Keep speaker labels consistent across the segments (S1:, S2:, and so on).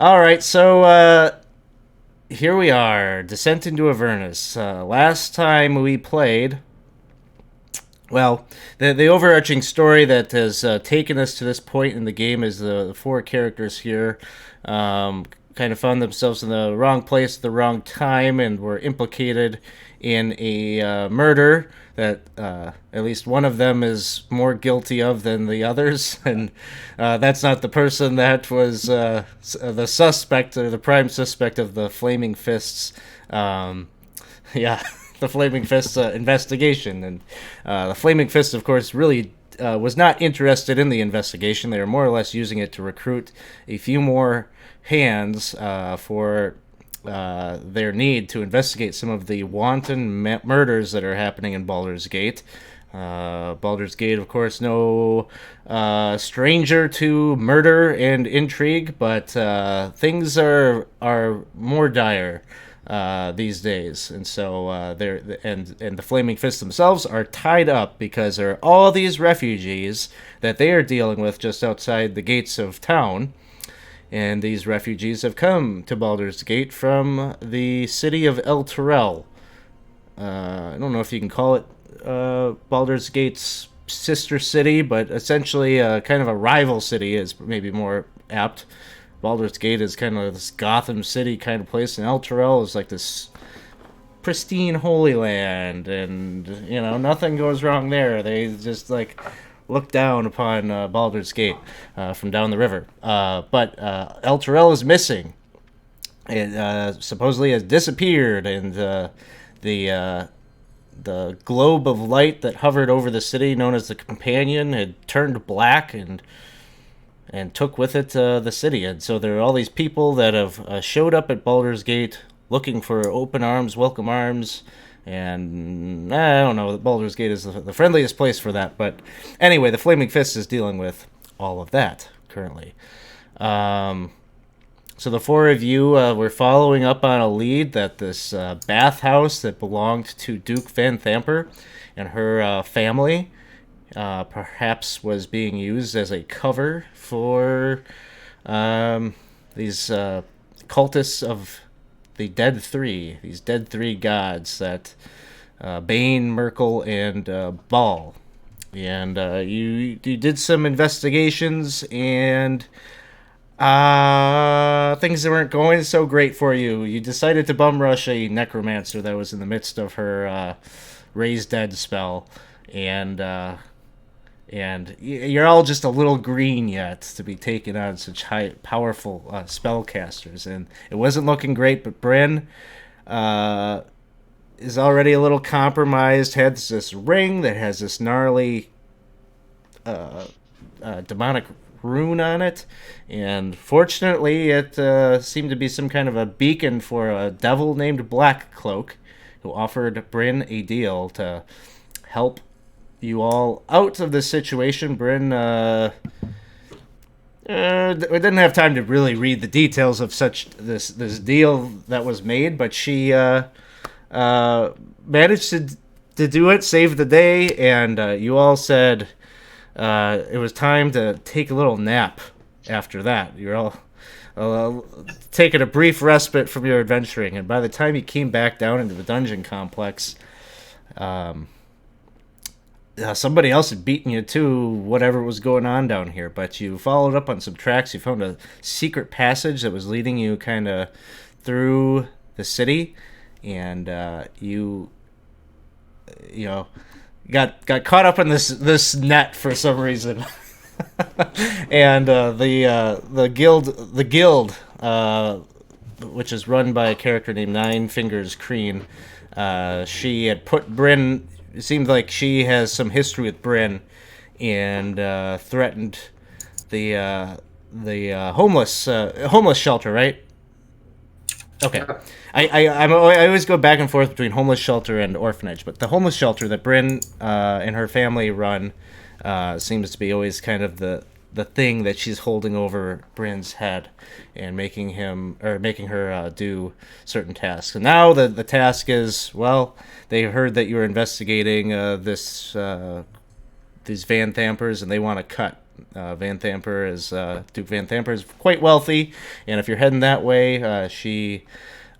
S1: All right, so here we are, Descent into Avernus. Last time we played, well, the overarching story that has taken us to this point in the game is the four characters here kind of found themselves in the wrong place at the wrong time and were implicated in a murder that at least one of them is more guilty of than the others. And that's not the person that was the suspect or the prime suspect of the Flaming Fists. Yeah, the Flaming Fists investigation. And the Flaming Fists, of course, really was not interested in the investigation. They were more or less using it to recruit a few more hands for their need to investigate some of the wanton murders that are happening in Baldur's Gate. Baldur's Gate, of course, no stranger to murder and intrigue, but things are more dire these days, and so they're and the Flaming Fists themselves are tied up because there are all these refugees that they are dealing with just outside the gates of town. And these refugees have come to Baldur's Gate from the city of El Terrell. I don't know if you can call it Baldur's Gate's sister city, but essentially kind of a rival city is maybe more apt. Baldur's Gate is kind of this Gotham City kind of place, and El Terrell is like this pristine Holy Land, and nothing goes wrong there. They just like look down upon Baldur's Gate from down the river. But El Terrell is missing. It supposedly has disappeared, and the globe of light that hovered over the city, known as the Companion, had turned black and took with it the city. And so there are all these people that have showed up at Baldur's Gate looking for open arms, welcome arms. And I don't know, Baldur's Gate is the friendliest place for that. But anyway, the Flaming Fist is dealing with all of that currently. So the four of you were following up on a lead that this bathhouse that belonged to Duke Vanthampur and her family perhaps was being used as a cover for these cultists of the Dead Three, these Dead Three gods that Bane, Merkel, and Ball. And you did some investigations, and things that weren't going so great for you. You decided to bum rush a necromancer that was in the midst of her raise dead spell, and you're all just a little green yet to be taking on such powerful spellcasters, and it wasn't looking great. But Bryn is already a little compromised. Has this ring that has this gnarly demonic rune on it, and fortunately, it seemed to be some kind of a beacon for a devil named Blackcloak, who offered Bryn a deal to help you all out of this situation. Bryn didn't have time to really read the details of this deal that was made, but she managed to do it, save the day, and you all said it was time to take a little nap after that. You're all taking a brief respite from your adventuring, and by the time you came back down into the dungeon complex, somebody else had beaten you to whatever was going on down here, but you followed up on some tracks. You found a secret passage that was leading you kind of through the city, and you got caught up in this net for some reason. And the guild, which is run by a character named Nine Fingers Crean, she had put Bryn. It seemed like she has some history with Bryn, and threatened the homeless shelter, right? Okay. I always go back and forth between homeless shelter and orphanage, but the homeless shelter that Bryn and her family run seems to be always kind of the thing that she's holding over Bryn's head and making her do certain tasks. And now the task is, well, they heard that you were investigating these Vanthampurs, and they want to cut Vanthampur is Duke Vanthampur is quite wealthy, and if you're heading that way, she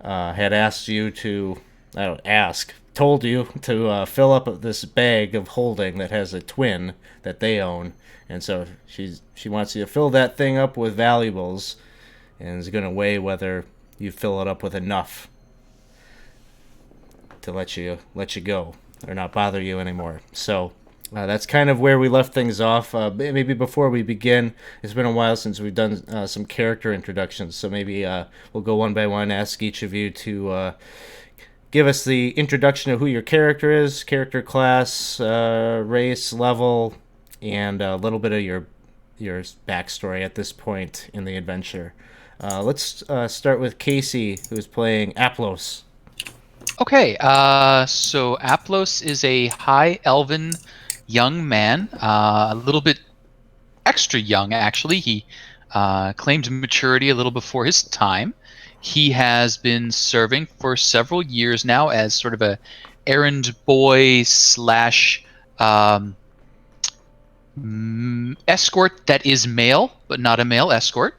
S1: had asked you to, I don't ask, told you to fill up this bag of holding that has a twin that they own, and so she wants you to fill that thing up with valuables, and is going to weigh whether you fill it up with enough to let you go or not bother you anymore. So that's kind of where we left things off. Maybe before we begin, it's been a while since we've done some character introductions, so maybe we'll go one by one, ask each of you to give us the introduction of who your character is, character class, race, level, and a little bit of your backstory at this point in the adventure. Let's start with Casey, who's playing Aplos.
S2: Okay, so Aplos is a high elven young man, a little bit extra young, actually. He claimed maturity a little before his time. He has been serving for several years now as sort of a errand boy slash escort that is male, but not a male escort.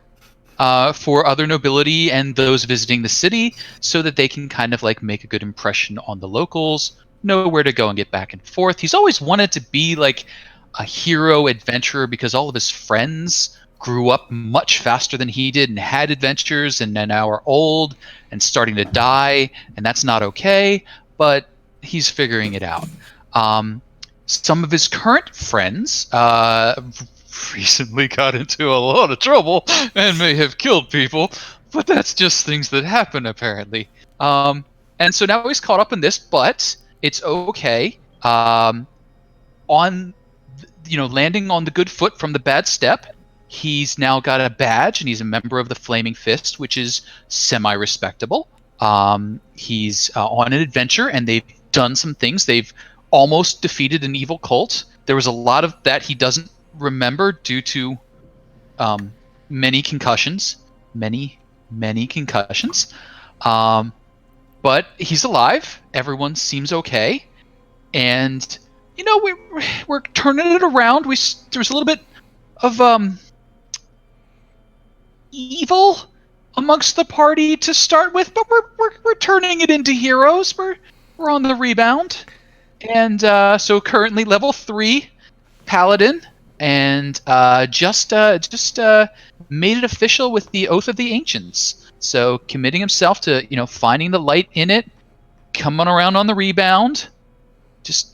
S2: For other nobility and those visiting the city, so that they can kind of like make a good impression on the locals, know where to go and get back and forth. He's always wanted to be like a hero adventurer because all of his friends grew up much faster than he did and had adventures and now are old and starting to die, and that's not okay, but he's figuring it out. Some of his current friends recently got into a lot of trouble and may have killed people, but that's just things that happen apparently. And so now he's caught up in this, but it's okay. On landing on the good foot from the bad step, he's now got a badge and he's a member of the Flaming Fist, which is semi-respectable. He's on an adventure and they've done some things. They've almost defeated an evil cult. There was a lot of that he doesn't remember due to many concussions. Many concussions. But he's alive. Everyone seems okay. And, we're turning it around. There's a little bit of evil amongst the party to start with, but we're turning it into heroes. We're on the rebound. And so currently level 3 paladin, and just made it official with the Oath of the Ancients. So committing himself to finding the light in it, coming around on the rebound, just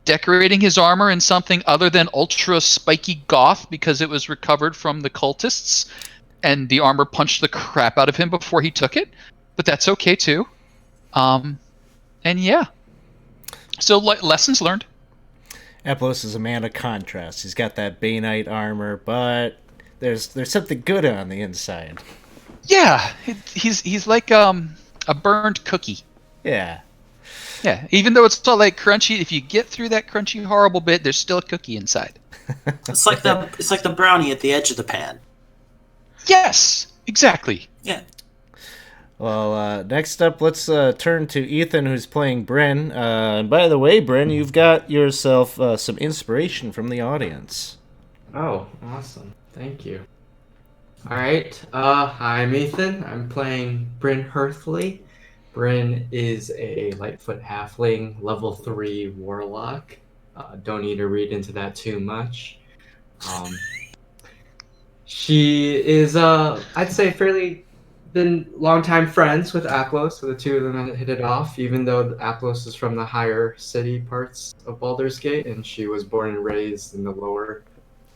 S2: decorating his armor in something other than ultra spiky goth because it was recovered from the cultists, and the armor punched the crap out of him before he took it. But that's okay too. And yeah. So lessons learned.
S1: Aplos is a man of contrast. He's got that Baneite armor, but there's something good on the inside.
S2: Yeah, he's like a burned cookie.
S1: Yeah.
S2: Yeah, even though it's all like crunchy, if you get through that crunchy horrible bit, there's still a cookie inside.
S3: It's like the brownie at the edge of the pan.
S2: Yes, exactly.
S3: Yeah.
S1: Well, next up, let's turn to Ethan, who's playing Bryn. And by the way, Bryn, you've got yourself some inspiration from the audience.
S4: Oh, awesome. Thank you. Alright, I'm Ethan. I'm playing Bryn Hearthley. Bryn is a Lightfoot Halfling, level 3 Warlock. Don't need to read into that too much. She is, I'd say, fairly been longtime friends with Aplos, so the two of them hit it off, even though Aplos is from the higher city parts of Baldur's Gate, and she was born and raised in the lower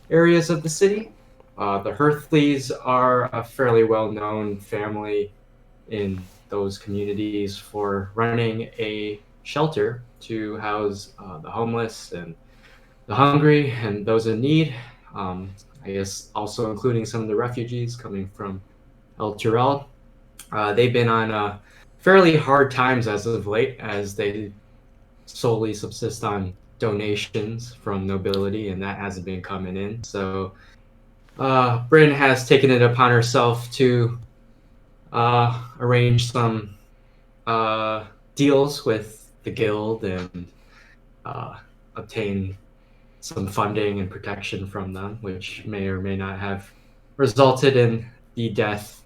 S4: areas of the city. The Hearthleys are a fairly well-known family in those communities for running a shelter to house the homeless and the hungry and those in need. I guess also including some of the refugees coming from El Turel. They've been on fairly hard times as of late, as they solely subsist on donations from nobility, and that hasn't been coming in. So Bryn has taken it upon herself to arrange some deals with the guild and obtain some funding and protection from them, which may or may not have resulted in the death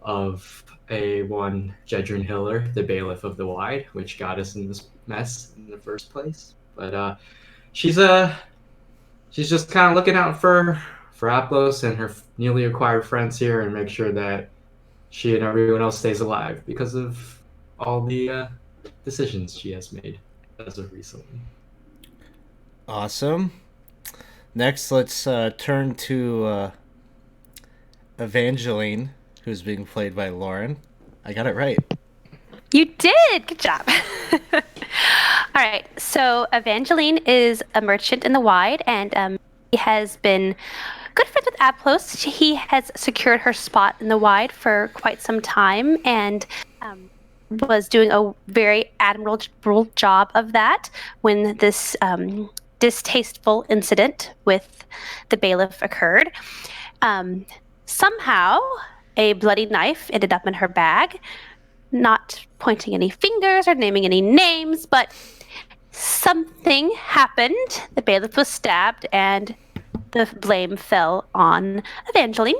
S4: of one Jedrin Hiller, the Bailiff of the Wide, which got us in this mess in the first place. But she's just kind of looking out for Aplos and her newly acquired friends here, and make sure that she and everyone else stays alive because of all the decisions she has made as of recently.
S1: Awesome. Next, let's turn to Evangeline, who's being played by Lauren. I got it right.
S5: You did! Good job. All right, so Evangeline is a merchant in the Wide, and he has been good friends with Aplos. He has secured her spot in the Wide for quite some time, and was doing a very admirable job of that when this distasteful incident with the bailiff occurred. Somehow, a bloody knife ended up in her bag. Not pointing any fingers or naming any names, but something happened. The bailiff was stabbed, and the blame fell on Evangeline.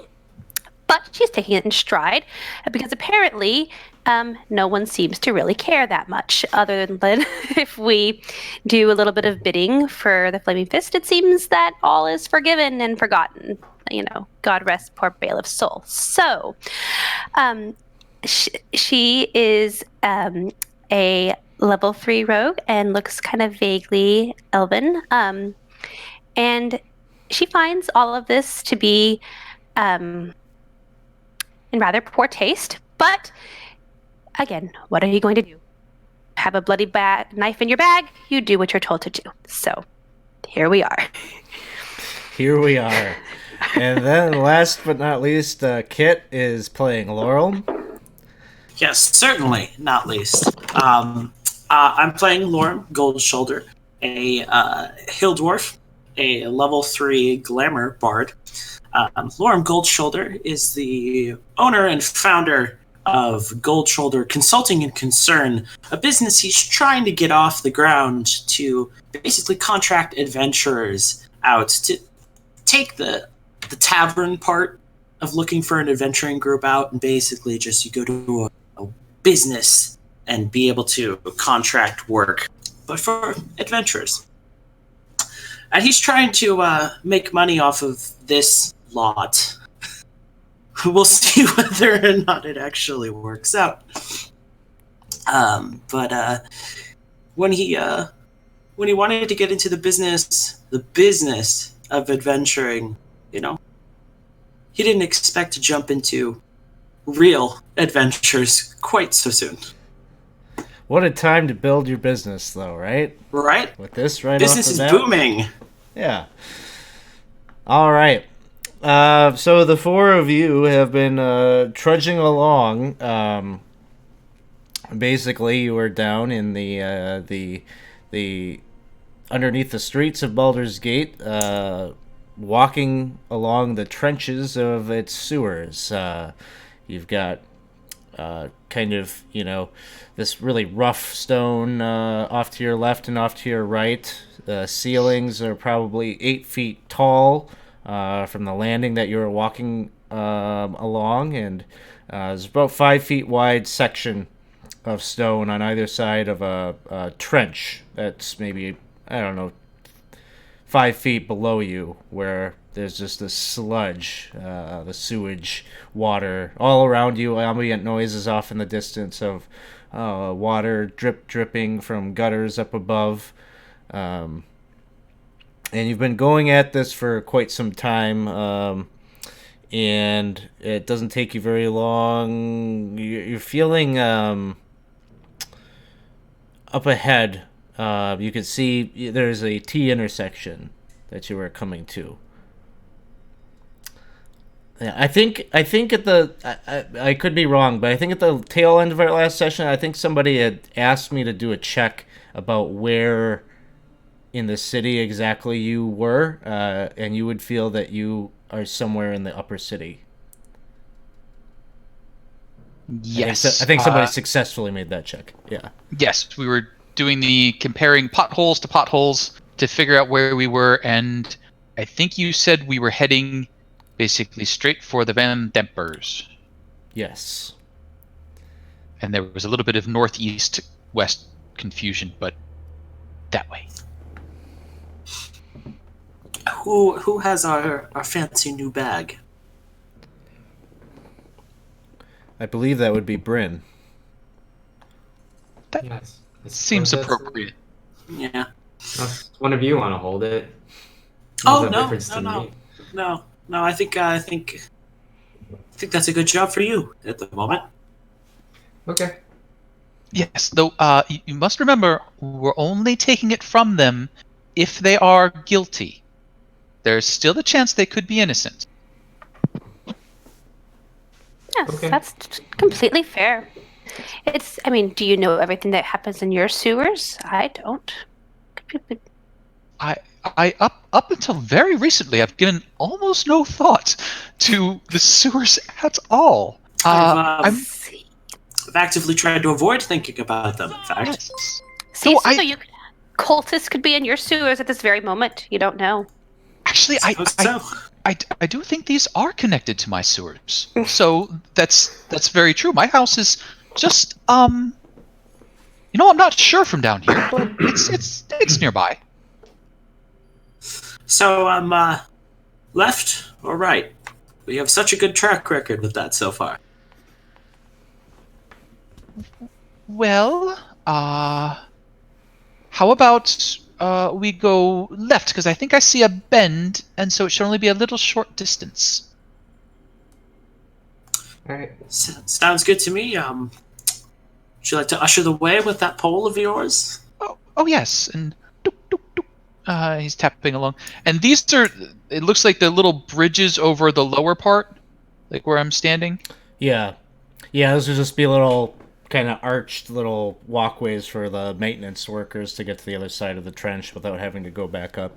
S5: But she's taking it in stride, because apparently no one seems to really care that much, other than if we do a little bit of bidding for the Flaming Fist, it seems that all is forgiven and forgotten. God rest poor bailiff's soul. So, she is a level 3 rogue and looks kind of vaguely elven. And she finds all of this to be in rather poor taste. But again, what are you going to do? Have a bloody knife in your bag? You do what you're told to do. So here we are.
S1: Here we are. And then last but not least, Kit is playing Laurel.
S3: Yes, certainly, not least. I'm playing Lauren Goldshoulder, a hill dwarf, a level 3 glamour bard. Lauren Goldshoulder is the owner and founder of Goldshoulder Consulting and Concern, a business he's trying to get off the ground to basically contract adventurers out to take the tavern part of looking for an adventuring group out, and basically just you go to a business and be able to contract work, but for adventurers. And he's trying to make money off of this lot. We'll see whether or not it actually works out. But when he wanted to get into the business of adventuring, he didn't expect to jump into real adventures quite so soon.
S1: What a time to build your business, though, right?
S3: Right?
S1: With this right
S3: Business
S1: off the
S3: is
S1: bat?
S3: booming.
S1: Yeah. All right. So the four of you have been trudging along. Basically, you were down in the underneath the streets of Baldur's Gate, walking along the trenches of its sewers. You've got kind of, this really rough stone off to your left and off to your right. The ceilings are probably 8 feet tall from the landing that you were walking along, and there's about 5 feet wide section of stone on either side of a trench that's maybe, 5 feet below you, where there's just this sludge, the sewage, water all around you, ambient noises off in the distance of water dripping from gutters up above. And you've been going at this for quite some time, and it doesn't take you very long. You're feeling up ahead. You can see there's a T intersection that you were coming to. Yeah, I think at the I could be wrong, but I think at the tail end of our last session, I think somebody had asked me to do a check about where in the city exactly you were, and you would feel that you are somewhere in the upper city.
S2: Yes.
S1: I think somebody successfully made that check. Yeah.
S2: Yes, we were doing the comparing potholes to potholes to figure out where we were, and I think you said we were heading basically straight for the Vanthampurs.
S1: Yes.
S2: And there was a little bit of northeast-west confusion, but that way.
S3: Who has our fancy new bag?
S1: I believe that would be Bryn.
S2: That
S4: Yes. I
S2: seems
S4: suppose that's-
S2: appropriate.
S3: Yeah.
S4: Unless one of you want to hold it.
S3: Oh
S4: There's
S3: no,
S4: difference to me.
S3: no. I think that's a good job for you at the moment.
S4: Okay.
S2: Yes, though you must remember, we're only taking it from them if they are guilty. There's still the chance they could be innocent.
S5: Yes,
S4: Okay.
S5: that's completely fair. Do you know everything that happens in your sewers? I don't.
S2: I up until very recently, I've given almost no thought to the sewers at all.
S3: I've actively tried to avoid thinking about them. In fact,
S2: Yes.
S5: See,
S2: No,
S5: so cultists could be in your sewers at this very moment. You don't know.
S2: Actually, I do think these are connected to my sewers. So that's very true. My house is just I'm not sure from down here, but it's nearby.
S3: So left or right? We have such a good track record with that so far.
S2: Well, how about we go left, because I think I see a bend, and so it should only be a little short distance.
S4: All right.
S3: Sounds good to me. Would you like to usher the way with that pole of yours?
S2: Oh yes, and dook, dook, dook. He's tapping along. And these are, it looks like the little bridges over the lower part, like where I'm standing.
S1: Yeah. Yeah, those would just be little kind of arched little walkways for the maintenance workers to get to the other side of the trench without having to go back up.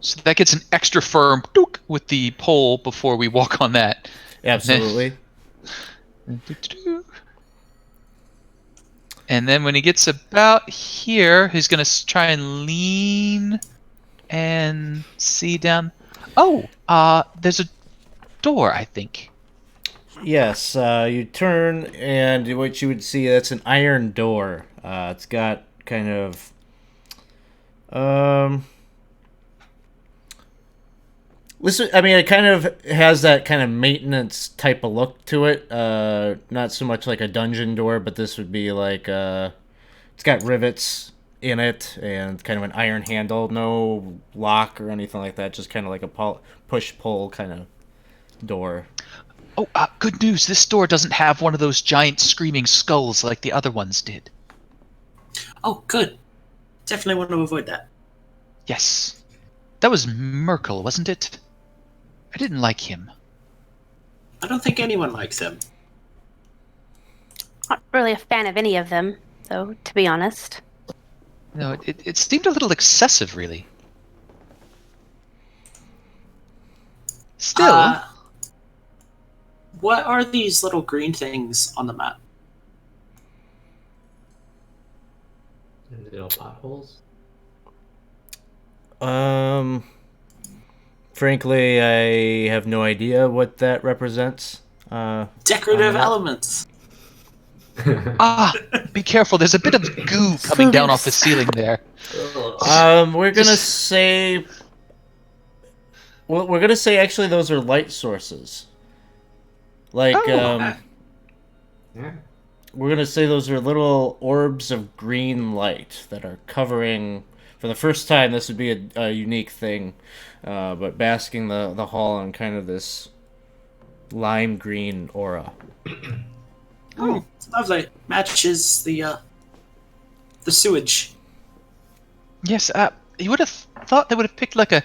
S2: So that gets an extra firm dook with the pole before we walk on that.
S1: Absolutely.
S2: And then when he gets about here, he's going to try and lean and see down. Oh, there's a door, I think.
S1: Yes, you turn, and what you would see, that's an iron door. It's got kind of... it kind of has that kind of maintenance type of look to it. Not so much like a dungeon door, but this would be like... it's got rivets in it, and kind of an iron handle. No lock or anything like that, just kind of like a push-pull kind of door.
S2: Oh, good news. This door doesn't have one of those giant screaming skulls like the other ones did.
S3: Oh, good. Definitely want to avoid that.
S2: Yes. That was Merkel, wasn't it? I didn't like him.
S3: I don't think anyone likes him.
S5: Not really a fan of any of them, though, to be honest.
S2: No, it seemed a little excessive, really. Still...
S3: what are these little green things on the map?
S4: Little potholes.
S1: Frankly, I have no idea what that represents.
S3: Decorative elements.
S2: Be careful. There's a bit of goo coming down off the ceiling there.
S1: We're gonna say... Well, we're gonna say actually those are light sources. Like,
S4: Yeah.
S1: we're gonna say those are little orbs of green light that are covering... For the first time, this would be a unique thing, but basking the hall on kind of this lime green aura.
S3: Oh, it's lovely. Matches the sewage.
S2: Yes, you would have thought they would have picked like a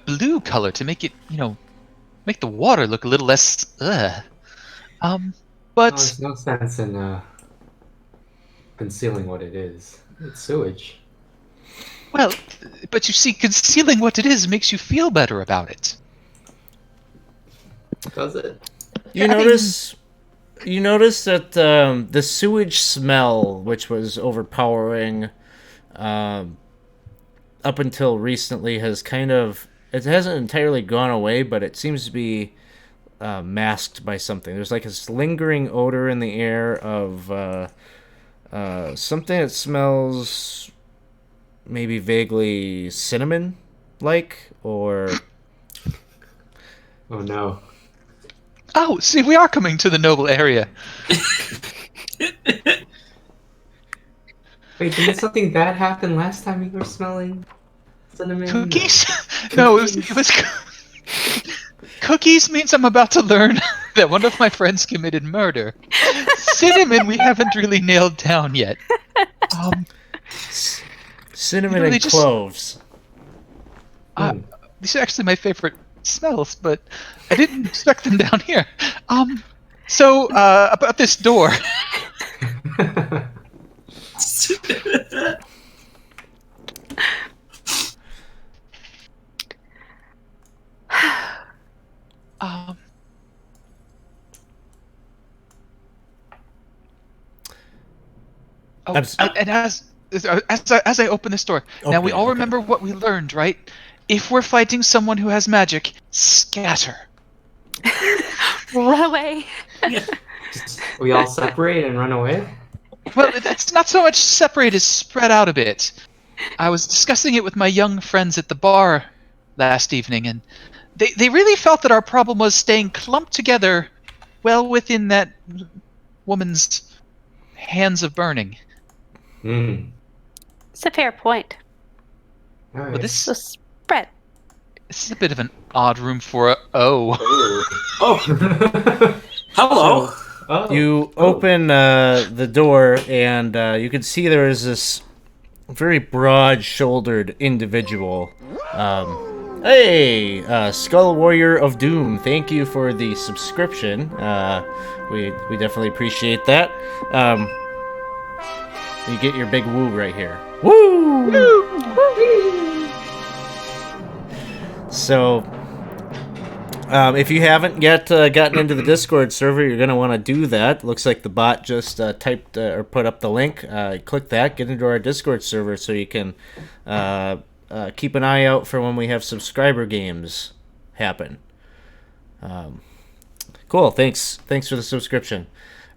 S2: blue color to make it, make the water look a little less. But
S4: There's no sense in concealing what it is. It's sewage.
S2: well, but you see, concealing what it is makes you feel better about it.
S4: Does it?
S1: You notice that the sewage smell, which was overpowering, up until recently has it hasn't entirely gone away, but it seems to be masked by something. There's like this lingering odor in the air of something that smells maybe vaguely cinnamon like, or
S4: Oh no.
S2: Oh, see, we are coming to the noble area.
S4: Wait, didn't something bad happen last time you were smelling cinnamon?
S2: Cookies? No, it was cookies means I'm about to learn that one of my friends committed murder. Cinnamon, we haven't really nailed down yet.
S1: cinnamon
S2: they
S1: and
S2: just-
S1: cloves.
S2: These are actually my favorite smells, but I didn't expect them down here. So about this door. Um, oh,
S1: I'm s-
S2: and as I open this door, now we
S1: Okay,
S2: all
S1: okay.
S2: remember what we learned, right? If we're fighting someone who has magic, scatter.
S5: Run away.
S4: We all separate and run away?
S2: Well, that's not so much separate as spread out a bit. I was discussing it with my young friends at the bar last evening, and they really felt that our problem was staying clumped together well within that woman's hands of burning.
S4: Hmm.
S5: It's a fair point.
S4: All right.
S2: But
S5: So spread.
S2: this is a bit of an odd room for a... Oh.
S3: Oh, hello.
S4: Oh.
S1: You open the door, and you can see there is this very broad-shouldered individual. Hey, Skull Warrior of Doom, thank you for the subscription. We definitely appreciate that. You get your big woo right here. Woo! So, if you haven't yet gotten into the Discord server, you're going to want to do that. Looks like the bot just typed or put up the link. Click that, get into our Discord server so you can keep an eye out for when we have subscriber games happen. Cool, thanks for the subscription.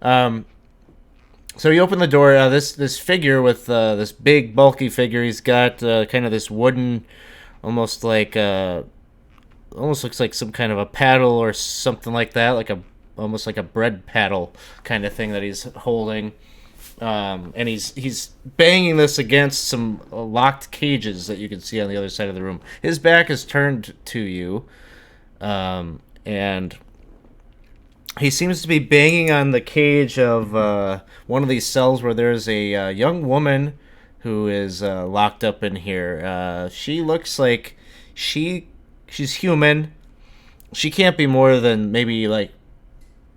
S1: So you open the door. This figure with this big bulky figure, he's got kind of this wooden, almost looks like some kind of a paddle or something like that, almost like a bread paddle kind of thing that he's holding. And he's banging this against some locked cages that you can see on the other side of the room. His back is turned to you, and he seems to be banging on the cage of one of these cells where there's a young woman who is locked up in here. She looks like she's human. She can't be more than maybe like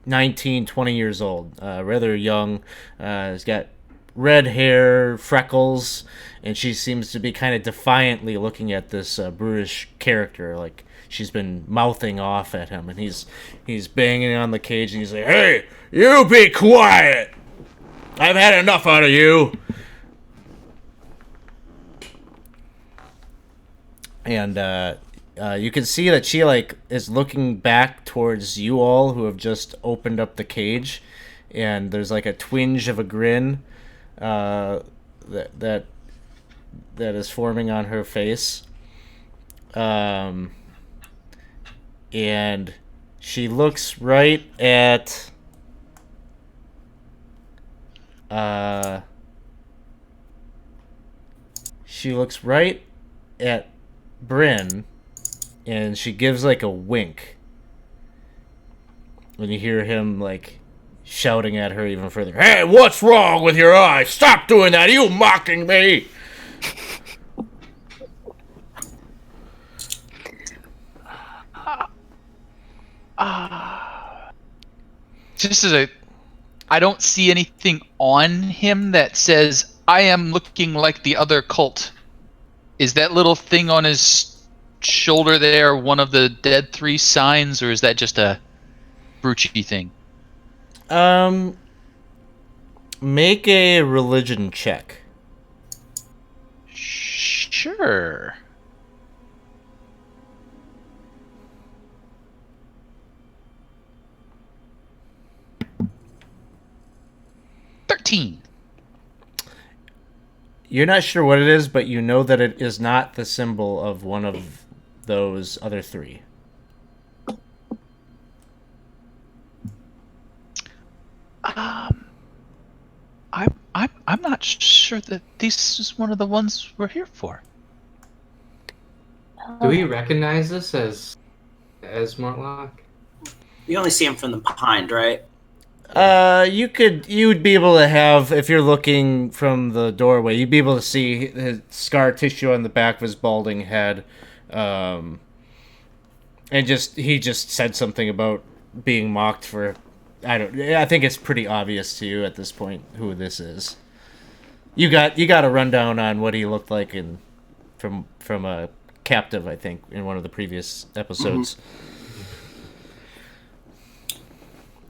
S1: 19, 20 years old. Rather young. Has got red hair, freckles, and she seems to be kind of defiantly looking at this brutish character, like she's been mouthing off at him, and he's banging on the cage, and he's like, "Hey, you be quiet! I've had enough out of you." And you can see that she is looking back towards you all who have just opened up the cage, and there's like a twinge of a grin that is forming on her face. And she looks right at Bryn, and she gives like a wink. When you hear him like shouting at her even further, "Hey, what's wrong with your eyes? Stop doing that! Are you mocking me?"
S2: Just as I don't see anything on him that says, "I am looking like the other cult." Is that little thing on his shoulder there one of the Dead 3 signs, or is that just a broochy thing?
S1: Make a religion check.
S2: Sure. $13.
S1: You're not sure what it is, but you know that it is not the symbol of one of those other three.
S2: I'm not sure that this is one of the ones we're here for.
S4: Do we recognize this as Mortlock?
S3: You only see him from the behind, right?
S1: You'd be able to have, if you're looking from the doorway, you'd be able to see his scar tissue on the back of his balding head, and he just said something about being mocked for. I think it's pretty obvious to you at this point who this is. You got a rundown on what he looked like from a captive, I think, in one of the previous episodes.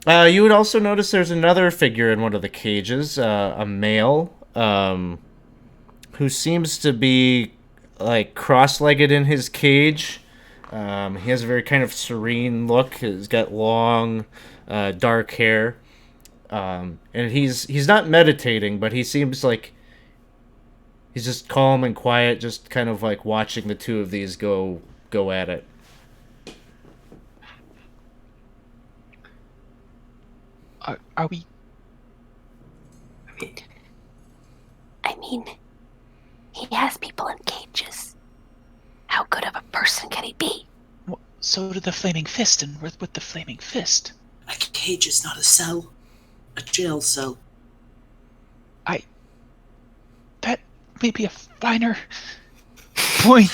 S1: You would also notice there's another figure in one of the cages, a male, who seems to be like cross-legged in his cage. He has a very kind of serene look. He's got long, dark hair, and he's not meditating, but he seems like he's just calm and quiet, just kind of like watching the two of these go at it.
S2: Are we?
S5: I mean, he has people in cages. How good of a person can he be?
S2: Well, so did the Flaming Fist, and we're with the Flaming Fist.
S3: A cage is not a cell. A jail cell.
S2: That may be a finer point.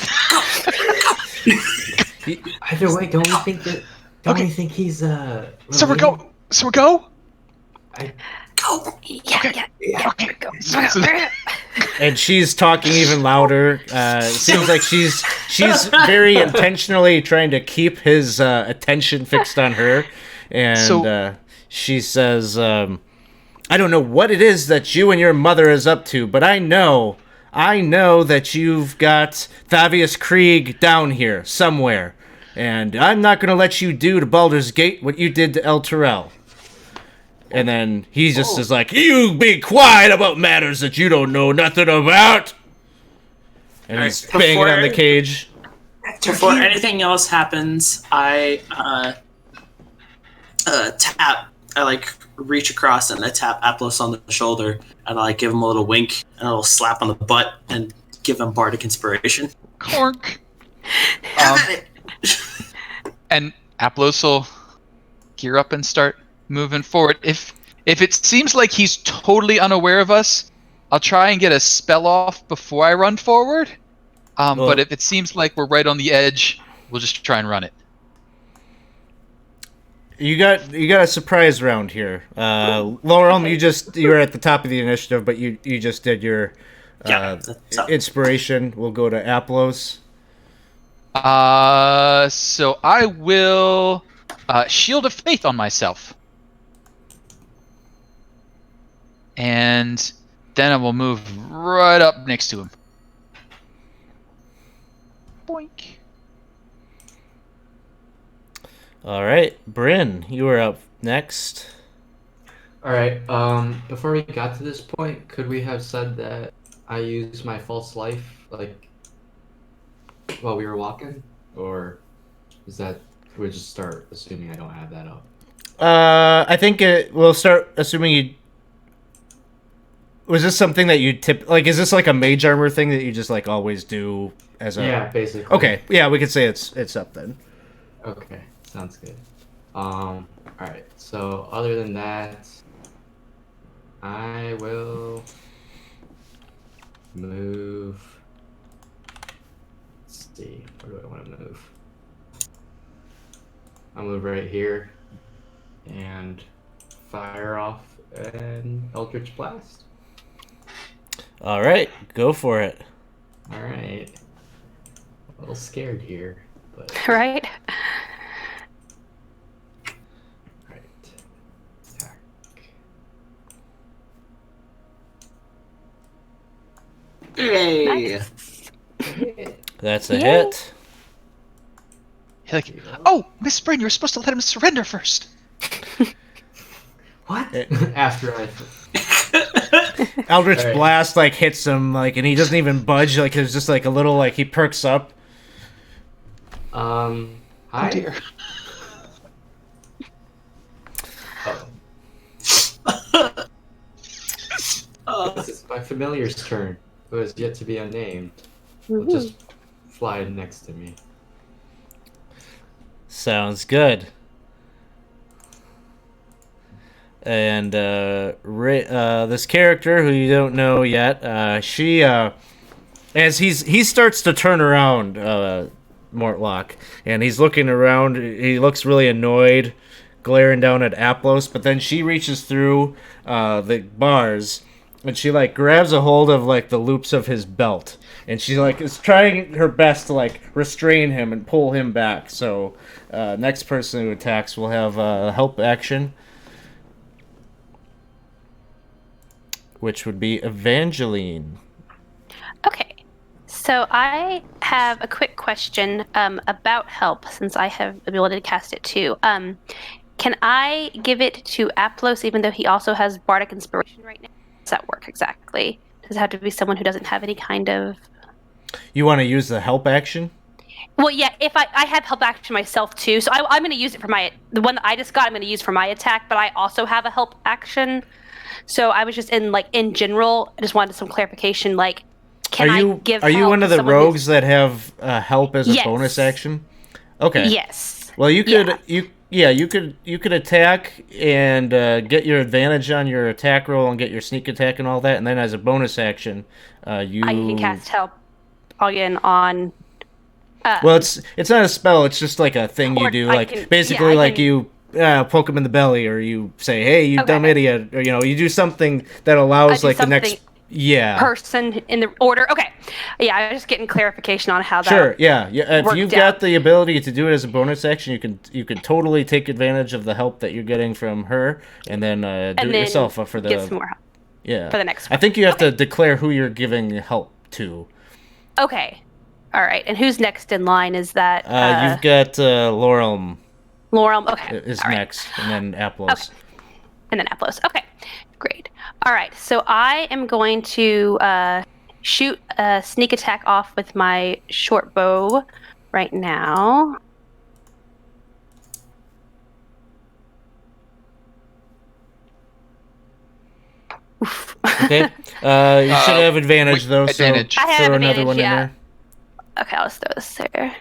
S4: Either way, don't we think that? Don't we think he's
S2: So we go.
S3: Go!
S5: Yeah.
S2: Okay.
S5: Go.
S1: And she's talking even louder. It seems like she's very intentionally trying to keep his attention fixed on her. And she says, I don't know what it is that you and your mother is up to, but I know that you've got Thavius Krieg down here somewhere. And I'm not going to let you do to Baldur's Gate what you did to El Terrell. And then he just is like, you be quiet about matters that you don't know nothing about. And he's banging on the cage.
S3: Before anything else happens, I tap. I reach across and I tap Aplos on the shoulder and I give him a little wink and a little slap on the butt and give him bardic inspiration.
S2: Cork. And Aplos will gear up and start moving forward. If it seems like he's totally unaware of us, I'll try and get a spell off before I run forward. But if it seems like we're right on the edge, we'll just try and run it.
S1: You got a surprise round here. Laurel, you were at the top of the initiative, but you just did your inspiration. We'll go to Aplos.
S2: So I will Shield of Faith on myself. And then I will move right up next to him. Boink.
S1: All right, Bryn, you are up next.
S4: All right. Before we got to this point, could we have said that I used my false life while we were walking, or is that we just start assuming I don't have that up?
S1: I think we'll start assuming you. Was this something that you is this like a mage armor thing that you just always do as a?
S4: Yeah, basically.
S1: Okay, yeah, we could say it's up then.
S4: Okay, sounds good. All right. So other than that, I will move. Let's see. Where do I want to move? I'll move right here and fire off an Eldritch Blast.
S1: All right, go for it.
S4: All right. A little scared here, but
S5: Right?
S4: right. Attack.
S3: Yay!
S5: Nice.
S1: That's a
S5: Yay.
S1: hit.
S2: You're like, oh, Miss Bryn, you're supposed to let him surrender first.
S4: What?
S1: It-
S4: After I.
S1: Eldritch
S4: Alright.
S1: Blast like hits him like, and he doesn't even budge. Like there's just like a little like he perks up.
S4: Hi.
S2: Oh dear.
S4: This is my familiar's turn, who has yet to be unnamed. Will just fly next to me.
S1: Sounds good. And this character who you don't know yet, she as he starts to turn around, Mortlock, and he's looking around. He looks really annoyed, glaring down at Aplos. But then she reaches through the bars, and she like grabs a hold of like the loops of his belt, and she like is trying her best to like restrain him and pull him back. So next person who attacks will have help action, which would be Evangeline.
S5: Okay. So I have a quick question about help, since I have the ability to cast it too. Can I give it to Aplos even though he also has Bardic Inspiration right now? Does that work exactly? Does it have to be someone who doesn't have any kind of...
S1: You want to use the help action?
S5: Well, yeah, if I have help action myself too, so I'm going to use it for the one that I just got, I'm going to use for my attack, but I also have a help action. So I was just in general, I just wanted some clarification, like, can I give
S1: Are you
S5: help
S1: one of
S5: to
S1: the
S5: someone
S1: rogues that have help as a
S5: Yes.
S1: bonus action? Okay.
S5: Yes.
S1: Well, you could
S5: Yeah.
S1: you could attack and get your advantage on your attack roll and get your sneak attack and all that, and then as a bonus action, you
S5: I can cast help again on...
S1: Well, it's not a spell. It's just like a thing you
S5: Or
S1: do.
S5: I
S1: Like
S5: can-
S1: basically,
S5: yeah, I
S1: like
S5: can-
S1: you poke him in the belly, or you say, "Hey, you dumb
S5: Okay.
S1: idiot," or you do something that
S5: I
S1: allows
S5: do
S1: like the next.
S5: something
S1: Yeah.
S5: person in the order. Okay. Yeah, I was just getting clarification on how that...
S1: Sure. Yeah. Yeah. If
S5: worked
S1: you've
S5: out.
S1: got the ability to do it as a bonus action, you can totally take advantage of the help that you're getting from her, and then do
S5: And
S1: it
S5: then
S1: yourself for the
S5: get some more help
S1: yeah
S5: for the next
S1: I
S5: one.
S1: think you have to declare who you're giving help to.
S5: Okay. All right. And who's next in line? Is that
S1: You've got Laurel
S5: Laurel? Okay.
S1: is
S5: All right.
S1: next, and then Aplos.
S5: Okay. And then Aplos. Okay. Great. All right. So I am going to shoot a sneak attack off with my short bow right now. Oof.
S1: Okay. You should have advantage though.
S2: advantage.
S1: So
S5: I have
S1: throw another
S5: advantage,
S1: one
S5: yeah.
S1: in there.
S5: Okay, let's throw this there.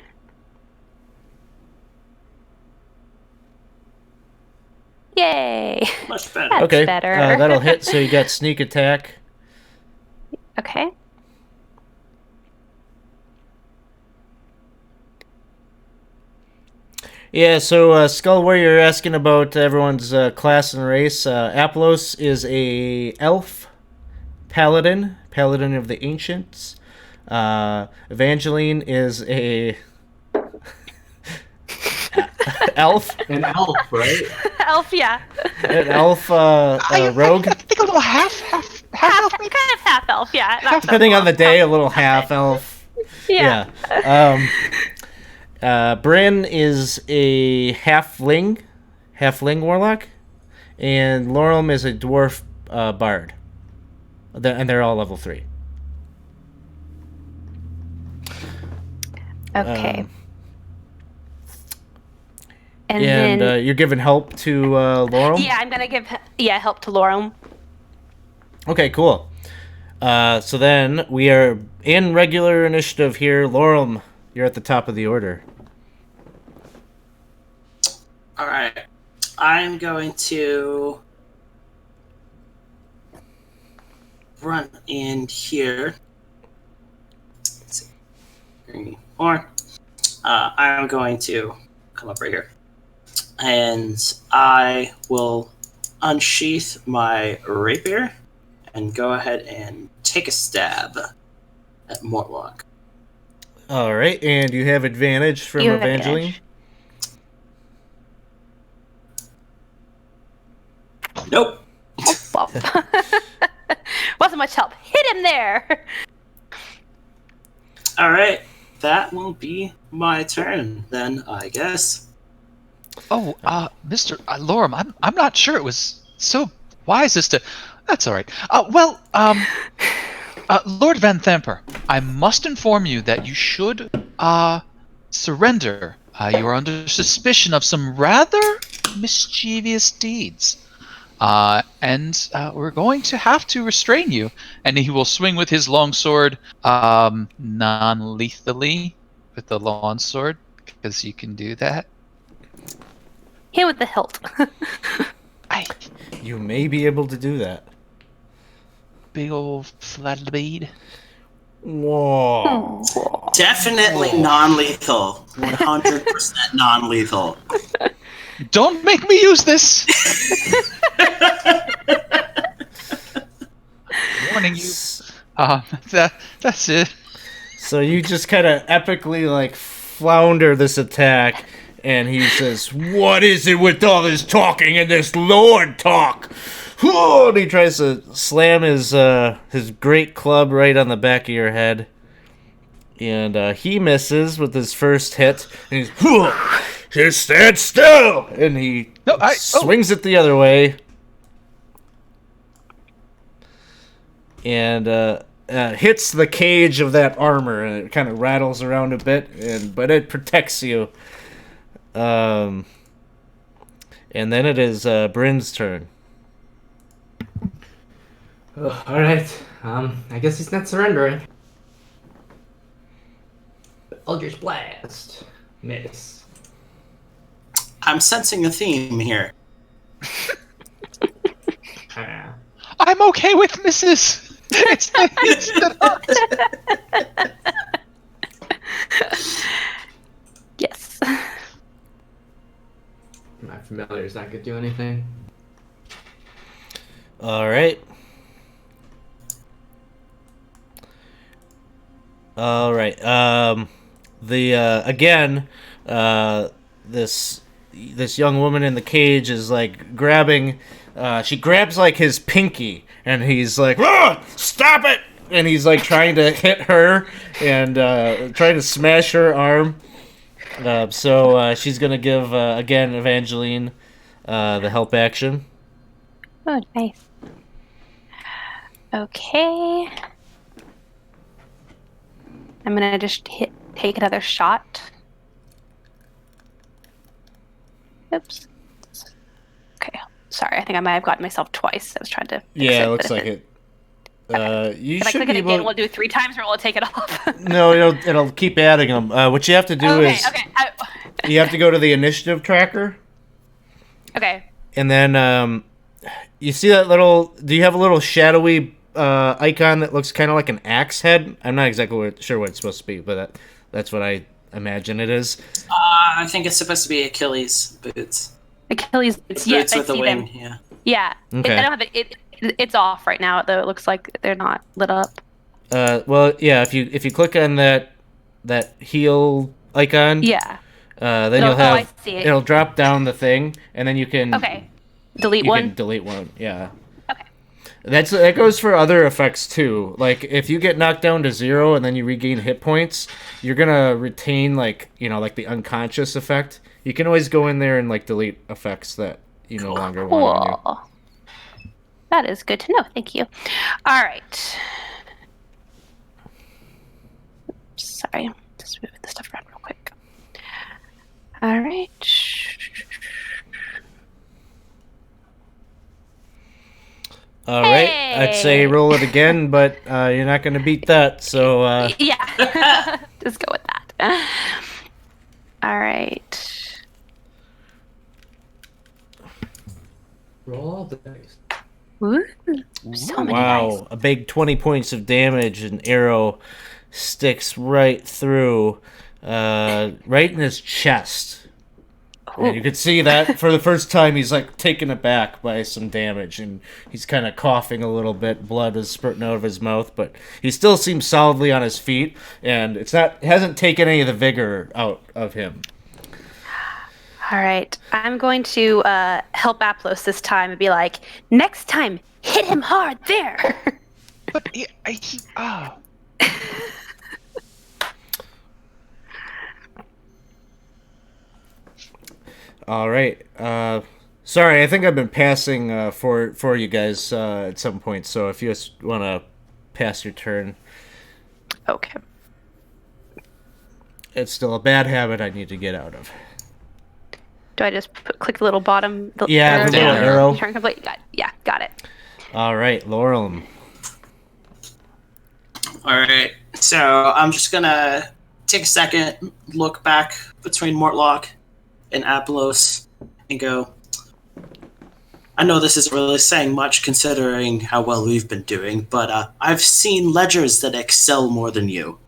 S5: Yay!
S3: Much better.
S5: That's
S1: Okay.
S5: better.
S1: That'll hit. So you got sneak attack.
S5: Okay.
S1: Yeah, so Skull Warrior, you're asking about everyone's class and race. Aplos is a elf paladin of the ancients. Evangeline is a elf,
S4: An elf, right?
S5: Elf, yeah.
S1: an elf rogue.
S2: I think a little half
S5: Half, kind of half elf, yeah. Not so
S1: Depending on the
S5: elf.
S1: day, a little half elf.
S5: Yeah.
S1: Bryn is a halfling warlock, and Lorem is a dwarf bard. And they're all level 3.
S5: Okay. And
S1: And
S5: then,
S1: you're giving help to Lorem?
S5: yeah, I'm gonna give help to Laurel.
S1: Okay, cool. So then we are in regular initiative here. Lorem, you're at the top of the order.
S3: All right. I'm going to run in here. Let's see. Or I'm going to come up right here. And I will unsheath my rapier and go ahead and take a stab at Mortlock.
S1: All right, and you have advantage from
S5: You have
S1: Evangeline.
S5: advantage.
S3: Nope.
S5: Well, wasn't much help. Hit him there.
S3: All right. that will be my turn then, I guess.
S2: Oh, Mr. Lorem, I'm not sure it was so wise as to. That's all right. Lord Vanthampur, I must inform you that you should surrender. You are under suspicion of some rather mischievous deeds. And we're going to have to restrain you. And he will swing with his longsword non-lethally with the longsword, because you can do that.
S5: Hit with the hilt.
S1: You may be able to do that.
S2: Big old flat blade.
S1: Whoa.
S3: Definitely non-lethal. 100% non-lethal.
S2: Don't make me use this! Warning you. That's it.
S1: So you just kind of epically like flounder this attack, and he says, "What is it with all this talking and this lord talk?" And he tries to slam his great club right on the back of your head, and he misses with his first hit. And he's, "Just stand still!" And he swings it the other way, and hits the cage of that armor, and it kind of rattles around a bit, but it protects you. And then it is Bryn's turn.
S4: Oh, all right. I guess he's not surrendering. Eldritch Blast. Miss.
S3: I'm sensing a theme here.
S2: I'm okay with misses. It's
S5: Yes.
S4: My familiar is not gonna do anything.
S1: All right. This young woman in the cage is like grabbing. She grabs like his pinky, and he's like, "Stop it!" And he's like trying to hit her and trying to smash her arm. So she's gonna give again Evangeline the help action.
S5: Oh, nice. Okay. I'm gonna just take another shot. Oops. Okay. Sorry, I think I might have gotten myself twice. I was trying to.
S1: Yeah, it looks like it. You
S5: if I
S1: should
S5: click
S1: be
S5: it
S1: able.
S5: again, will it do 3 times, or will it take it off?
S1: No, it'll keep adding them. What you have to do is you have to go to the initiative tracker.
S5: Okay.
S1: And then you see that little. Do you have a little shadowy icon that looks kind of like an axe head? I'm not exactly sure what it's supposed to be, but that's what I imagine it is.
S3: I think it's supposed to be Achilles' boots.
S5: Achilles' boots. Yes, I
S3: with the
S5: see
S3: wing.
S5: them.
S3: Yeah.
S5: Yeah.
S1: Okay.
S5: I don't have it. It's off right now, though. It looks like they're not lit up.
S1: Well, yeah. If you click on that heal icon,
S5: Yeah.
S1: then you'll
S5: I
S1: have
S5: see it.
S1: it'll drop down the thing, and then you can
S5: Delete
S1: you
S5: one.
S1: can delete one. Yeah.
S5: Okay.
S1: That goes for other effects too. Like if you get knocked down to 0 and then you regain hit points, you're gonna retain like the unconscious effect. You can always go in there and like delete effects that you no longer want on you.
S5: Cool. That is good to know. Thank you. All right. Sorry. Just moving the stuff around real quick. All right.
S1: All right. I'd say roll it again, but you're not gonna beat that. So
S5: yeah. Just go with that. All right.
S4: Roll all the dice.
S5: Ooh, so many
S1: wow,
S5: dice.
S1: a big 20 points of damage. An arrow sticks right through, right in his chest. And you can see that for the first time he's like taken aback by some damage, and he's kind of coughing a little bit. Blood is spurting out of his mouth, but he still seems solidly on his feet, and it hasn't taken any of the vigor out of him.
S5: All right. I'm going to help Aplos this time and be like, next time, hit him hard there.
S2: But
S1: All right. Sorry, I think I've been passing for you guys at some point. So if you just want to pass your turn,
S5: Okay.
S1: it's still a bad habit I need to get out of.
S5: Do I just click the little bottom?
S1: Yeah, the
S2: little
S5: down?
S1: arrow.
S5: Turn complete. Got it.
S1: All right, Laurel.
S3: All right. So I'm just gonna take a second, look back between Mortlock and Apollos, and go. I know this isn't really saying much considering how well we've been doing, but I've seen ledgers that excel more than you.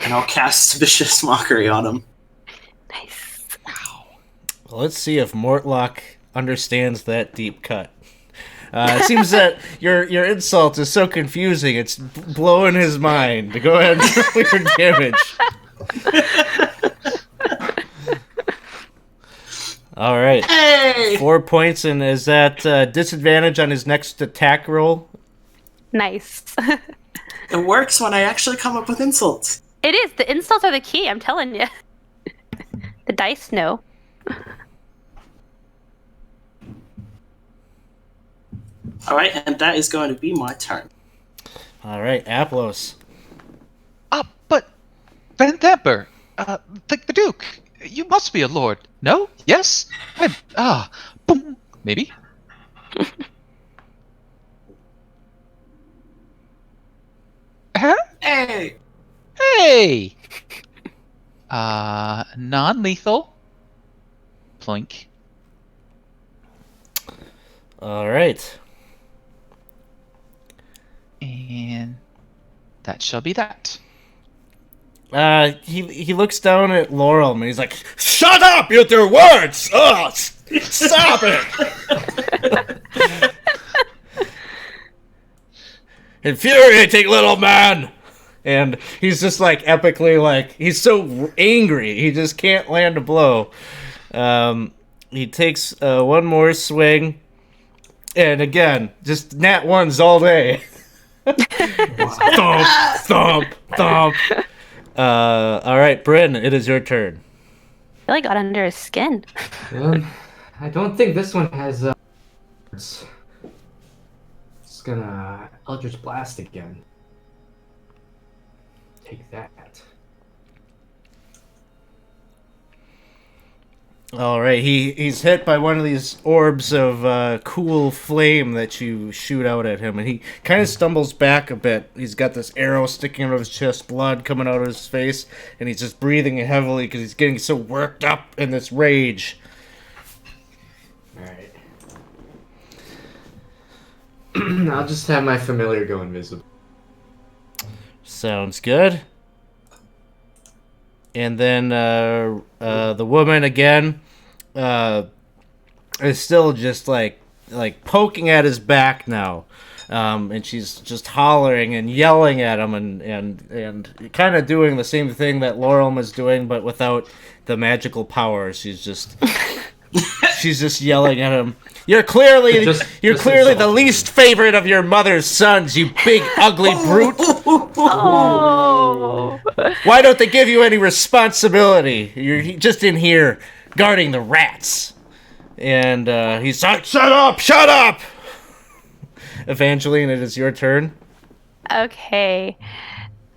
S3: And I'll cast Vicious Mockery on him.
S5: Nice.
S1: Well, let's see if Mortlock understands that deep cut. It seems that your insult is so confusing, it's blowing his mind. Go ahead and roll your damage. All right.
S3: Hey!
S1: 4 points, and is that disadvantage on his next attack roll?
S5: Nice.
S3: It works when I actually come up with insults.
S5: It is. The insults are the key. I'm telling you. The dice know.
S3: All right, and that is going to be my turn.
S1: All right, Aplos.
S2: But Vanthampur, the Duke, you must be a lord. No? Yes? Boom. Maybe? Huh?
S3: Hey!
S2: Hey! Non-lethal. Ploink.
S1: All right.
S2: And that shall be that.
S1: He looks down at Laurel and he's like, "Shut up, you two words! Oh, stop it! Infuriating little man!" And he's just like epically like he's so angry he just can't land a blow. He takes one more swing, and again, just nat ones all day. Thump, thump, thump. All right, Bryn, it is your turn.
S5: Really got under his skin.
S4: I don't think this one has. It's gonna Eldritch Blast again. Take that.
S1: All right, he's hit by one of these orbs of cool flame that you shoot out at him, and he kind of stumbles back a bit. He's got this arrow sticking out of his chest, blood coming out of his face, and he's just breathing heavily because he's getting so worked up in this rage.
S4: All right. I'll just have my familiar go invisible.
S1: Sounds good. And then the woman again is still just like poking at his back now, and she's just hollering and yelling at him and kind of doing the same thing that Laurel is doing, but without the magical power. She's just yelling at him. You're clearly the least favorite of your mother's sons, you big ugly brute.
S5: Oh.
S1: Why don't they give you any responsibility? You're just in here guarding the rats. And he's like, shut up! Evangeline, it is your turn.
S5: Okay.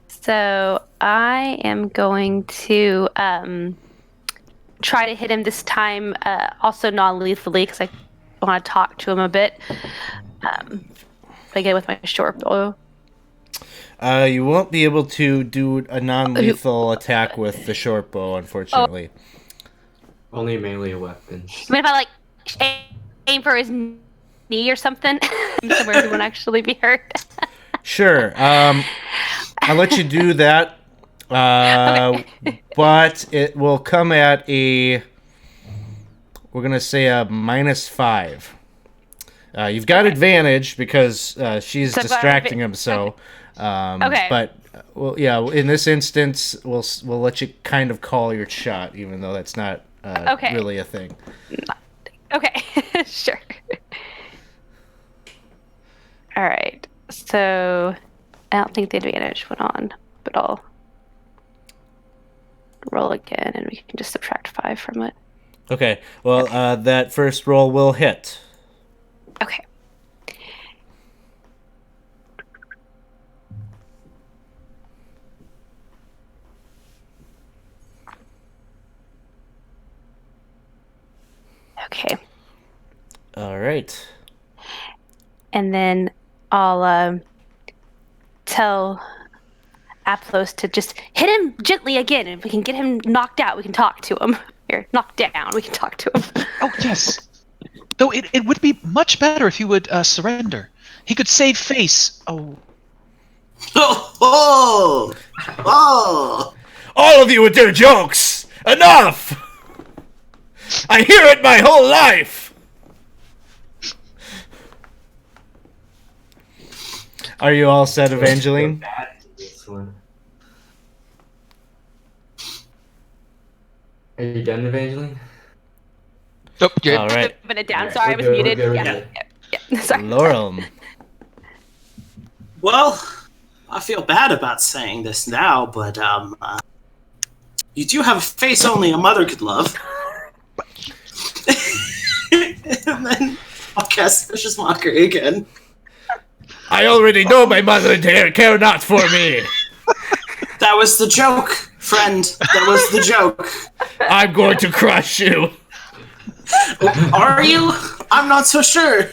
S5: So I am going to try to hit him this time, also non-lethally, because I want to talk to him a bit. Again, with my short bow.
S1: You won't be able to do a non-lethal attack with the short bow, unfortunately.
S4: Only melee weapons.
S5: I mean, if I like aim for his knee or something, somewhere he won't actually be hurt.
S1: Sure. I'll let you do that.
S5: Okay.
S1: But it will come at we're going to say a -5. You've got advantage because she's distracting him, so.
S5: Okay.
S1: But, well, yeah, in this instance, we'll let you kind of call your shot, even though that's not really a thing.
S5: Okay, sure. All right, so I don't think the advantage went on, but I'll roll again, and we can just subtract 5 from it.
S1: Okay. Well, that first roll will hit.
S5: Okay. Okay.
S1: All right.
S5: And then I'll tell Aplos to just hit him gently again. If we can get him knocked out, we can talk to him. Or knocked down, we can talk to him.
S2: Oh, yes. Though it would be much better if he would surrender. He could save face. Oh.
S3: Oh! Oh!
S1: All of you with your jokes! Enough! I hear it my whole life! Are you all set, Evangeline?
S4: This one. Are you done, Evangeline?
S2: Oh, good.
S1: All right.
S5: Put it down.
S4: Alright,
S5: Sorry, I
S4: we're
S5: was
S4: good, we're
S5: muted.
S4: good, we're
S5: Yeah,
S4: good.
S5: yeah. Sorry.
S1: Laurel.
S3: Well, I feel bad about saying this now, but you do have a face only a mother could love. And then I'll cast Vicious Mockery again.
S1: I already know my mother dare care not for me.
S3: That was the joke, friend. That was the joke.
S1: I'm going to crush you.
S3: Are you? I'm not so sure.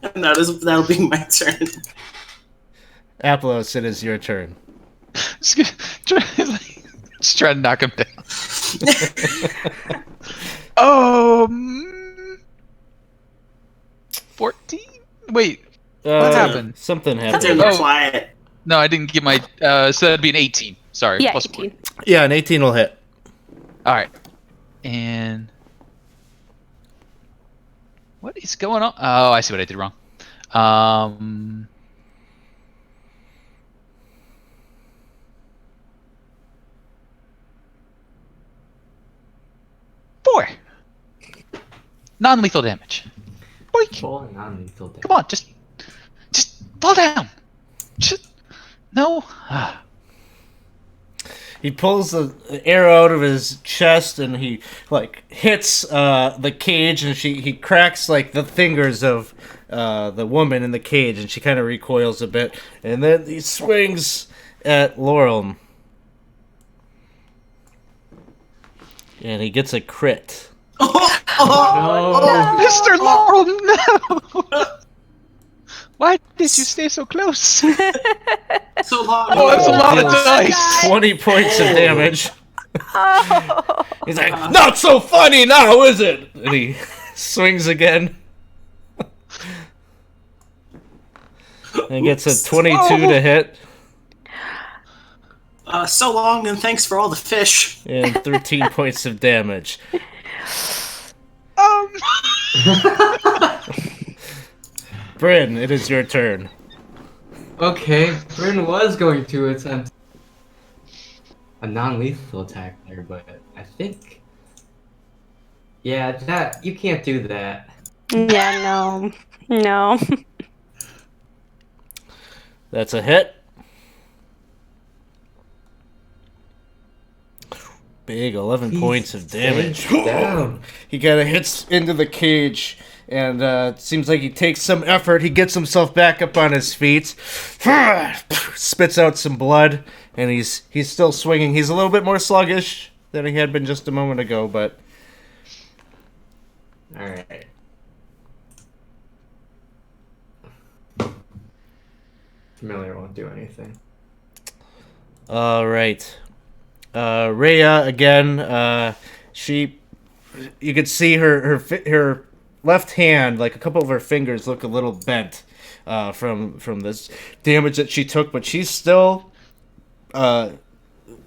S3: And that'll be my turn.
S1: Aplos, it is your turn.
S2: Just try to knock him down. 14? Wait, what happened?
S1: Something
S3: I
S1: happened.
S3: didn't quiet.
S2: No, I didn't get my. So that'd be an 18. Sorry.
S5: Yeah,
S2: plus
S5: 18.
S1: Yeah, an 18 will hit.
S2: All right. And what is going on? Oh, I see what I did wrong. 4. Non-lethal damage. Boink.
S4: Full non-lethal damage.
S2: Come on, just fall down. Just no.
S1: He pulls the arrow out of his chest and he like hits the cage, and he cracks like the fingers of the woman in the cage, and she kind of recoils a bit, and then he swings at Laurel, and he gets a crit.
S4: No.
S2: Mr. Laurel, no! Why did you stay so close?
S3: So long.
S2: Oh, that's a lot of
S1: Deals
S2: dice.
S1: 20 points of damage.
S5: Oh.
S1: He's like, not so funny now, is it? And he swings again. And gets a 22 to hit.
S3: So long, and thanks for all the fish.
S1: And 13 points of damage. Bryn, it is your turn.
S4: Okay, Bryn was going to attempt a non-lethal attack there, but I think... Yeah, that... You can't do that.
S5: Yeah, no. No.
S1: That's a hit. Big 11 points of damage.
S4: Stay down.
S1: He kind of hits into the cage, and it seems like he takes some effort. He gets himself back up on his feet, spits out some blood, and he's still swinging. He's a little bit more sluggish than he had been just a moment ago, but
S4: Alright. Familiar won't do anything.
S1: all right. Rhea again. You could see her left hand, like a couple of her fingers, look a little bent from this damage that she took, but she's still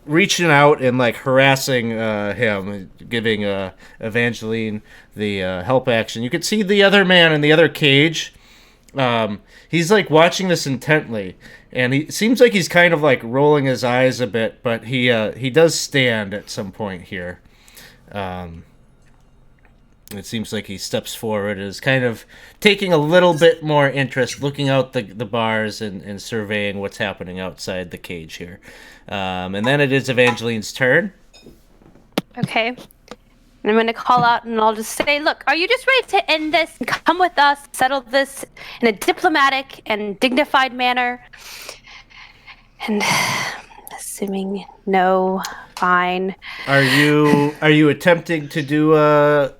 S1: reaching out and like harassing him, giving Evangeline the help action. You could see the other man in the other cage. He's like watching this intently, and he seems like he's kind of like rolling his eyes a bit, but he does stand at some point here. It seems like he steps forward, is kind of taking a little bit more interest, looking out the bars and surveying what's happening outside the cage here. And then it is Evangeline's turn.
S5: Okay. And I'm going to call out and I'll just say, look, are you just ready to end this and come with us, settle this in a diplomatic and dignified manner? And assuming no, fine.
S1: Are you attempting to do
S5: I'm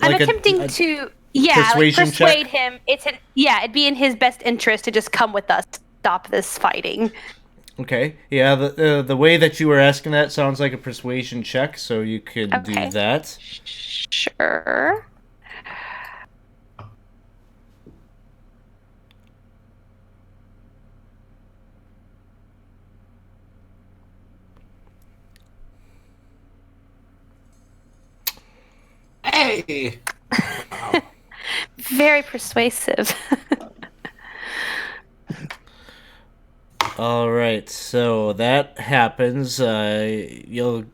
S1: like
S5: attempting to,
S1: persuasion
S5: persuade
S1: check?
S5: him. It'd be in his best interest to just come with us, stop this fighting.
S1: Okay. Yeah, the way that you were asking that sounds like a persuasion check, so you could
S5: Okay.
S1: do that.
S5: Sure.
S3: Hey!
S5: Very persuasive.
S1: All right, so that happens. You'll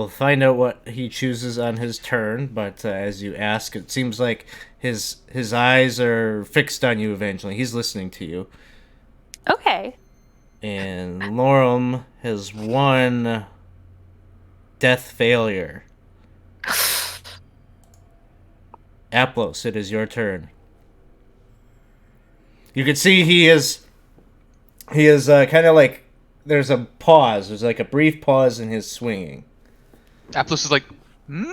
S1: find out what he chooses on his turn, but as you ask, it seems like his eyes are fixed on you. Eventually, he's listening to you.
S5: Okay.
S1: And Lorem has one death failure. Aplos, it is your turn. You can see he is kind of like there's a pause. There's like a brief pause in his swinging.
S2: Aplos is like, hmm?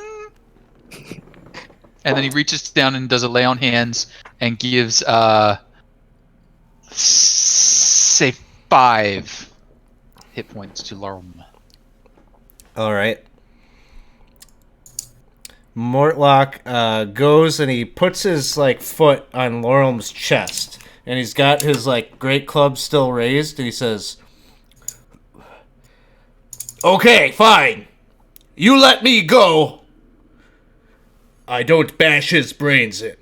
S2: And then he reaches down and does a lay on hands and gives, say 5 hit points to Lorm.
S1: All right. Mortlock goes and he puts his like foot on Lorem's chest, and he's got his like great club still raised, and he says, "Okay, fine. You let me go. I don't bash his brains in."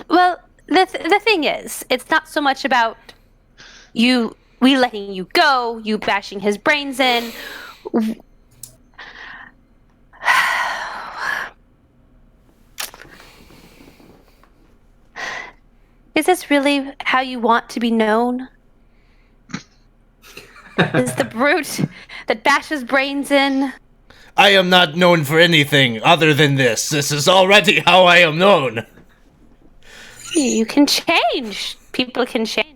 S5: Well, the thing is, it's not so much about we letting you go, you bashing his brains in. Is this really how you want to be known? Is the brute that bashes brains in?
S1: I am not known for anything other than this. This is already how I am known.
S5: You can change. People can change.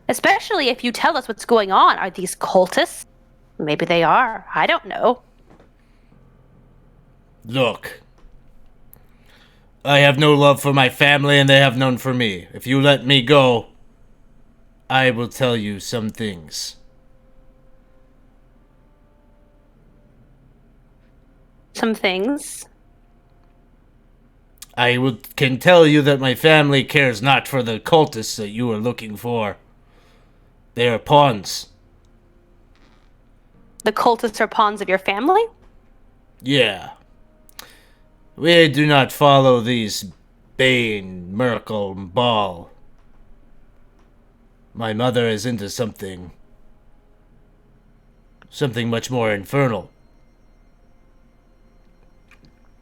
S5: Especially if you tell us what's going on. Are these cultists? Maybe they are. I don't know.
S1: Look, I have no love for my family, and they have none for me. If you let me go, I will tell you some things.
S5: Some things.
S1: Can tell you that my family cares not for the cultists that you are looking for. They are pawns.
S5: The cultists are pawns of your family?
S1: Yeah. We do not follow these Bane, Merkel, and Ball. My mother is into something much more infernal.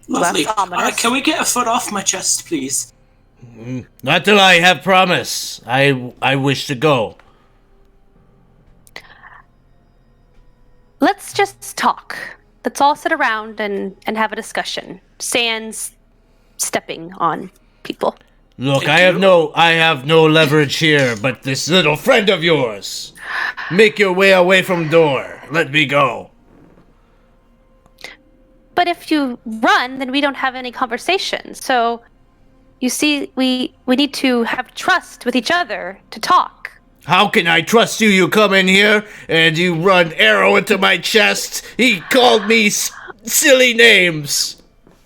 S3: Lovely.
S5: That's ominous.
S3: Can we get a foot off my chest, please?
S1: Not till I have promise. I wish to go.
S5: Let's just talk. Let's all sit around and have a discussion. Sans stepping on people.
S1: Look,
S3: Thank
S1: I have no leverage here, but this little friend of yours. Make your way away from door. Let me go.
S5: But if you run, then we don't have any conversation. So, you see, we need to have trust with each other to talk.
S1: How can I trust you? You come in here and you run arrow into my chest. He called me silly names.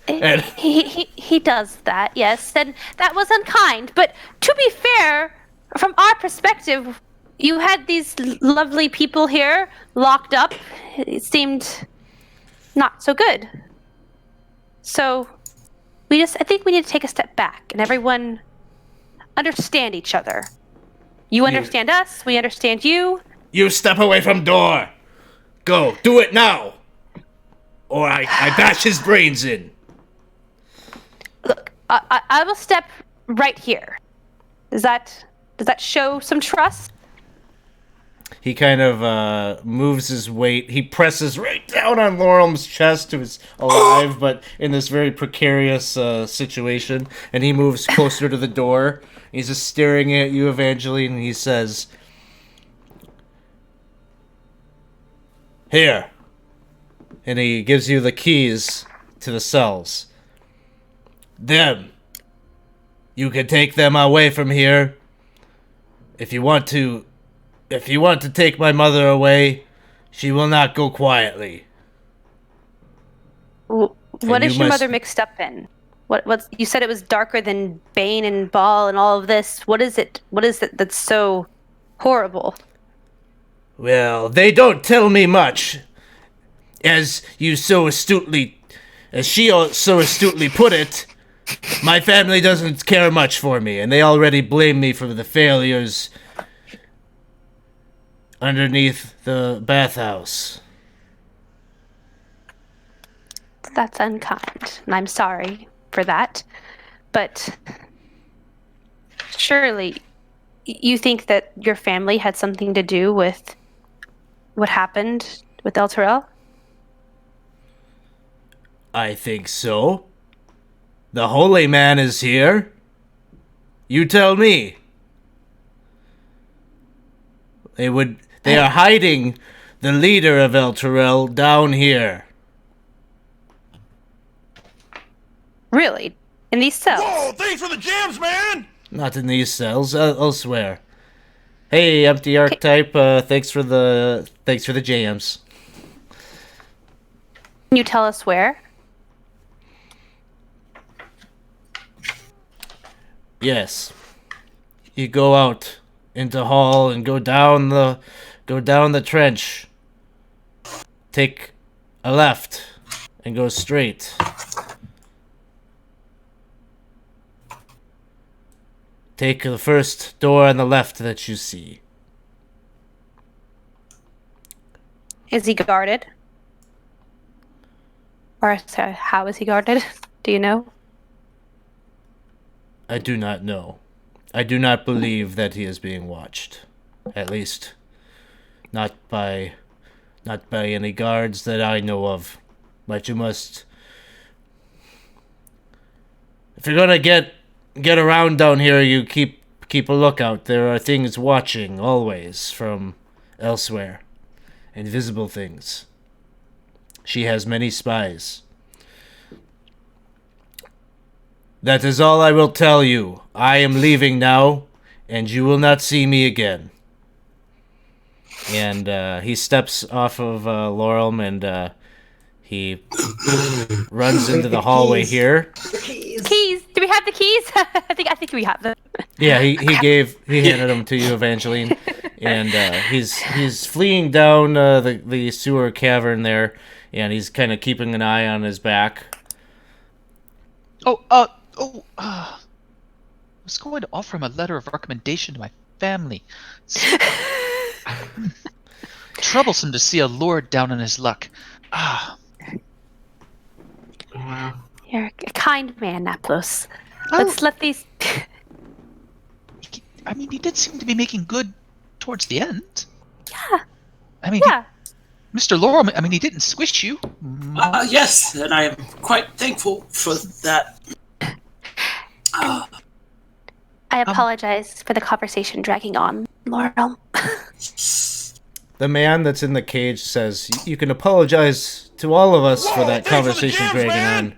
S1: And
S5: He does that, yes, and that was unkind. But to be fair, from our perspective, you had these lovely people here locked up. It seemed not so good. So I think we need to take a step back and everyone understand each other. You understand us, we understand you.
S1: you step away from door. Go, do it now. Or I bash his brains in.
S5: Look, I will step right here. Does that show some trust?
S1: He kind of moves his weight. He presses right down on Lorel's chest, who is alive, but in this very precarious situation. And he moves closer to the door. He's just staring at you, Evangeline, and he says, "Here." And he gives you the keys to the cells. Them. You can take them away from here. If you want to take my mother away, she will not go quietly.
S5: What is your mother mixed up in? What you said it was darker than Bane and Ball and all of this. What is it? What is it that's so horrible?
S1: Well, they don't tell me much. As she so astutely put it, my family doesn't care much for me, and they already blame me for the failures underneath the bathhouse.
S5: That's unkind, and I'm sorry for that. But surely you think that your family had something to do with what happened with El Terrell?
S1: I think so. The holy man is here. You tell me. They are hiding the leader of El Terrell down here.
S5: Really? In these cells?
S6: Whoa, thanks for the jams, man!
S1: Not in these cells, elsewhere. Hey, empty archetype, thanks for the jams.
S5: Can you tell us where?
S1: Yes. You go out into hall and go down the trench. Take a left and go straight. Take the first door on the left that you see.
S5: Is he guarded? Or sorry, how is he guarded? Do you know?
S1: I do not know. I do not believe that he is being watched. At least, not by any guards that I know of. But you must... If you're gonna get around down here, you keep a lookout. There are things watching, always, from elsewhere. Invisible things. She has many spies. That is all I will tell you. I am leaving now, and you will not see me again. And he steps off of Laurel, and he runs into the hallway here.
S5: Keys! Do we have the keys? I think we have them.
S1: Yeah, he handed them to you, Evangeline, and he's fleeing down the sewer cavern there, and he's kind of keeping an eye on his back.
S2: I was going to offer him a letter of recommendation to my family. Troublesome to see a lord down on his luck.
S4: Wow.
S5: You're a kind man, Naplos.
S2: Oh.
S5: Let's let these...
S2: I mean, he did seem to be making good towards the end.
S5: Yeah.
S2: I mean,
S5: Yeah.
S2: Mr. Laurel, I mean, he didn't squish you.
S3: Yes, and I am quite thankful for that.
S5: I apologize for the conversation dragging on, Laurel.
S1: The man that's in the cage says, "You can apologize to all of us for that
S6: thanks for the
S1: conversation
S6: jams,
S1: dragging
S6: man."
S1: on.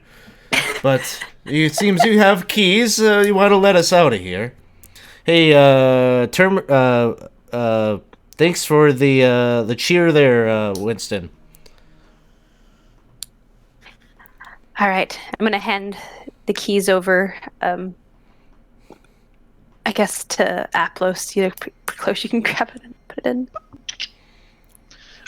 S1: But it seems you have keys. You want to let us out of here. Hey, thanks for the cheer there, Winston.
S5: All right. I'm going to hand the keys over, I guess, to Aplos. You're pretty close. You can grab it and put it in.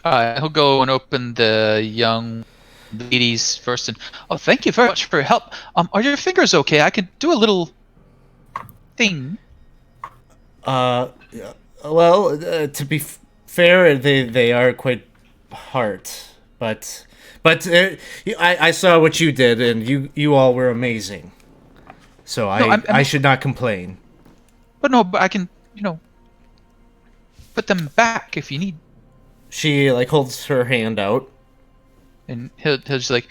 S2: He'll go and open the young ladies first. And thank you very much for your help. Are your fingers okay? I could do a little thing.
S1: Well, to be fair, they are quite hard, but I saw what you did, and you all were amazing. So I should not complain.
S2: But I can, put them back if you need.
S1: She like holds her hand out.
S2: And he'll just like,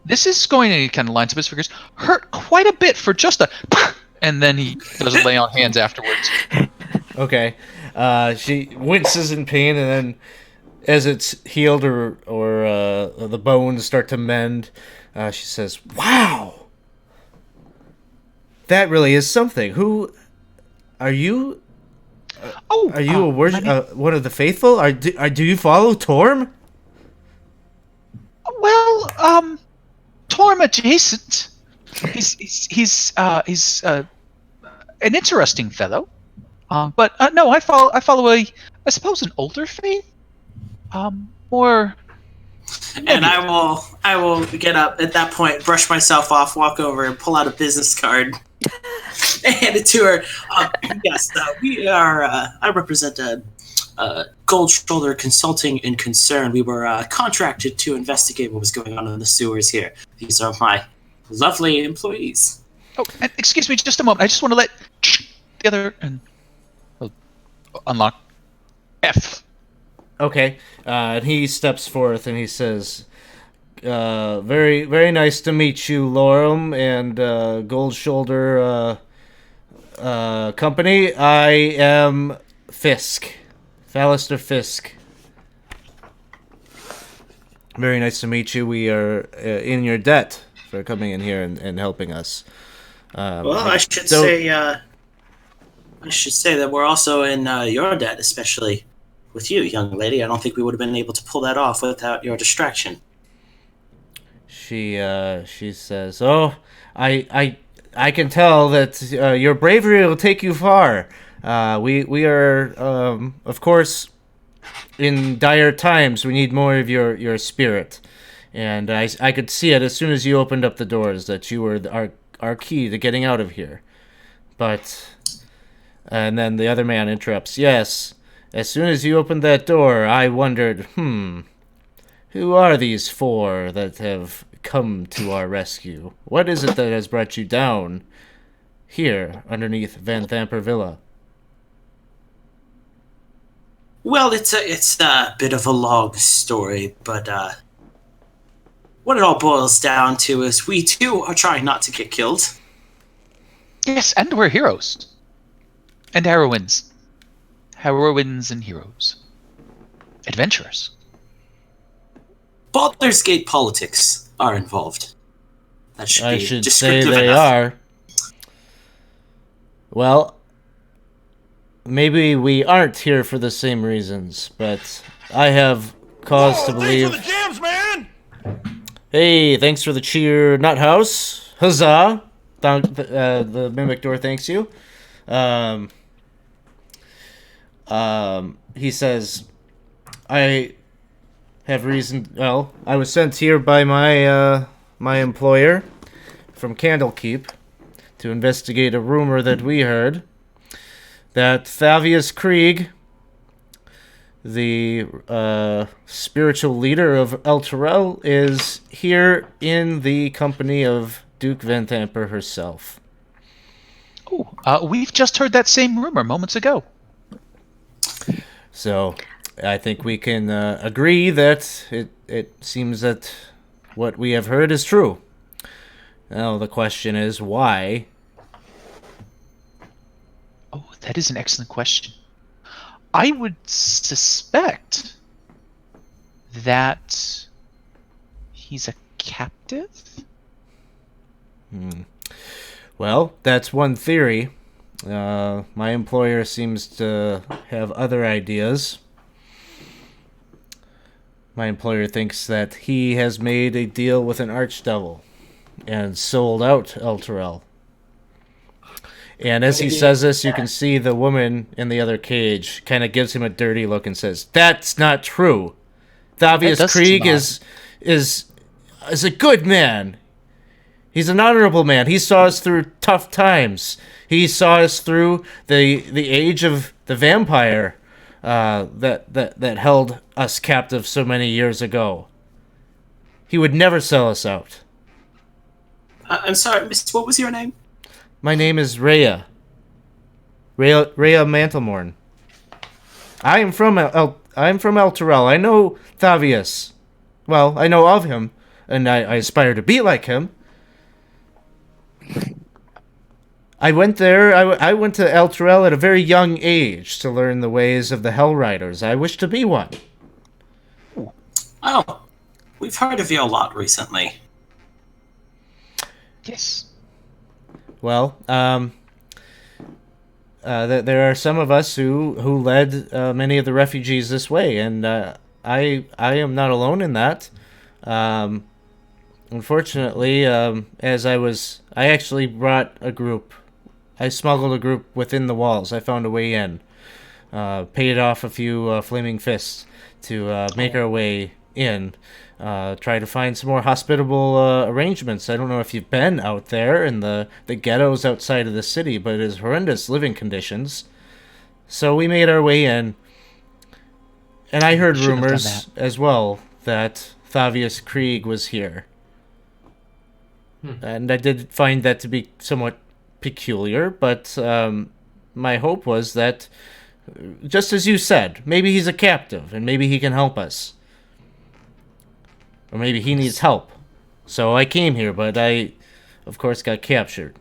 S2: this is going to kind of lines up his fingers. Hurt quite a bit for just a, and then he does a lay on hands afterwards.
S1: Okay. She winces in pain, and then as it's healed or the bones start to mend, she says, "Wow, that really is something. Who are you? Are you one of the faithful? Do you follow Torm?"
S2: Well, Torm adjacent. He's an interesting fellow. But no, I follow I suppose an older faith. More.
S3: And I will get up at that point, brush myself off, walk over, and pull out a business card and hand it to her. Yes, we are. I represent Gold Shoulder Consulting and Concern. We were contracted to investigate what was going on in the sewers here. These are my lovely employees.
S2: Oh, and excuse me, just a moment. I just want to let the other and unlock F.
S1: Okay. And he steps forth and he says, "Very, very nice to meet you, Lorem and Gold Shoulder Company. I am Fisk, Fallister Fisk. Very nice to meet you. We are in your debt for coming in here and helping us."
S3: Well, I should say that we're also in your debt, especially with you, young lady. I don't think we would have been able to pull that off without your distraction.
S1: She says, "Oh, I can tell that your bravery will take you far. We are of course in dire times. We need more of your spirit, and I could see it as soon as you opened up the doors that you were our key to getting out of here. But." And then the other man interrupts, "Yes, as soon as you opened that door, I wondered, who are these four that have come to our rescue? What is it that has brought you down here underneath Vanthampur Villa?"
S3: Well, it's a bit of a long story, but what it all boils down to is we too are trying not to get killed.
S2: Yes, and we're heroes. And heroines. Heroines and heroes. Adventurers.
S3: Baldur's Gate politics are involved. That should
S1: I
S3: be
S1: should say
S3: descriptive
S1: they
S3: enough.
S1: are. Well, maybe we aren't here for the same reasons, but I have cause to believe.
S6: Thanks for the jams, man!
S1: Hey, thanks for the cheer, Nuthouse. Huzzah! The Mimic Door thanks you. He says, "I have reason. Well, I was sent here by my employer from Candlekeep to investigate a rumor that we heard that Thavius Krieg, the spiritual leader of El Terrell, is here in the company of Duke Vanthampur herself."
S2: Oh, we've just heard that same rumor moments ago.
S1: So, I think we can agree that it seems that what we have heard is true. Now, the question is, why?
S2: Oh, that is an excellent question. I would suspect that he's a captive?
S1: Well, that's one theory. My employer seems to have other ideas. My employer thinks that he has made a deal with an archdevil and sold out El Terrell. And as he says this, you can see the woman in the other cage kind of gives him a dirty look and says, "That's not true. Thavius Krieg is a good man. He's an honorable man. He saw us through tough times. He saw us through the age of the vampire that held us captive so many years ago. He would never sell us out."
S3: I'm sorry, Miss. What was your name?
S1: My name is Rhea. Rhea Mantlemorn. I am from El Terrell. I know Thavius. Well, I know of him, and I aspire to be like him. I went there. I went to El Terrell at a very young age to learn the ways of the Hell Riders. I wish to be one.
S3: Oh, we've heard of you a lot recently.
S2: Yes.
S1: Well, there are some of us who led many of the refugees this way, and I am not alone in that. Unfortunately, I actually brought a group. I smuggled a group within the walls. I found a way in. Paid off a few flaming fists to make our way in. Try to find some more hospitable arrangements. I don't know if you've been out there in the ghettos outside of the city, but it is horrendous living conditions. So we made our way in. And I heard
S2: Shouldn't have done
S1: rumors as well that Thavius Krieg was here. And I did find that to be somewhat peculiar, but my hope was that, just as you said, maybe he's a captive, and maybe he can help us. Or maybe he needs help. So I came here, but I, of course, got captured.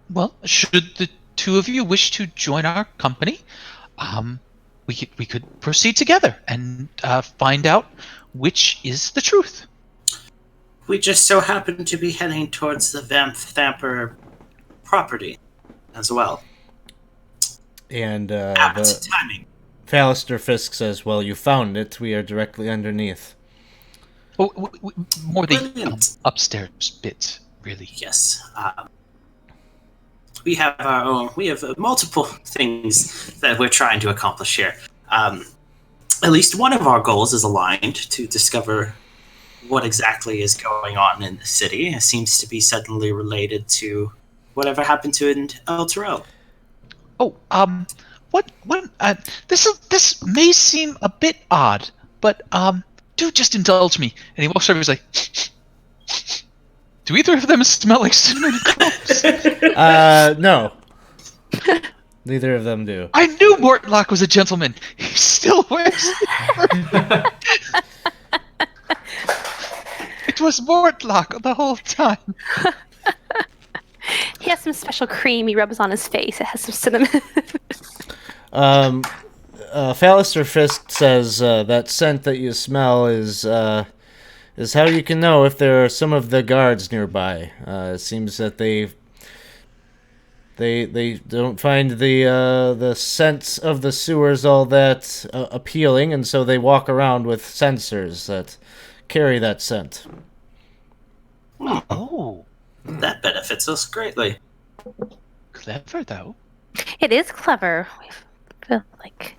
S2: Well, should the two of you wish to join our company, we could proceed together and find out which is the truth.
S3: We just so happen to be heading towards the Vanthampur property as well.
S1: And
S3: Apt timing.
S1: Fallister Fisk says, well, you found it. We are directly underneath.
S2: Oh, more the
S3: Brilliant.
S2: upstairs bit, really.
S3: Yes. We have our own. We have multiple things that we're trying to accomplish here. At least one of our goals is aligned to discover what exactly is going on in the city. It seems to be suddenly related to whatever happened to in El Terrell.
S2: Oh, this may seem a bit odd, but do just indulge me. And he walks over. He's like, do either of them smell like cinnamon cloves?
S1: No. Neither of them do.
S2: I knew Mortlock was a gentleman. He still wears the It was Mortlock the whole time.
S5: He has some special cream he rubs on his face. It has some cinnamon.
S1: Fallister Fisk says that scent that you smell is how you can know if there are some of the guards nearby. It seems that they don't find the scents of the sewers all that appealing, and so they walk around with sensors that carry that scent.
S2: Oh,
S3: That benefits us greatly.
S2: clever though.
S5: It is clever. I feel like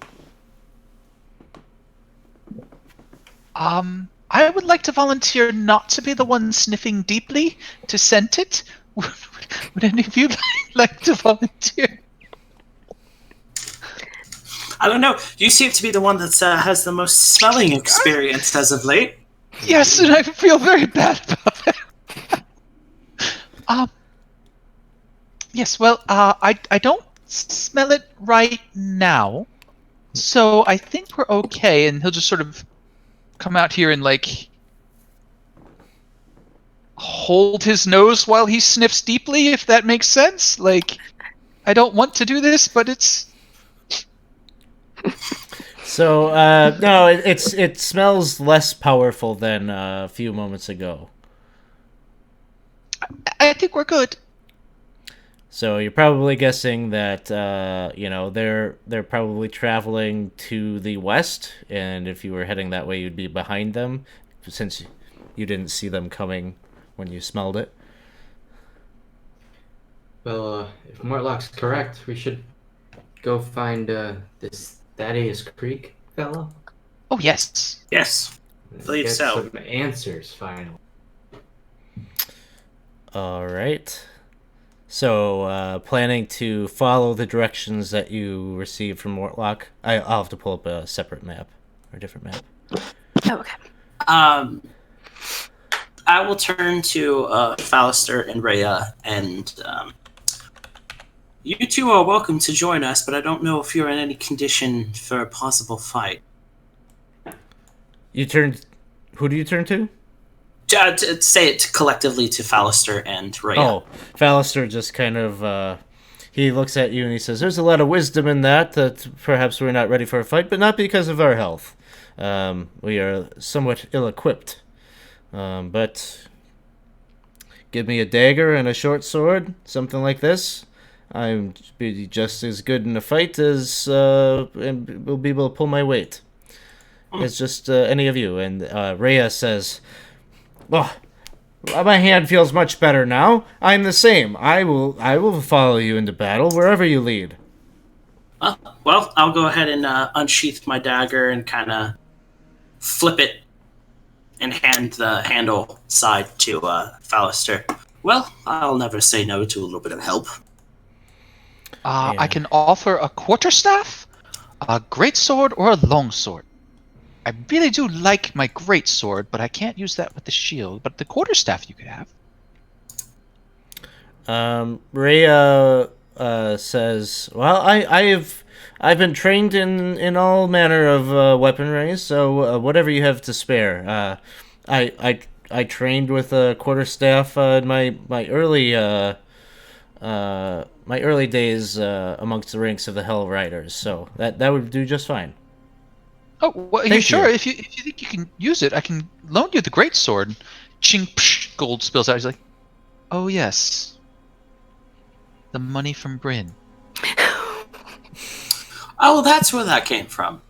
S2: I would like to volunteer not to be the one sniffing deeply to scent it. Would any of you like to volunteer?
S3: I don't know. You seem to be the one that has the most smelling experience as of late.
S2: Yes, and I feel very bad about that. Yes, well, I don't smell it right now, so I think we're okay, and he'll just sort of come out here and, like, hold his nose while he sniffs deeply, if that makes sense. Like, I don't want to do this, but it's...
S1: So, no, it smells less powerful than a few moments ago.
S2: I think we're good.
S1: So you're probably guessing that they're probably traveling to the west, and if you were heading that way, you'd be behind them, since you didn't see them coming when you smelled it.
S4: Well, if Mortlock's correct, we should go find this Thaddeus Creek fellow.
S2: Oh, yes.
S3: Yes. Believe
S4: Get
S3: so.
S4: some answers, finally.
S1: All right. So, planning to follow the directions that you received from Mortlock. I'll have to pull up a separate map, or a different map.
S5: oh, okay.
S3: I will turn to Fallister and Rhea and You two are welcome to join us, but I don't know if you're in any condition for a possible fight.
S1: You turn. Who do you turn to?
S3: Say it collectively to Fallister and Rhea.
S1: Oh, Fallister just kind of. He looks at you and he says, "There's a lot of wisdom in that perhaps we're not ready for a fight, but not because of our health. We are somewhat ill-equipped. But give me a dagger and a short sword, something like this. I'm be just as good in a fight as and will be able to pull my weight as just any of you." And Rhea says, "Oh, my hand feels much better now. I'm the same. I will follow you into battle wherever you lead."
S3: Well, I'll go ahead and unsheath my dagger and kind of flip it and hand the handle side to Fallister. Well, I'll never say no to a little bit of help.
S2: I can offer a quarterstaff, a greatsword, or a longsword. I really do like my greatsword, but I can't use that with the shield. But the quarterstaff you could have.
S1: Rhea says, "Well, I've been trained in all manner of weaponry, so whatever you have to spare. I trained with a quarterstaff in my early days amongst the ranks of the Hell Riders, so that would do just fine."
S2: Oh, well, are you
S1: Thank
S2: sure?
S1: you.
S2: If you think you can use it, I can loan you the greatsword. Ching, psh, gold spills out. He's like, "Oh yes, the money from Bryn."
S3: Oh, that's where that came from.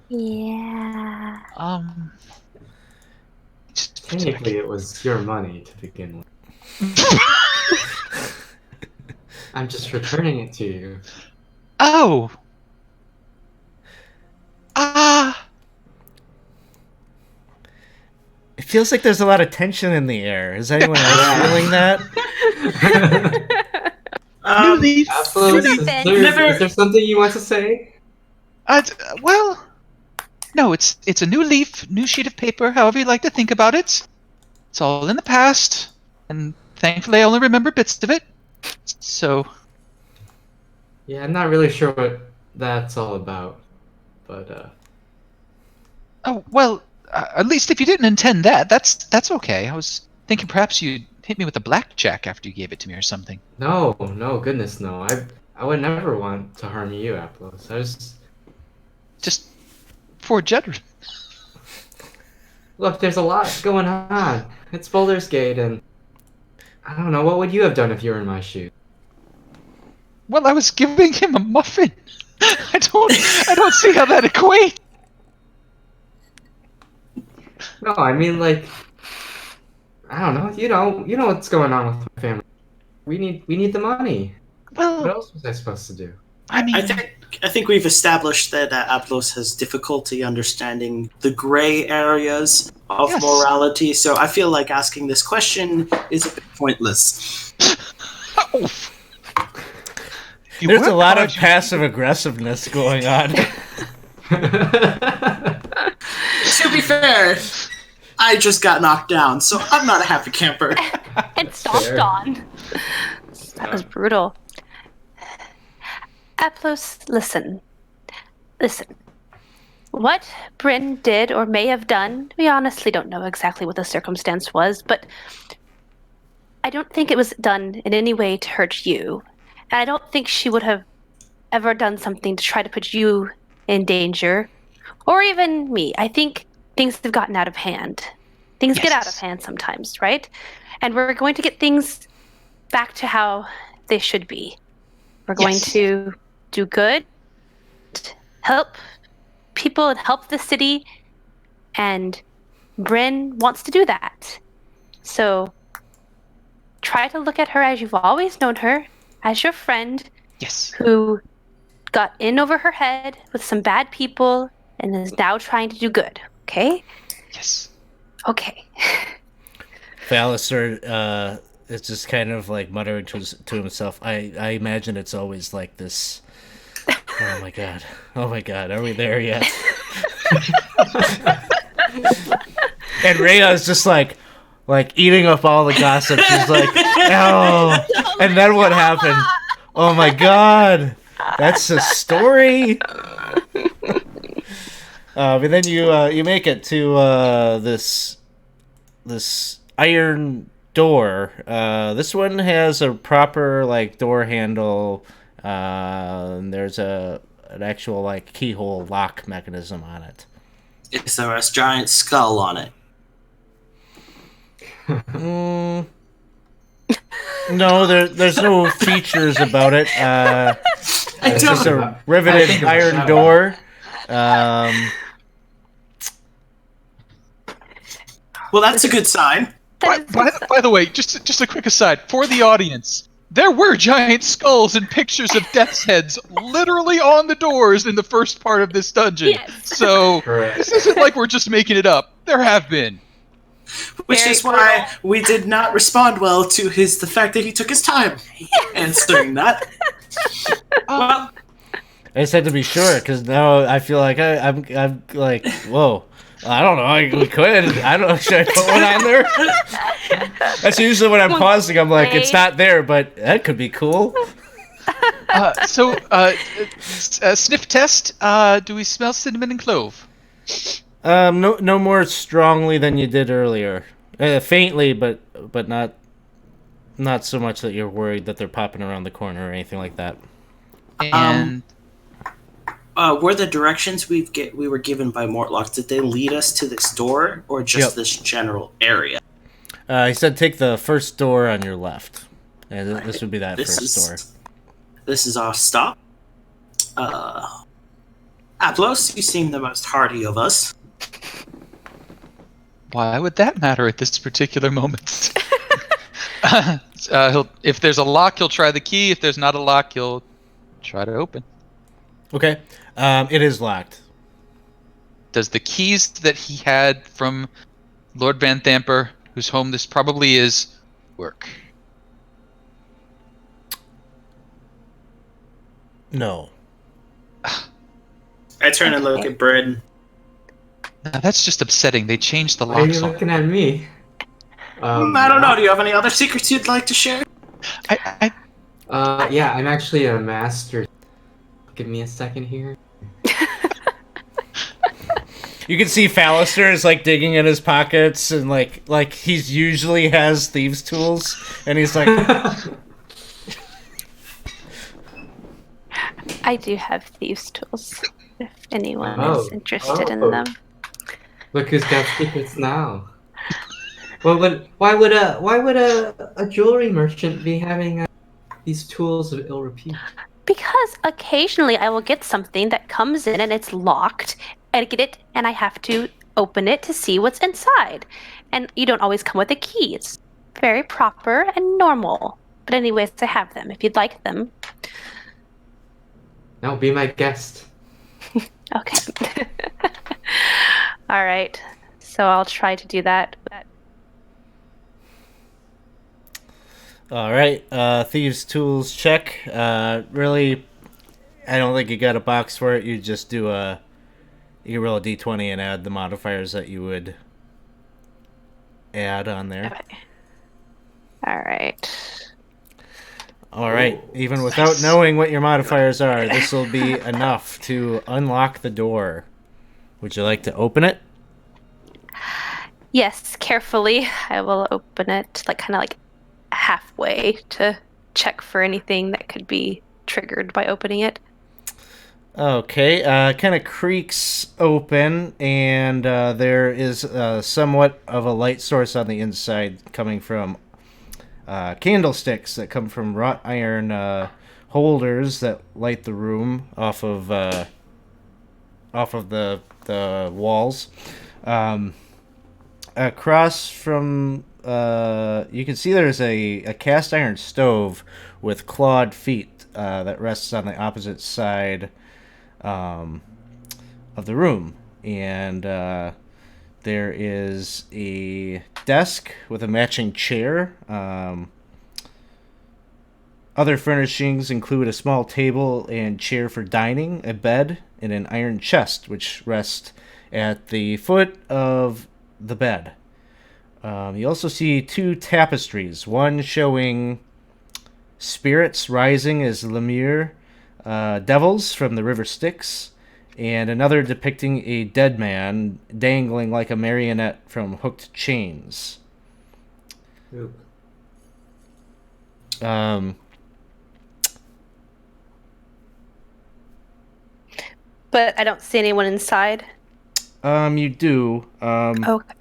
S5: Yeah.
S2: Just
S4: Technically, it was your money to begin with. I'm just returning it to you.
S2: Oh.
S1: It feels like there's a lot of tension in the air. Is anyone else feeling that?
S2: New leaf.
S4: Absolutely.
S5: Never
S4: Is
S5: been.
S4: is there something you want to say?
S2: Well, no. It's a new leaf, new sheet of paper. However you like to think about it. It's all in the past, and thankfully I only remember bits of it. So.
S4: Yeah, I'm not really sure what that's all about, but
S2: Oh well. At least if you didn't intend that, that's okay. I was thinking perhaps you'd hit me with a blackjack after you gave it to me or something.
S4: no, goodness, no. I would never want to harm you, Applos.
S2: Just for generous.
S4: Look, there's a lot going on. It's Baldur's Gate, and I don't know. What would you have done if you were in my shoes?
S2: Well, I was giving him a muffin. I don't see how that equates.
S4: No, I mean like, I don't know. You know what's going on with my family. We need the money. What
S2: Well,
S4: else was I supposed to do?
S2: I mean,
S3: I think we've established that Aplos has difficulty understanding the gray areas of
S2: Yes.
S3: morality, so I feel like asking this question is a bit pointless.
S2: oh. You
S1: There's a
S2: work
S1: lot
S2: hard,
S1: of
S2: you-
S1: passive aggressiveness going on.
S3: To be fair, I just got knocked down, so I'm not a happy camper.
S5: And stomped
S4: Fair.
S5: on. That was brutal. Aplos, listen. What Bryn did or may have done, we honestly don't know exactly what the circumstance was, but I don't think it was done in any way to hurt you. And I don't think she would have ever done something to try to put you in danger, or even me. I think things have gotten out of hand. Things get out of
S2: Yes.
S5: hand sometimes, right? And we're going to get things back to how they should be. We're going
S2: Yes.
S5: to do good, help people, and help the city. And Bryn wants to do that. So try to look at her as you've always known her, as your friend
S2: Yes.
S5: who got in over her head with some bad people and is now trying to do good. Okay?
S2: Yes.
S5: Okay.
S1: Fallister is just kind of like muttering to himself. I imagine it's always like this. Oh my god. Oh my god. Are we there yet? And Rhea is just like eating up all the gossip. She's like, Oh, and then what happened? Oh my god, that's a story. But then you make it to this iron door. This one has a proper like door handle. And there's an actual like keyhole lock mechanism on it.
S3: Is there a giant skull on it?
S1: No, there's no features about it. It's just a riveted iron door.
S3: Well, that's a good sign.
S2: By the way, just a quick aside for the audience. There were giant skulls and pictures of death's heads literally on the doors in the first part of this dungeon.
S5: Yes.
S2: So
S4: Correct.
S2: this isn't like we're just making it up. There have been.
S3: Which
S5: Very
S3: is why we did not respond well to the fact that he took his time answering that. Well,
S1: I just had to be sure because now I feel like I'm like, whoa. I don't know. We could. I don't know. Should I put one on there? That's usually when I'm pausing. I'm like, it's not there, but that could be cool.
S2: Sniff test. Do we smell cinnamon and clove?
S1: No more strongly than you did earlier. Faintly, but not so much that you're worried that they're popping around the corner or anything like that.
S2: And
S3: were the directions we were given by Mortlock, did they lead us to this door or just this general area?
S1: He said take the first door on your left. And this would be that first door.
S3: This is our stop. Aplos, you seem the most hardy of us.
S2: why would that matter at this particular moment? If there's a lock, he'll try the key. If there's not a lock, he'll try to open.
S1: Okay. It is locked.
S2: Does the keys that he had from Lord Vanthampur, whose home this probably is, work?
S1: No.
S3: I turn and look at Bread.
S2: Now, that's just upsetting. They changed the
S4: Why are you
S2: locks on.
S4: looking at me?
S3: I don't know. Do you have any other secrets you'd like to share?
S4: Yeah, I'm actually a master. Give me a second here.
S1: You can see Fallister is like digging in his pockets and like he's usually has thieves' tools, and he's like,
S5: I do have thieves' tools. If anyone
S4: Oh.
S5: is interested in
S4: Oh.
S5: them.
S4: Look who's got secrets now. Why would a jewelry merchant be having these tools of ill repute?
S5: Because occasionally I will get something that comes in and it's locked, and I get it and I have to open it to see what's inside. And you don't always come with a key. It's very proper and normal. But anyways, I have them if you'd like them.
S4: No, be my guest.
S5: Okay. All right. So I'll try to do that.
S1: all right, thieves' tools check. Really, I don't think you got a box for it. You just do you can roll a d20 and add the modifiers that you would add on there.
S5: Okay. All right.
S1: All right, even without knowing what your modifiers are, this will be enough to unlock the door. Would you like to open it?
S5: Yes, carefully. I will open it, kind of halfway to check for anything that could be triggered by opening it.
S1: Okay, kind of creaks open, and there is somewhat of a light source on the inside coming from candlesticks that come from wrought iron holders that light the room off of the walls. Across from you can see there's a cast iron stove with clawed feet that rests on the opposite side of the room, and there is a desk with a matching chair. Other furnishings include a small table and chair for dining, a bed, and an iron chest which rests at the foot of the bed. You also see 2 tapestries, one showing spirits rising as Lemure devils from the river Styx, and another depicting a dead man dangling like a marionette from hooked chains.
S4: Ooh.
S5: But I don't see anyone inside.
S1: You do.
S5: Okay.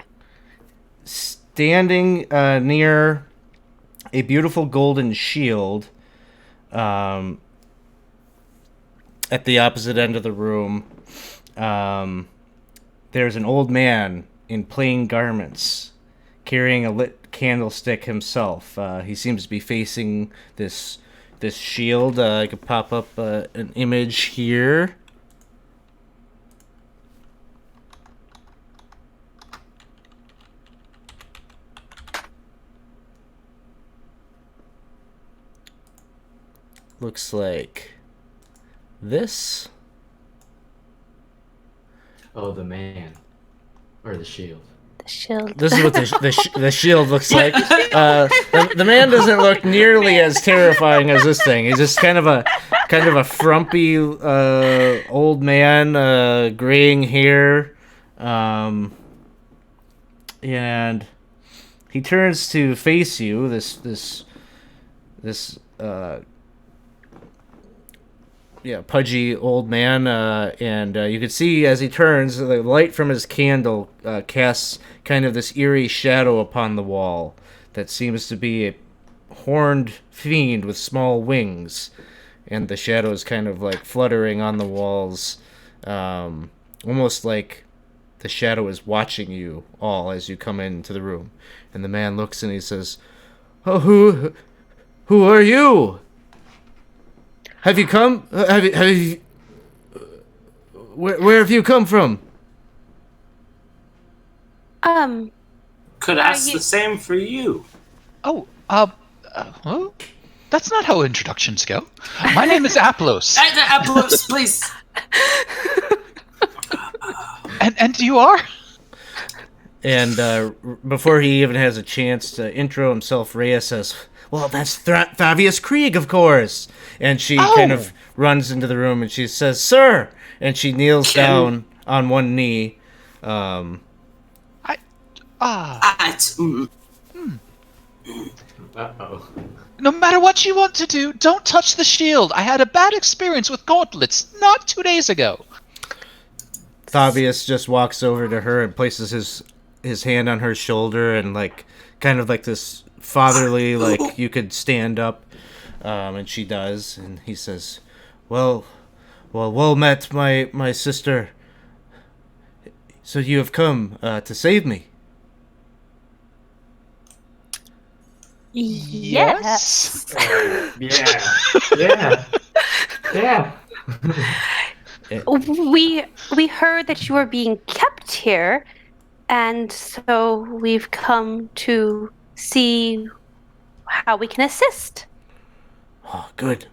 S1: Standing near a beautiful golden shield, at the opposite end of the room, there's an old man in plain garments, carrying a lit candlestick himself. He seems to be facing this shield. I could pop up an image here. Looks like this.
S4: Oh, the man. Or the shield.
S5: The shield.
S1: This is what the shield looks like. The man doesn't look nearly as terrifying as this thing. He's just kind of a frumpy old man, graying hair, and he turns to face you. This pudgy old man, and you can see as he turns, the light from his candle casts kind of this eerie shadow upon the wall that seems to be a horned fiend with small wings, and the shadow is kind of like fluttering on the walls, almost like the shadow is watching you all as you come into the room. And the man looks and he says, "Oh, who are you? Have you come? Have you? Where have you come from?"
S3: Could ask the same for you.
S2: Oh, well, that's not how introductions go. My name is Aplos.
S3: Aplos, please.
S2: And you are?
S1: And before he even has a chance to intro himself, Rhea says, "Well, that's Fabius Krieg, of course." And she kind of runs into the room and she says, "Sir!" And she kneels down on one knee.
S4: Uh-oh.
S2: No matter what you want to do, don't touch the shield. I had a bad experience with gauntlets not 2 days ago.
S1: Fabius just walks over to her and places his hand on her shoulder and kind of like this fatherly, like you could stand up, and she does, and he says, well met, my sister. So you have come to save me."
S5: Yes.
S4: Yeah.
S5: We heard that you were being kept here, and so we've come to see how we can assist.
S1: Oh, good.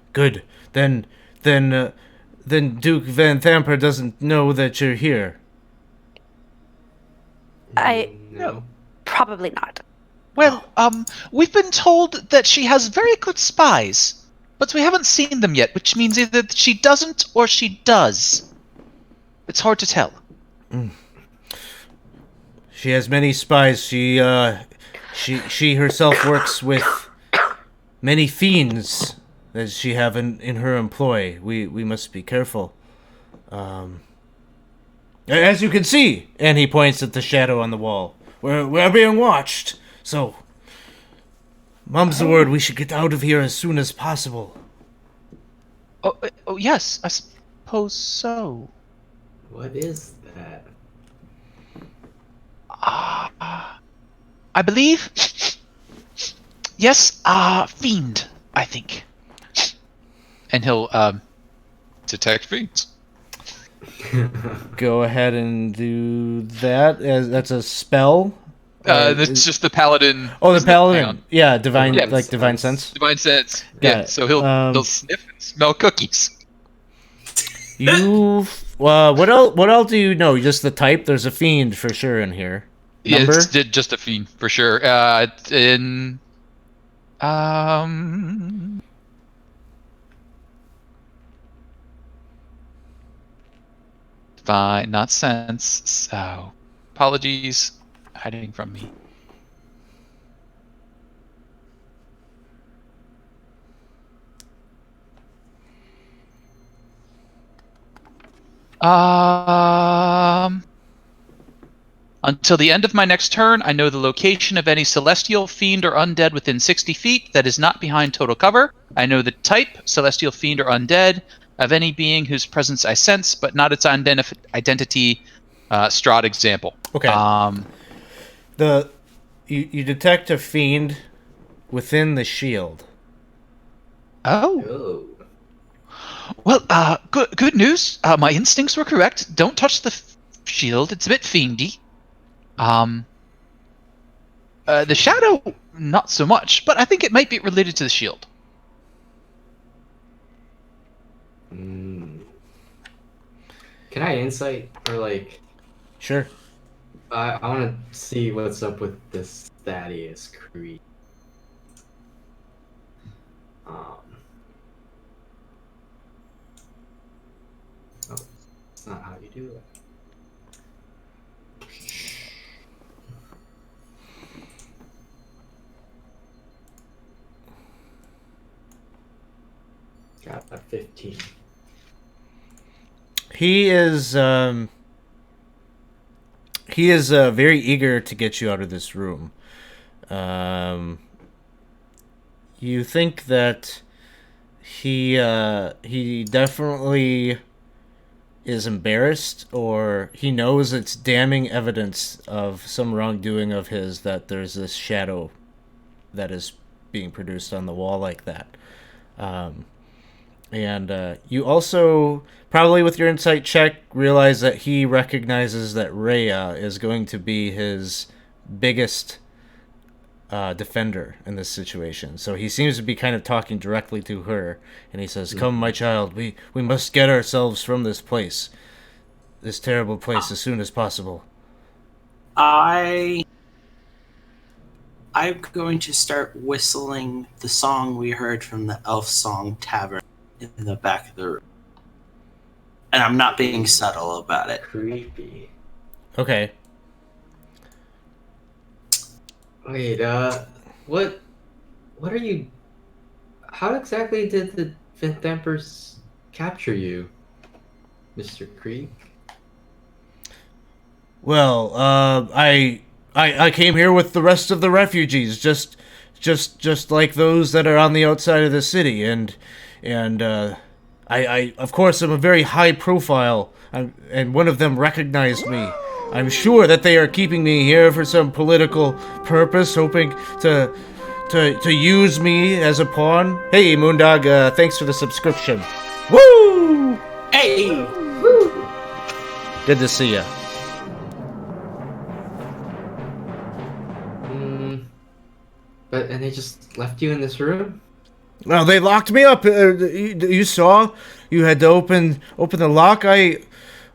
S1: Then Duke Vanthampur doesn't know that you're here.
S2: No.
S5: Probably not.
S2: Well, we've been told that she has very good spies, but we haven't seen them yet, which means either she doesn't or she does. It's hard to tell.
S1: She has many spies. She herself works with many fiends that she have in her employ. We must be careful. As you can see, and he points at the shadow on the wall. We're being watched. So, mum's the word. We should get out of here as soon as possible.
S2: Oh yes, I suppose so.
S4: What is that?
S2: I believe. Yes, fiend, I think. And he'll detect fiends.
S1: Go ahead and do that. That's a spell.
S2: That's just the paladin.
S1: Oh, the
S2: Hang
S1: paladin.
S2: on.
S1: Yeah, divine,
S2: Yeah,
S1: like divine sense.
S2: Divine sense.
S1: Got
S2: Yeah,
S1: it.
S2: so he'll sniff and smell cookies.
S1: You, what else do you know? Just the type. There's a fiend for sure in here.
S2: Yeah,
S1: number?
S2: it's just a fiend for sure. It's in fine, not sense. So apologies, hiding from me. Until the end of my next turn, I know the location of any celestial, fiend, or undead within 60 feet that is not behind total cover. I know the type, celestial, fiend, or undead, of any being whose presence I sense, but not its identity. Strahd example.
S1: Okay. You detect a fiend within the shield.
S2: Oh.
S4: Oh.
S2: Well, good news. My instincts were correct. Don't touch the shield. It's a bit fiendy. The shadow, not so much, but I think it might be related to the shield.
S4: Can I insight or like?
S1: Sure.
S4: I want to see what's up with this Thaddeus Creed. Oh, that's not how you do it. Got a 15.
S1: He is very eager to get you out of this room. You think that he definitely is embarrassed, or he knows it's damning evidence of some wrongdoing of his that there's this shadow that is being produced on the wall like that. And you also, probably with your insight check, realize that he recognizes that Rhea is going to be his biggest defender in this situation. So he seems to be kind of talking directly to her, and he says, "Come, my child, we must get ourselves from this place, this terrible place, as soon as possible."
S3: I'm going to start whistling the song we heard from the Elf Song Tavern in the back of the room. And I'm not being subtle about it.
S4: Creepy.
S1: Okay.
S4: Wait, what are you? How exactly did the Vanthampurs capture you, Mr. Creek?
S1: Well, I came here with the rest of the refugees, just like those that are on the outside of the city, and I of course am a very high profile, and one of them recognized me. I'm sure that they are keeping me here for some political purpose, hoping to use me as a pawn. Hey, Moondog, thanks for the subscription. Woo!
S3: Hey!
S4: Woo!
S1: Good to see ya.
S4: And they just left you in this room?
S1: Well, they locked me up. You saw? You had to open the lock. I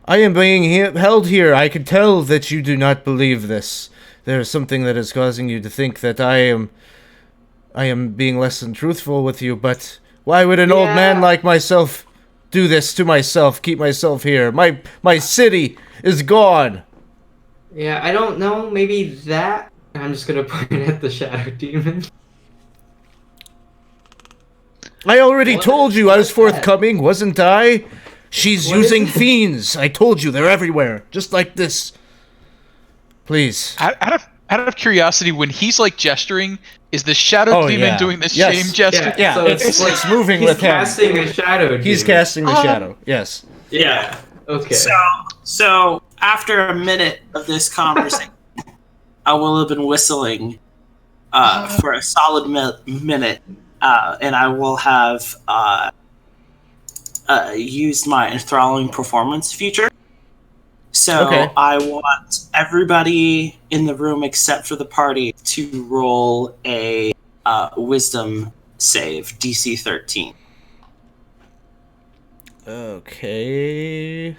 S1: am being held here. I can tell that you do not believe this. There is something that is causing you to think that I am being less than truthful with you, but why would an old man like myself do this to myself, keep myself here? My city is gone.
S4: Yeah, I don't know. Maybe that. I'm just gonna point at the shadow demon.
S1: I already told you I was forthcoming, wasn't I? She's using fiends. I told you, they're everywhere. Just like this. Please.
S2: Out of curiosity, when he's like gesturing, is the shadow demon doing the same gesture?
S1: Yeah,
S4: so
S1: it's moving with him.
S4: He's casting a shadow demon.
S1: He's casting the shadow, yes.
S3: Yeah.
S4: Okay.
S3: So after a minute of this conversation, I will have been whistling for a solid minute, and I will have used my enthralling performance feature. So I want everybody in the room except for the party to roll a wisdom save, DC 13.
S1: Okay.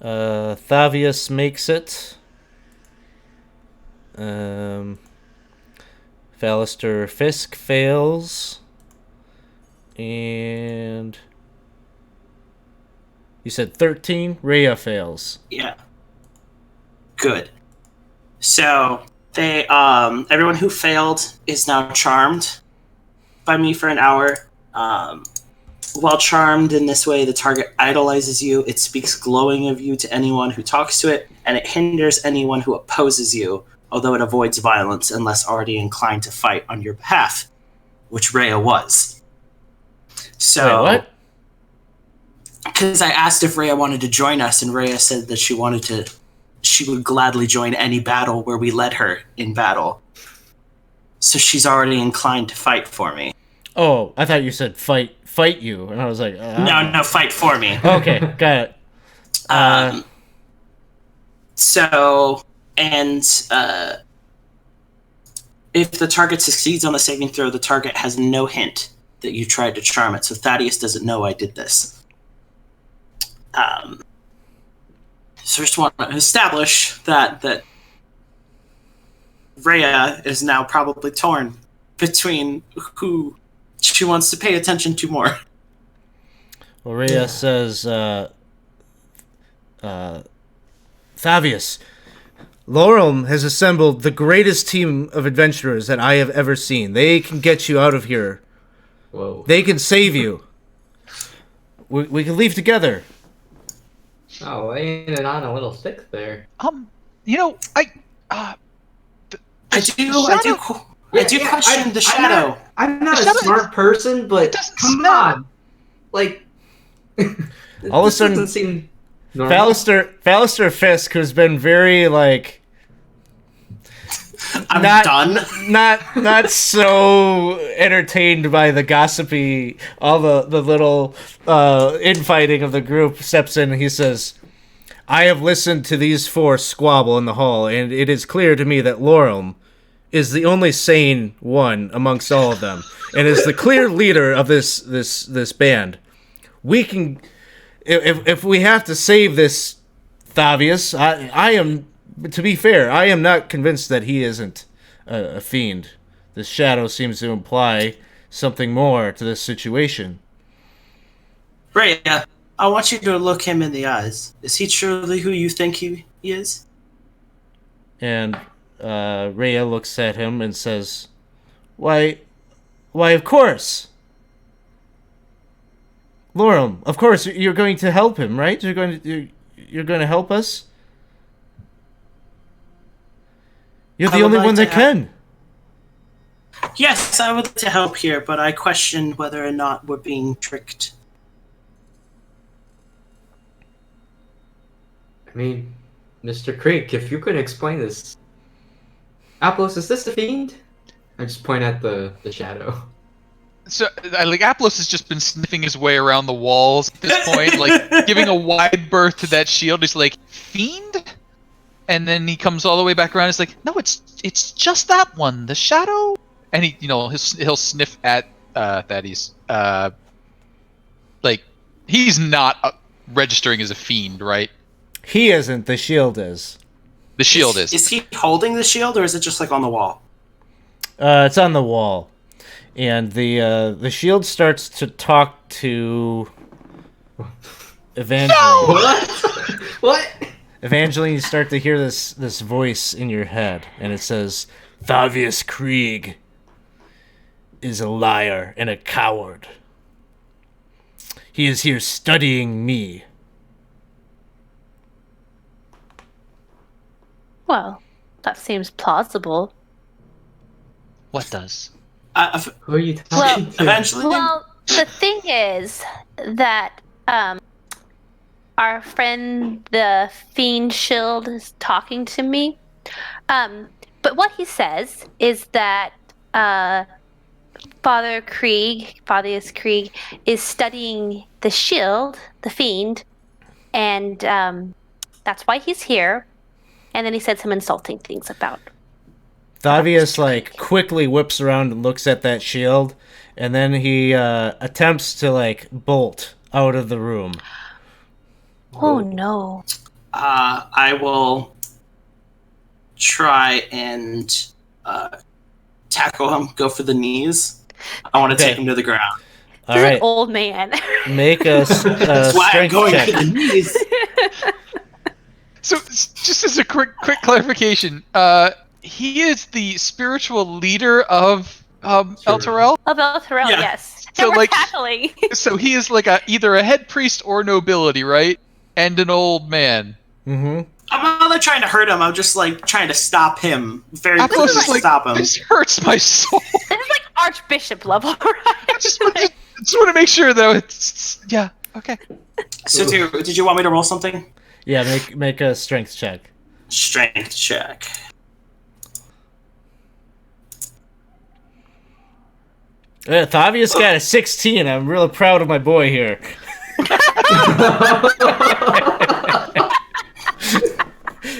S1: Thavius makes it. Fallister Fisk fails. And you said 13? Rhea fails.
S3: Yeah. Good. So they everyone who failed is now charmed by me for an hour. While charmed in this way, the target idolizes you. It speaks glowing of you to anyone who talks to it, and it hinders anyone who opposes you, although it avoids violence unless already inclined to fight on your behalf, which Rhea was. So,
S1: Wait, what?
S3: Because I asked if Rhea wanted to join us, and Rhea said that she would gladly join any battle where we led her in battle. So she's already inclined to fight for me.
S1: Oh, I thought you said fight you, and I was like,
S3: No, fight for me.
S1: Okay, got it.
S3: If the target succeeds on the saving throw, the target has no hint that you tried to charm it. So Thaddeus doesn't know I did this. So I just want to establish that Rhea is now probably torn between who she wants to pay attention to more.
S1: Well, Rhea says, Thavius, Lorem has assembled the greatest team of adventurers that I have ever seen. They can get you out of here.
S4: Whoa.
S1: They can save you. We can leave together.
S4: Oh, laying it on a little thick there.
S2: You know,
S3: I do question the shadow.
S4: I'm not
S2: The
S4: a
S2: shadow
S4: smart person, but
S2: doesn't
S4: come
S2: smell.
S4: on. Like,
S1: All of a
S4: this
S1: sudden,
S4: doesn't seem normal.
S1: Fallister Fisk, who's been very, like,
S3: I'm
S1: not
S3: done.
S1: not so entertained by the gossipy, all the little infighting of the group, steps in and he says, I have listened to these four squabble in the hall, and it is clear to me that Lorem is the only sane one amongst all of them, and is the clear leader of this band. We can, if we have to save this Thavius, I am, to be fair, I am not convinced that he isn't a fiend. This shadow seems to imply something more to this situation.
S3: Rhea, I want you to look him in the eyes. Is he truly who you think he is?
S1: And Rhea looks at him and says, Why, of course. Lorem, of course, you're going to help him, right? You're going to help us? You're the only one that can.
S3: Yes, I would like to help here, but I question whether or not we're being tricked.
S4: I mean, Mr. Creek, if you could explain this. Applos, is this the fiend? I just point at the shadow.
S2: So, like, Aplos has just been sniffing his way around the walls at this point, like, giving a wide berth to that shield. He's like, fiend? And then he comes all the way back around. He's like, no, it's just that one, the shadow. And he, he'll sniff at Thaddeus. Like, he's not registering as a fiend, right?
S1: He isn't. The shield is.
S2: The shield is.
S3: Is he holding the shield, or is it just like on the wall?
S1: It's on the wall, and the shield starts to talk to Evangeline.
S4: What? What?
S1: Evangeline, you start to hear this voice in your head, and it says, Thavius Krieg is a liar and a coward. He is here studying me.
S5: Well, that seems plausible.
S2: What does?
S4: Who are you talking to?
S3: Eventually,
S5: Well, the thing is that our friend the Fiend Shield is talking to me. But what he says is that Thaddeus Krieg, is studying the shield, the Fiend, and that's why he's here. And then he said some insulting things about
S1: Thavius, like, quickly whips around and looks at that shield, and then he attempts to, like, bolt out of the room.
S5: Oh no.
S3: I will try and tackle him. Go for the knees. I want to take him to the ground.
S1: All
S5: He's
S1: right.
S5: an old man.
S1: Make a
S3: That's why I'm
S1: strength
S3: going
S1: check.
S3: to the knees.
S2: So, just as a quick clarification, he is the spiritual leader of El Terrell.
S5: Of El Terrell,
S3: Yeah.
S5: yes.
S2: So,
S5: So we're
S2: like-
S5: tackling.
S2: So he is like either a head priest or nobility, right? And an old man.
S1: Mm-hmm.
S3: I'm not trying to hurt him. I'm just like trying to stop him. Very
S2: Apples
S3: clearly
S2: is like,
S3: stop him.
S2: this hurts my soul.
S5: This is like Archbishop level, right?
S2: I just want to make sure that it's yeah, okay.
S3: So, did you want me to roll something?
S1: Yeah, make a strength check.
S3: Strength check.
S1: Thavius got a 16. I'm real proud of my boy here.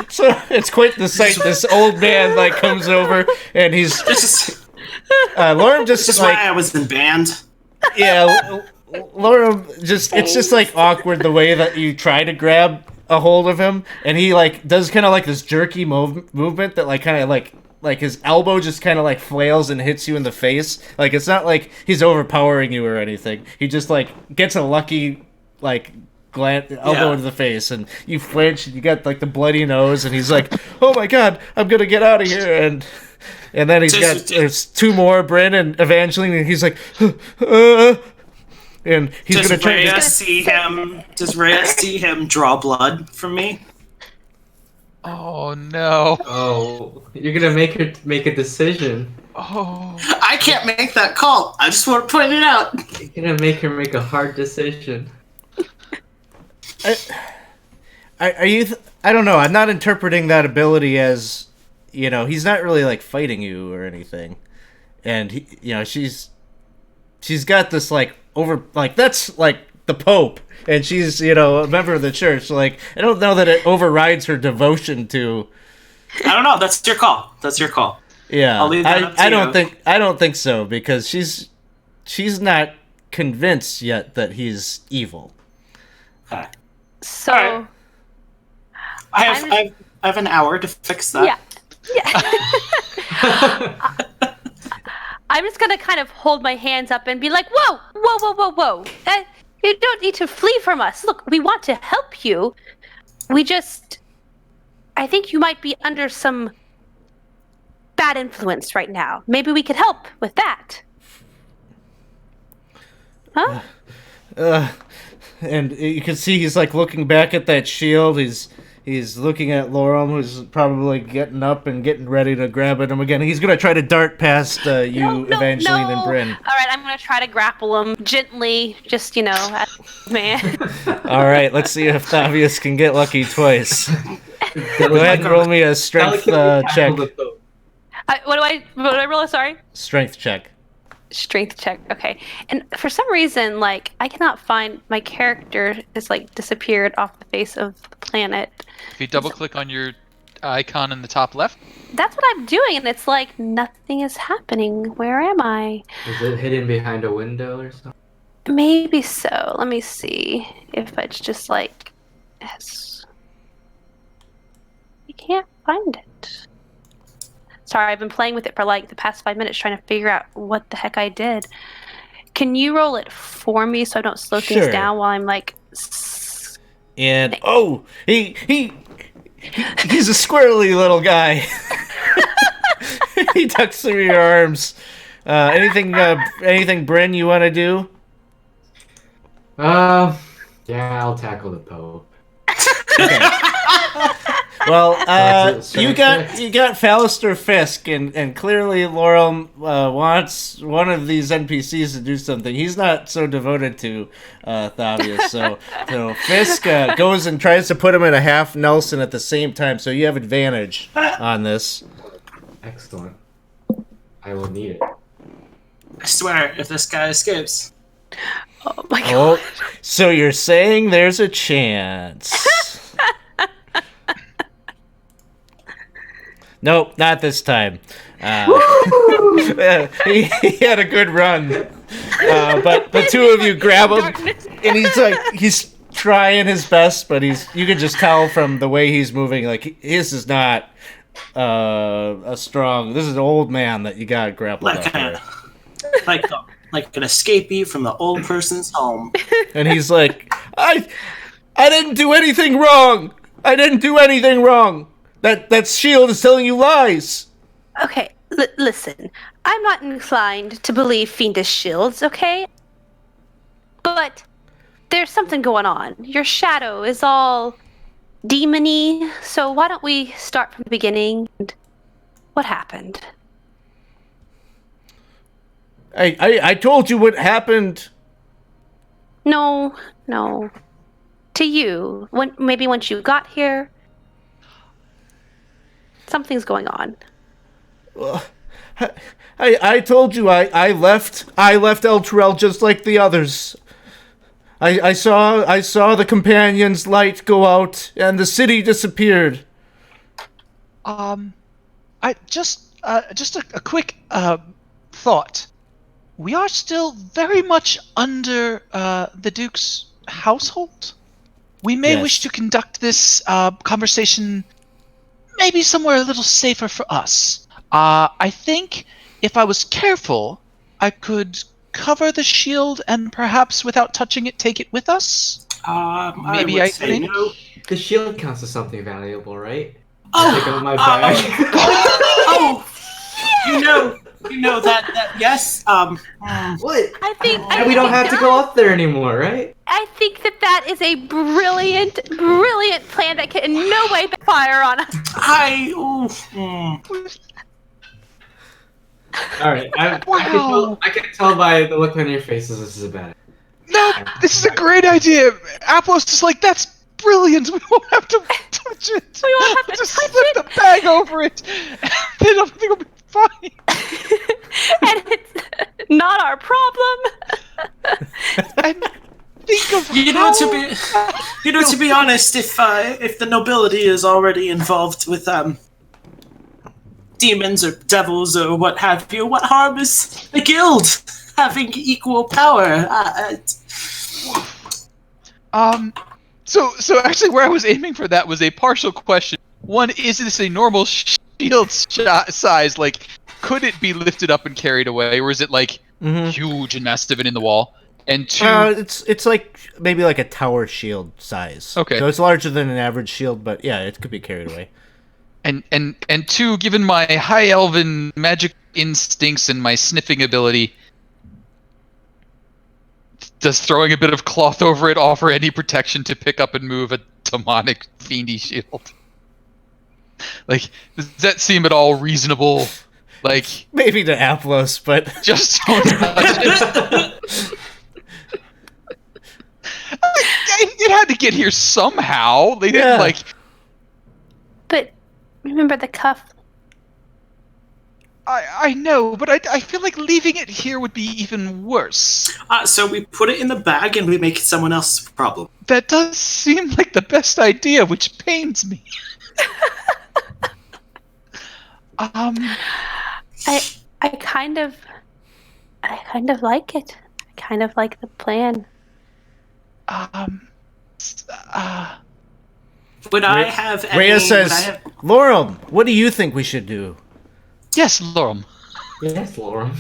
S1: So it's quite the sight. This old man like comes over and he's
S3: This is
S1: Lorem just
S3: this is
S1: like
S3: why I was in band.
S1: yeah. Lorem just it's just like awkward the way that you try to grab a hold of him and he like does kind of like this jerky movement that like kind of like his elbow just kind of like flails and hits you in the face. Like it's not like he's overpowering you or anything. He just like gets a lucky like elbow into the face and you flinch and you got like the bloody nose and he's like, oh my god, I'm gonna get out of here and then there's two more, Bryn and Evangeline, and he's like and he's
S3: Does
S1: gonna try
S3: Rhea
S1: to
S3: see him? Does Rhea see him draw blood from me?
S2: Oh no.
S4: Oh, you're gonna make her make a decision.
S2: Oh.
S3: I can't make that call. I just want to point it out.
S4: You're gonna make her make a hard decision.
S1: Are you? I don't know. I'm not interpreting that ability as, you know, he's not really like fighting you or anything, and he, you know, she's got this like that's like the Pope, and she's a member of the church. Like I don't know that it overrides her devotion to.
S3: I don't know. That's your call. That's your call.
S1: Yeah,
S3: I'll leave that up to
S1: I
S3: you.
S1: don't think so because she's not convinced yet that he's evil.
S3: Okay.
S5: So,
S3: Alright. I have an hour to fix that.
S5: yeah. I'm just gonna kind of hold my hands up and be like, whoa, whoa, whoa, whoa, whoa. You don't need to flee from us. Look, we want to help you. I think you might be under some bad influence right now. Maybe we could help with that. Huh?
S1: And you can see he's like looking back at that shield. He's looking at Lorem, who's probably getting up and getting ready to grab at him again. He's gonna try to dart past you,
S5: No,
S1: Evangeline, and Bryn.
S5: All right, I'm gonna try to grapple him gently, just man.
S1: All right, let's see if Thavius can get lucky twice. Go ahead and roll me a strength check.
S5: What do I roll? Sorry.
S1: Strength check.
S5: Strength check. Okay. And for some reason, like I cannot find my character is like disappeared off the face of the planet.
S2: If you double click on your icon in the top left.
S5: That's what I'm doing, and it's like nothing is happening. Where am I?
S4: Is it hidden behind a window or something?
S5: Maybe so. Let me see if it's just like yes. I can't find it. Sorry, I've been playing with it for like the past 5 minutes trying to figure out what the heck I did. Can you roll it for me so I don't slow
S1: Sure.
S5: things down while I'm like
S1: And he's a squirrely little guy. He tucks through your arms. Anything, Bryn, you want to do?
S4: Yeah, I'll tackle the Pope.
S1: Okay. Well,
S4: That's it,
S1: you got Fallister Fisk, and clearly Lorem wants one of these NPCs to do something. He's not so devoted to Thavius, so Fisk goes and tries to put him in a half Nelson at the same time. So you have advantage on this.
S4: Excellent. I will need it.
S3: I swear, if this guy escapes.
S5: oh my god.
S1: Oh, so you're saying there's a chance? Nope, not this time. He had a good run, but the two of you grab him, and he's trying his best, but you can just tell from the way he's moving, like, his is not a strong... This is an old man that you got grappled up here.
S3: Like an escapee from the old person's home.
S1: And he's like, I didn't do anything wrong! I didn't do anything wrong! That shield is telling you lies!
S5: Okay, listen. I'm not inclined to believe fiendish shields, okay? But there's something going on. Your shadow is all demony, so why don't we start from the beginning? And what happened?
S1: I told you what happened.
S5: No. To you. Maybe once you got here, something's going on.
S1: I told you I left El Terrell just like the others. I saw the companion's light go out and the city disappeared.
S2: I just a quick thought. We are still very much under the Duke's household. We may wish to conduct this conversation maybe somewhere a little safer for us. I think if I was careful, I could cover the shield and perhaps without touching it, take it with us. Maybe I think.
S4: No, the shield counts as something valuable, right?
S3: Oh,
S4: Take out my bag.
S3: You know that yes.
S4: What?
S5: I think
S4: And we don't have to go up there anymore, right?
S5: I think that is a brilliant plan that can in no way backfire on us.
S4: All right. I can tell by the look on your faces this is a bad idea.
S2: No, this is a great idea. Aplos is like, that's brilliant. We won't have to touch it.
S5: We won't have to
S2: just
S5: touch
S2: slip
S5: it.
S2: the bag over it. Then everything will be fine.
S5: And it's not our problem.
S2: And think of
S3: to be honest, if the nobility is already involved with demons or devils or what have you, what harm is the guild having equal power?
S2: So actually, where I was aiming for that was a partial question. One, is this a normal shield size? Like, could it be lifted up and carried away, or is it like huge and massive and in the wall? And two,
S1: it's like maybe like a tower shield size.
S2: Okay.
S1: So it's larger than an average shield, but yeah, it could be carried away.
S2: And two, given my high elven magic instincts and my sniffing ability, does throwing a bit of cloth over it offer any protection to pick up and move a demonic fiendy shield? Like, does that seem at all reasonable? Like,
S1: maybe to Aplos, but
S2: just don't touch it. It had to get here somehow. They didn't like.
S5: But remember the cuff.
S2: I know, but I feel like leaving it here would be even worse.
S3: So we put it in the bag and we make it someone else's problem.
S2: That does seem like the best idea, which pains me.
S5: I kind of like it. I kind of like the plan.
S3: Would I have any...
S1: Rhea says, Lorem, what do you think we should do?
S2: Yes, Lorem.
S4: Yes, Lorem.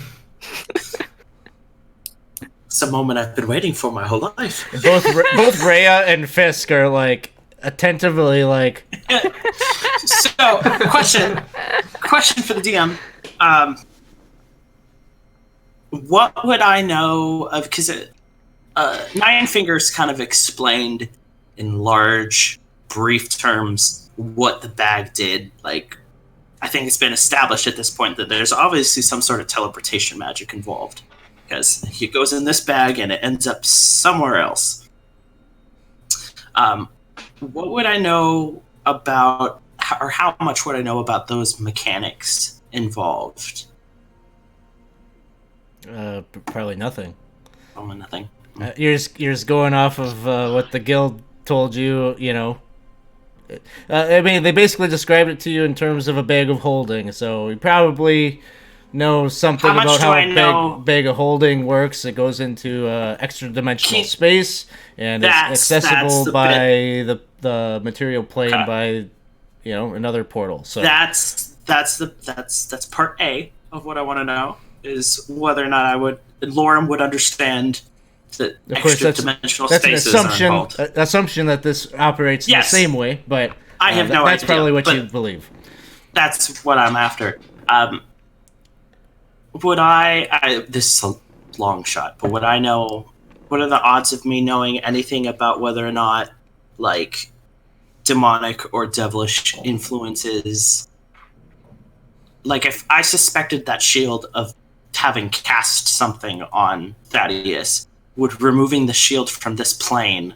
S3: It's a moment I've been waiting for my whole life.
S1: Both Rhea and Fisk are like attentively like.
S3: So, question for the DM. What would I know of? Because Nine Fingers kind of explained in large, brief terms what the bag did. Like, I think it's been established at this point that there's obviously some sort of teleportation magic involved. Because he goes in this bag and it ends up somewhere else. What would I know about, or how much would I know about those mechanics involved?
S1: Probably nothing.
S3: Probably nothing.
S1: You're just going off of what the guild told you, you know. I mean, they basically described it to you in terms of a bag of holding, so you probably know something
S3: How much
S1: about
S3: do
S1: how
S3: I
S1: a
S3: know?
S1: bag of holding works. It goes into extra dimensional space and is
S3: That's
S1: accessible
S3: the
S1: by the material plane
S3: Okay.
S1: by another portal. So
S3: That's part A of what I want to know is whether or not Lorem would understand that
S1: of course
S3: extra dimensional
S1: that's an
S3: spaces are involved.
S1: assumption that this operates in the
S3: Yes.
S1: same way, but
S3: I have no
S1: that's
S3: idea,
S1: probably what
S3: but
S1: you believe.
S3: that's what I'm after. This is a long shot, but would I know? What are the odds of me knowing anything about whether or not, like, demonic or devilish influences? Like, if I suspected that shield of having cast something on Thaddeus, would removing the shield from this plane,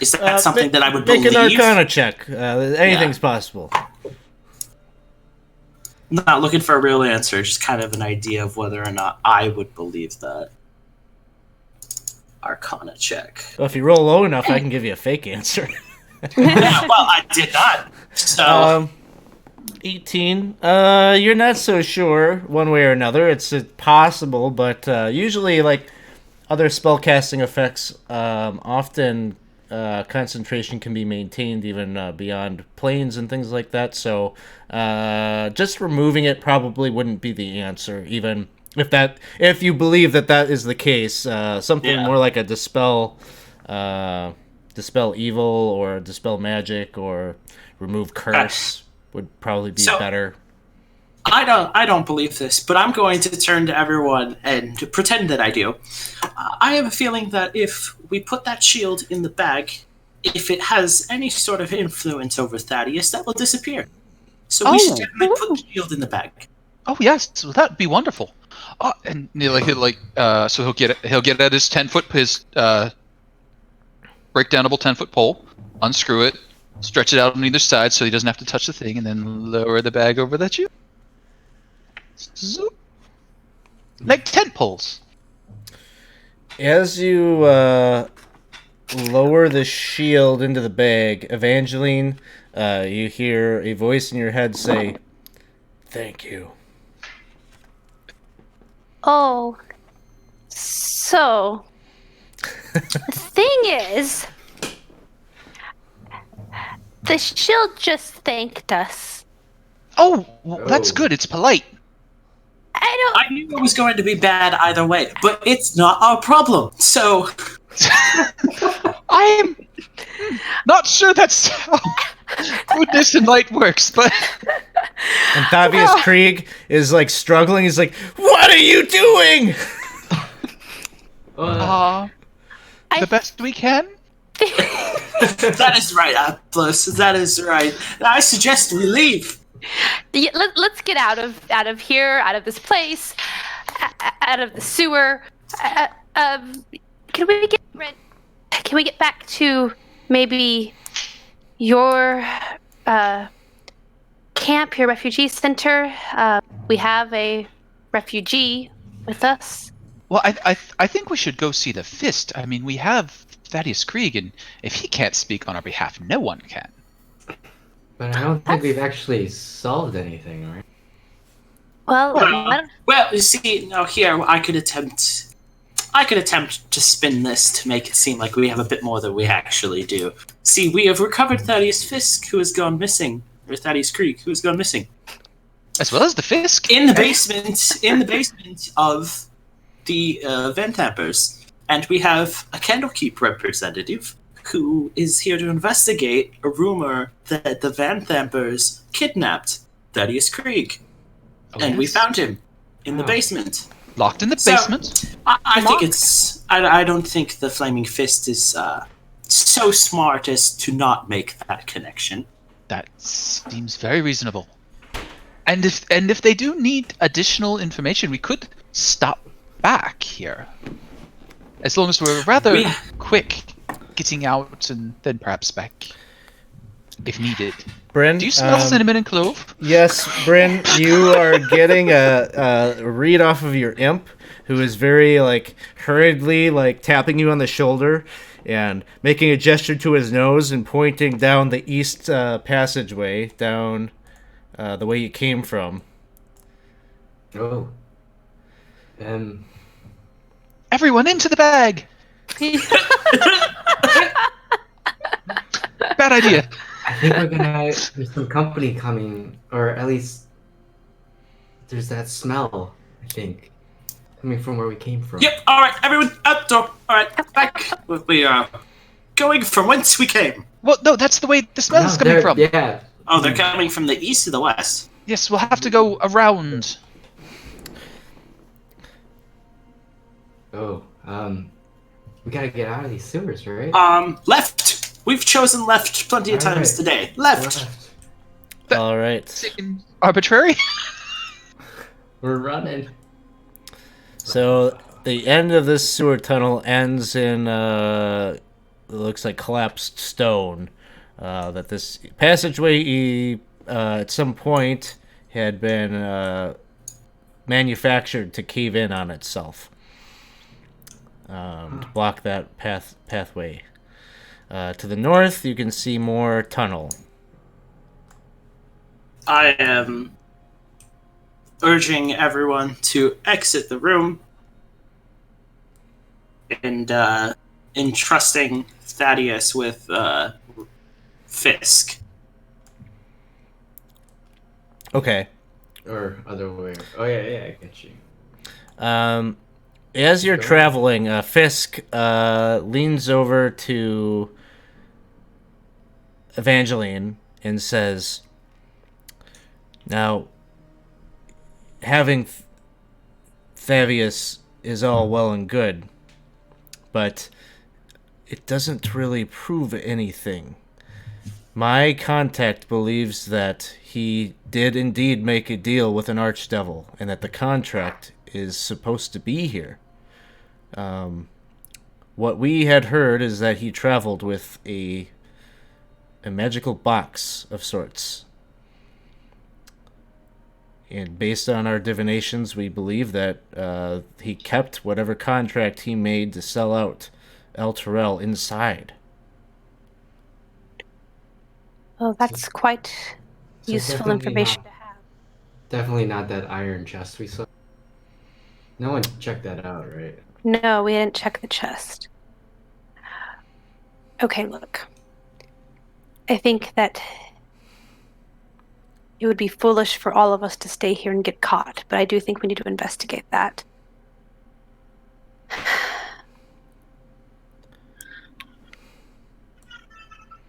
S3: is that something that I would
S1: make
S3: believe?
S1: an Arcana check. Anything's possible.
S3: Not looking for a real answer, just kind of an idea of whether or not I would believe that. Arcana check.
S1: Well, if you roll low enough, I can give you a fake answer.
S3: Yeah, well, I did not. So
S1: 18. You're not so sure one way or another. It's possible, but usually, like other spellcasting effects, often concentration can be maintained even beyond planes and things like that. So just removing it probably wouldn't be the answer, even if you believe that is the case. Something more like a dispel evil or dispel magic or remove curse would probably be better.
S3: I don't believe this, but I'm going to turn to everyone and to pretend that I do. I have a feeling that if we put that shield in the bag, if it has any sort of influence over Thaddeus, that will disappear. So we should definitely put the shield in the bag.
S2: Oh yes, well, that'd be wonderful. And so he'll get at his 10-foot breakdownable 10-foot pole, unscrew it, stretch it out on either side so he doesn't have to touch the thing, and then lower the bag over that shield. Zoop. Like tent poles.
S1: As you lower the shield into the bag, Evangeline, you hear a voice in your head say, "Thank you."
S5: Oh, so the thing is, the shield just thanked us.
S2: Oh, well, that's good. It's polite.
S3: I knew it was going to be bad either way, but it's not our problem. So
S2: I am not sure that's how goodness and light works, but
S1: And Thaddeus Krieg is like struggling. He's like, "What are you doing?"
S2: the best we can.
S3: that is right, Atlas. That is right. I suggest we leave.
S5: Let's get out of here, out of this place, out of the sewer. Can we get back to maybe your camp, your refugee center? We have a refugee with us.
S2: Well, I think we should go see the Fist. I mean, we have Thaddeus Krieg, and if he can't speak on our behalf, no one can.
S4: But I don't think we've actually solved anything, right?
S5: Well,
S3: Well, you see, now here I could attempt to spin this to make it seem like we have a bit more than we actually do. See, we have recovered Thaddeus Fisk, who has gone missing, or Thaddeus Krieg, who has gone missing,
S2: As well as the Fisk.
S3: in the basement of the Vanthampurs, and we have a Candlekeep representative who is here to investigate a rumor that the Vanthampurs kidnapped Thaddeus Krieg, and we found him in the basement.
S2: Locked in the basement.
S3: I think it's. I don't think the Flaming Fist is so smart as to not make that connection.
S2: That seems very reasonable. And if they do need additional information, we could stop back here. As long as we're rather quick getting out and then perhaps back if needed.
S1: Bryn,
S2: Do you smell cinnamon and clove?
S1: Yes, Bryn, you are getting a read off of your imp, who is very hurriedly tapping you on the shoulder and making a gesture to his nose and pointing down the east passageway down the way you came from.
S4: Oh.
S2: Everyone into the bag. Bad idea.
S4: I think we're gonna. There's some company coming, or at least there's that smell. I think coming from where we came from.
S3: Yep. All right, everyone, outdoor. All right, back. We are going from whence we came.
S2: Well, no, that's the way the smell is coming from.
S4: Yeah.
S3: Oh, they're coming from the east to the west.
S2: Yes, we'll have to go around.
S4: Oh. We gotta get out of these sewers, right?
S3: Left. We've chosen left plenty of times
S4: Alright.
S3: today. Left.
S1: All right.
S2: Arbitrary?
S4: We're running.
S1: So the end of this sewer tunnel ends in it looks like collapsed stone. That this passageway at some point had been manufactured to cave in on itself, to block that pathway. To the north, you can see more tunnel.
S3: I am urging everyone to exit the room and entrusting Thaddeus with Fisk.
S1: Okay.
S4: Or other way. Oh yeah, I get you.
S1: As you're traveling, Fisk leans over to Evangeline and says, "Now, having Thaddeus is all well and good, but it doesn't really prove anything. My contact believes that he did indeed make a deal with an archdevil, and that the contract is supposed to be here. What we had heard is that he traveled with a magical box of sorts. And based on our divinations, we believe that he kept whatever contract he made to sell out El Terrell inside."
S5: Well, that's quite
S4: So
S5: useful
S4: definitely
S5: information
S4: not-
S5: to have.
S4: Definitely not that iron chest we saw. No one checked that out, right?
S5: No, we didn't check the chest. Okay, look. I think that it would be foolish for all of us to stay here and get caught, but I do think we need to investigate that.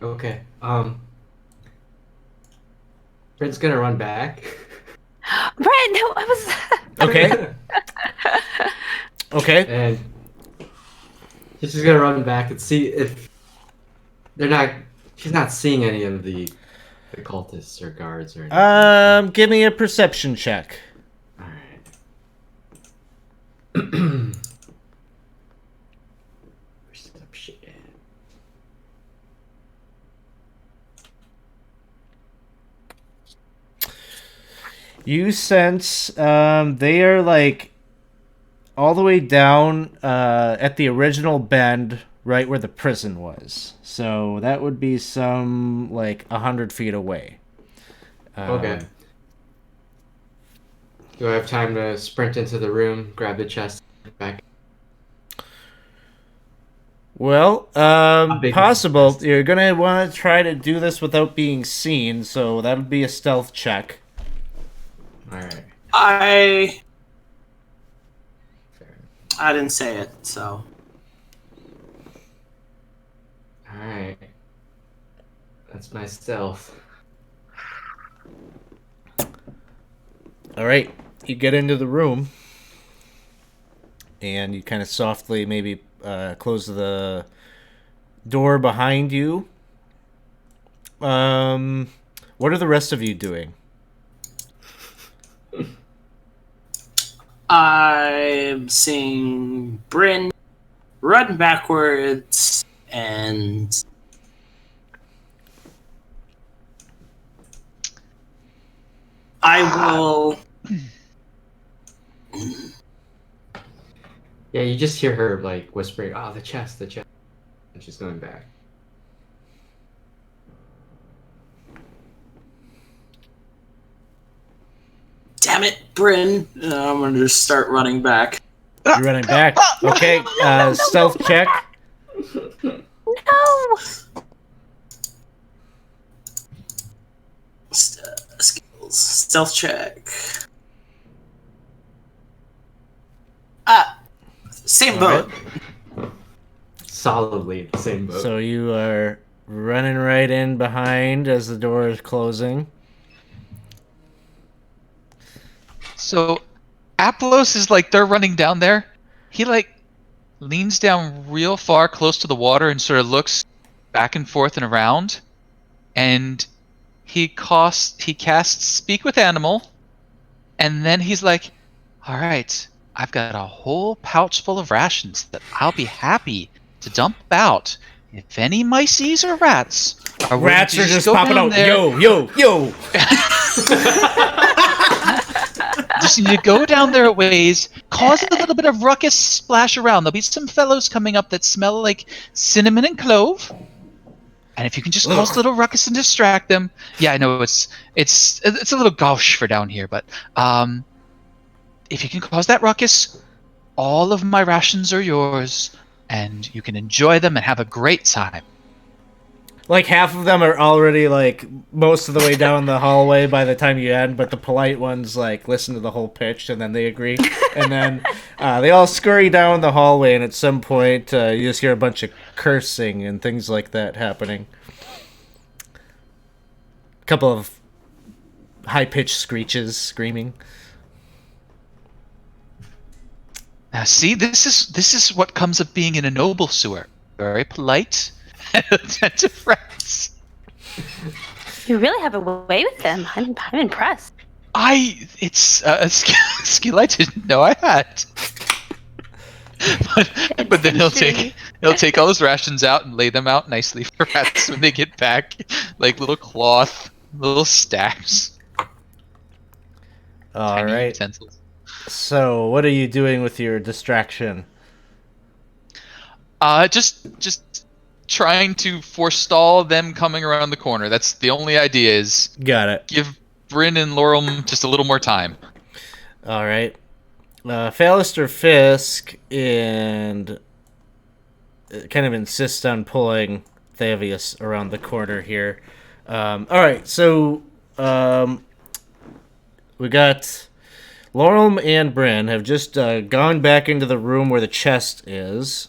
S4: Okay. Brent's gonna run back.
S5: Brent, no, I was.
S1: Okay. Okay.
S4: And she's just gonna run back and see if they're not. She's not seeing any of the cultists or guards or anything.
S1: Give me a perception check.
S4: All right. Perception.
S1: You sense they are like all the way down at the original bend, right where the prison was. So that would be some like 100 feet away.
S4: Okay. Do I have time to sprint into the room, grab the chest, back?
S1: Well,
S4: big
S1: possible.
S4: chest?
S1: You're gonna want to try to do this without being seen, so that would be a stealth check.
S4: All right.
S3: I
S4: Fair
S3: didn't say it, so
S4: All right. That's my stealth.
S1: All right, you get into the room, and you kind of softly maybe close the door behind you. What are the rest of you doing?
S3: I'm seeing Bryn run backwards and I will.
S4: Yeah, you just hear her like whispering, "Oh, the chest," and she's going back.
S3: damn it, Bryn. I'm going to just start running back.
S1: You're running back. Okay, stealth check.
S5: No!
S3: Skills. Stealth check. Same
S1: All
S3: boat.
S1: right.
S4: Solidly the same boat.
S1: So you are running right in behind as the door is closing.
S2: So Aplos is like, they're running down there. He like leans down real far close to the water and sort of looks back and forth and around. And he casts Speak with Animal. And then he's like, all right, I've got a whole pouch full of rations that I'll be happy to dump out. If any mices or rats are willing
S1: Rats
S2: to
S1: are just
S2: go
S1: popping
S2: down
S1: out.
S2: there,
S1: Yo.
S2: just need to go down their ways, cause a little bit of ruckus, splash around. There'll be some fellows coming up that smell like cinnamon and clove. And if you can just cause a little ruckus and distract them, yeah, I know it's a little gauche for down here, but if you can cause that ruckus, all of my rations are yours, and you can enjoy them and have a great time.
S1: Like half of them are already like most of the way down the hallway by the time you end, but the polite ones like listen to the whole pitch and then they agree, and then they all scurry down the hallway, and at some point you just hear a bunch of cursing and things like that happening. A couple of high-pitched screeches, screaming.
S2: Now, see, this is what comes of being in a noble sewer. Very polite and attentive friends.
S5: You really have a way with them. I'm impressed.
S2: It's a skill I didn't know I had. But then he'll take all his rations out and lay them out nicely for rats when they get back, like little cloth, little stacks.
S1: All
S2: Tiny
S1: right.
S2: utensils.
S1: So, what are you doing with your distraction?
S2: Just trying to forestall them coming around the corner. That's the only idea, is
S1: Got it.
S2: give Bryn and Laurel just a little more time.
S1: All right. Fallister Fisk and kind of insist on pulling Thavius around the corner here. All right, so we got Laurel and Bryn have just gone back into the room where the chest is.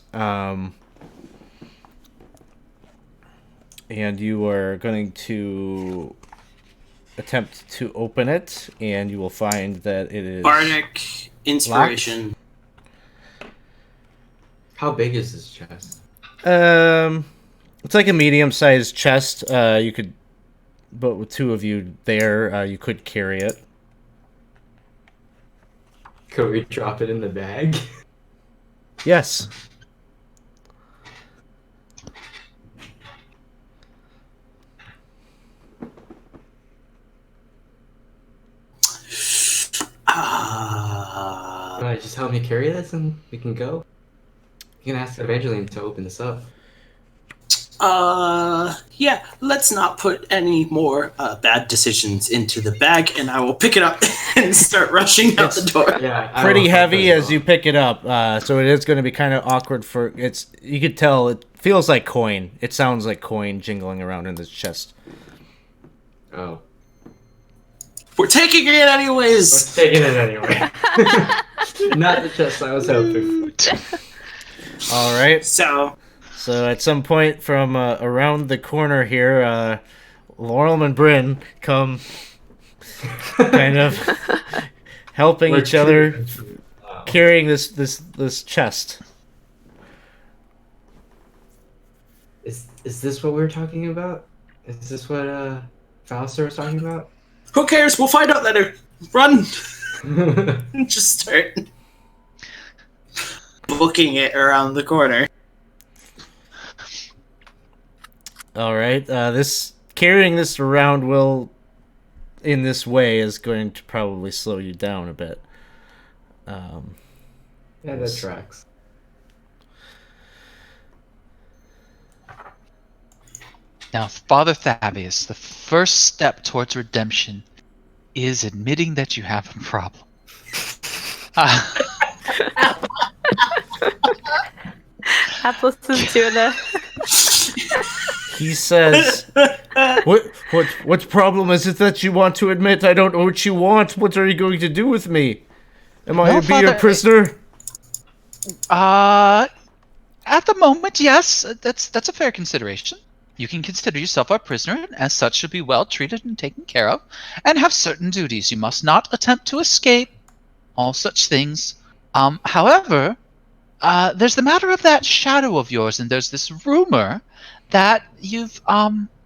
S1: And you are going to attempt to open it, and you will find that it is
S3: Bardic Inspiration.
S4: How big is this chest?
S1: It's like a medium-sized chest. You could, but with two of you there, you could carry it.
S4: Could we drop it in the bag?
S1: Yes.
S4: Just help me carry this and we can go. You can ask Evangeline to open this up.
S3: Yeah, let's not put any more bad decisions into the bag, and I will pick it up and start rushing out the door.
S4: Yeah,
S1: Pretty heavy as you pick it up, so it is going to be kind of awkward for it's. You could tell it feels like coin. It sounds like coin jingling around in this chest.
S4: Oh.
S3: We're taking it anyways.
S4: We're taking it anyway. Not the chest I was hoping for.
S1: All right.
S3: So
S1: at some point from around the corner here, Laurel and Bryn come kind of helping each other carrying this chest.
S4: Is this what we were talking about? Is this what Fallister was talking about?
S3: who cares? We'll find out later. Run. Just start booking it around the corner.
S1: All right. This carrying this around in this way is going to probably slow you down a bit.
S4: Yeah, that tracks.
S2: Now, Father Thavius, the first step towards redemption is admitting that you have a problem. Uh,
S5: Atlas is doing a.
S1: He says, what problem is it that you want to admit? I don't know what you want. What are you going to do with me? Am I
S2: Well,
S1: to be your
S2: Father,
S1: prisoner?
S2: at the moment, yes, that's a fair consideration. You can consider yourself our prisoner, and as such should be well treated and taken care of, and have certain duties. You must not attempt to escape, all such things. However, there's the matter of that shadow of yours, and there's this rumor that you've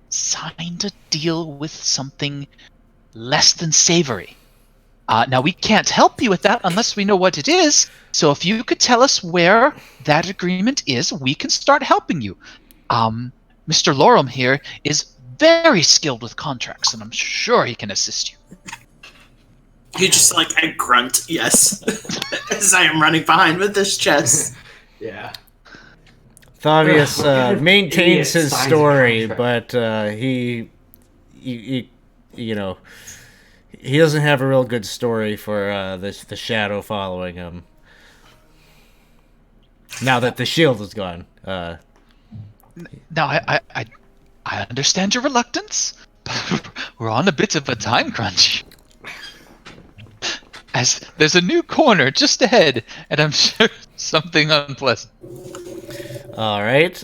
S2: signed a deal with something less than savory. Now we can't help you with that unless we know what it is. So if you could tell us where that agreement is, we can start helping you. Mr. Lorem here is very skilled with contracts, and I'm sure he can assist you.
S3: You just like I grunt, yes, as I am running behind with this chest.
S4: Yeah.
S1: Thavius maintains
S4: Idiot
S1: his
S4: signs a
S1: story,
S4: contract.
S1: but he, you know, he doesn't have a real good story for the shadow following him. Now that the shield is gone.
S2: Now I understand your reluctance, but we're on a bit of a time crunch. As there's a new corner just ahead, and I'm sure something unpleasant.
S1: All right.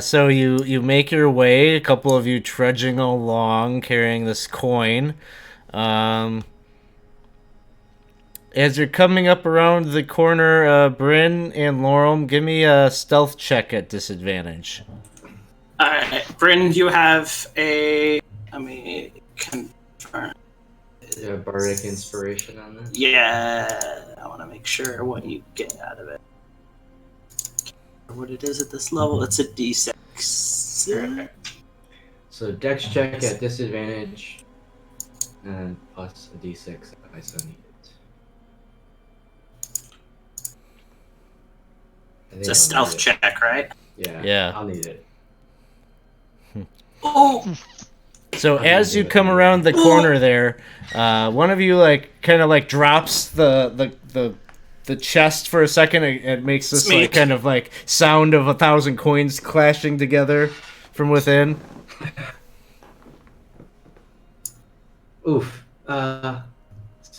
S1: So you make your way. A couple of you trudging along, carrying this coin. As you're coming up around the corner, Bryn and Lorem, give me a stealth check at disadvantage.
S3: Alright, Bryn, you have a. Let me confirm.
S4: Yeah, bardic inspiration on that.
S3: Yeah, I want to make sure what you get out of it. What it is at this level, it's a d6.
S4: So dex check at disadvantage, and plus a d6 if I so need it. I think
S3: It's a
S4: I'll
S3: stealth
S4: need it.
S3: check, right?
S4: Yeah. I'll need it.
S3: Oh!
S1: So as you come around the corner there, one of you kind of drops the chest for a second. It makes this kind of sound of 1,000 coins clashing together from within.
S4: Oof. So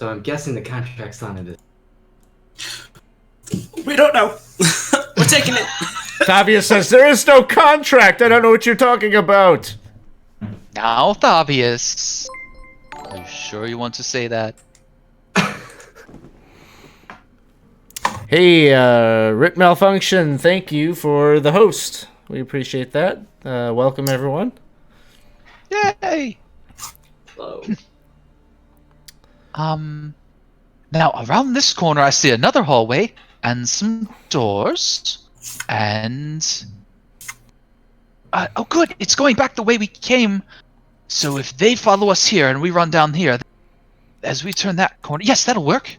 S4: I'm guessing the contract's on it.
S3: We don't know. We're taking it.
S1: Thavius says, "There is no contract. I don't know what you're talking about."
S2: Now, Thavius, are you sure you want to say that?
S1: Hey, Rit Malfunction, thank you for the host. We appreciate that. Welcome, everyone.
S2: Yay!
S4: Hello.
S2: Now around this corner, I see another hallway and some doors, and oh, good! It's going back the way we came. So if they follow us here and we run down here, as we turn that corner, yes, that'll work.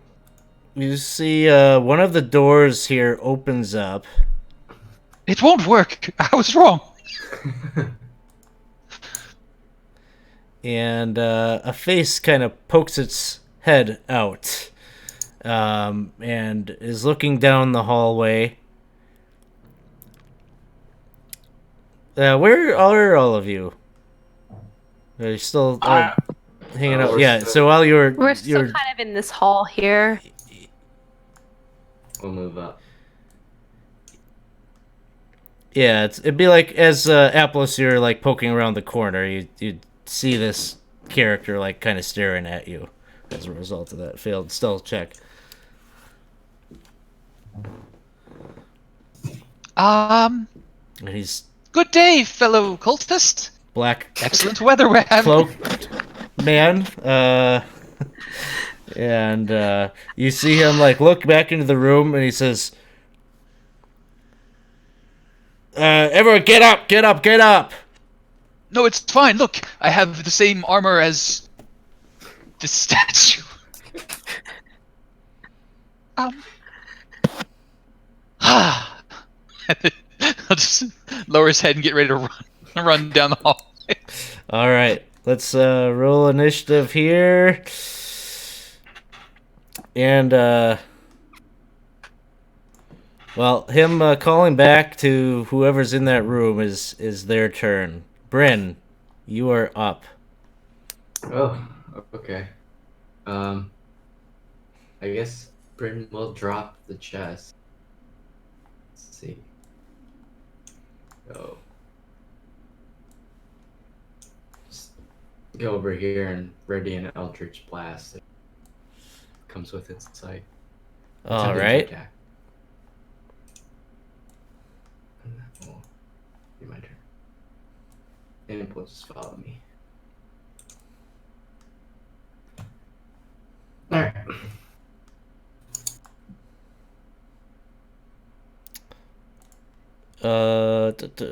S1: You see, one of the doors here opens up.
S2: It won't work. I was wrong.
S1: And a face kind of pokes its head out and is looking down the hallway. Where are all of you? Are you still hanging out? Yeah, so while
S5: We're still kind of in this hall here.
S4: We'll move up.
S1: Yeah, it'd be like as Apples, you're poking around the corner, you'd see this character kind of staring at you as a result of that failed stealth check. And he's
S2: Good day, fellow cultist.
S1: black
S2: Excellent weather we're having.
S1: cloaked man, and you see him look back into the room, and he says, "Everyone, get up, get up, get up!"
S2: No, it's fine. Look, I have the same armor as the statue. I'll just lower his head and get ready to run down the hall.
S1: All right, Let's roll initiative here. And, well, him calling back to whoever's in that room is their turn. Bryn, you are up.
S4: Oh, okay. I guess Bryn will drop the chest. Let's see. Oh. Just go over here and ready an Eldritch Blast. It comes with its sight.
S1: All
S4: Attempting to
S1: right.
S4: attack. And that will be my turn. And it will just follow me. Alright.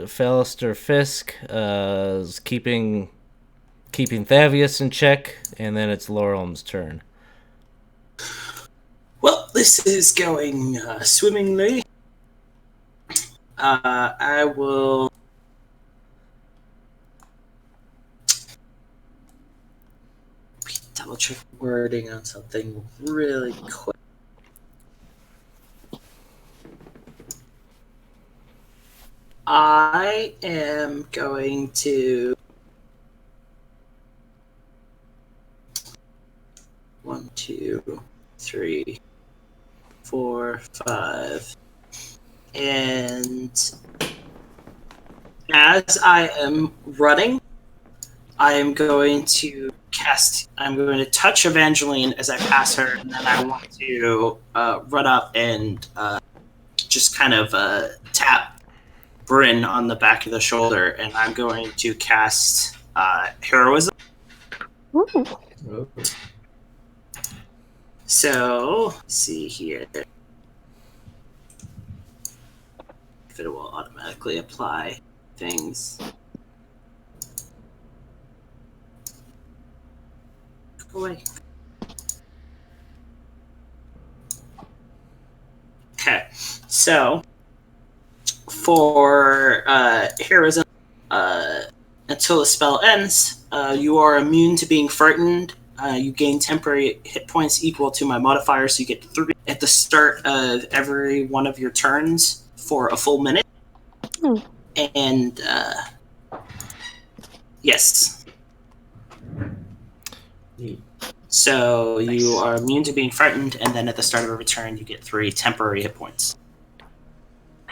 S1: Phalister Fisk is keeping Thavius in check, and then it's Laurelm's turn.
S3: Well, this is going swimmingly. I will. Double check wording on something really quick. I am going to 1, 2, 3, 4, 5, and as I am running, I am going to I'm going to touch Evangeline as I pass her, and then I want to run up and just kind of tap Bryn on the back of the shoulder, and I'm going to cast Heroism.
S5: Ooh.
S4: Oh.
S3: So, let's see here. If it will automatically apply things. Go away. Okay, so for heroism, until the spell ends, you are immune to being frightened. You gain temporary hit points equal to my modifier, so you get 3 at the start of every one of your turns for a full minute.
S5: Hmm.
S3: And yes.
S4: Neat.
S3: So
S2: Nice.
S3: you are immune to being frightened, and then at the start of every turn, you get 3 temporary hit points.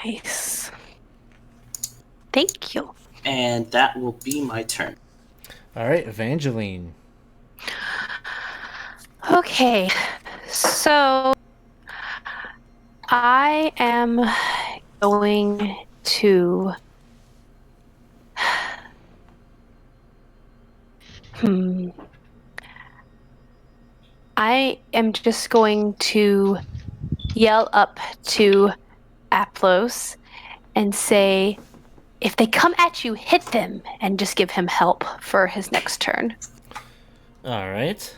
S5: Nice. Thank you.
S3: And that will be my turn.
S1: All right, Evangeline.
S5: Okay, so I am going to. I am just going to yell up to Aplos and say, if they come at you, hit them, and just give him help for his next turn.
S1: All right.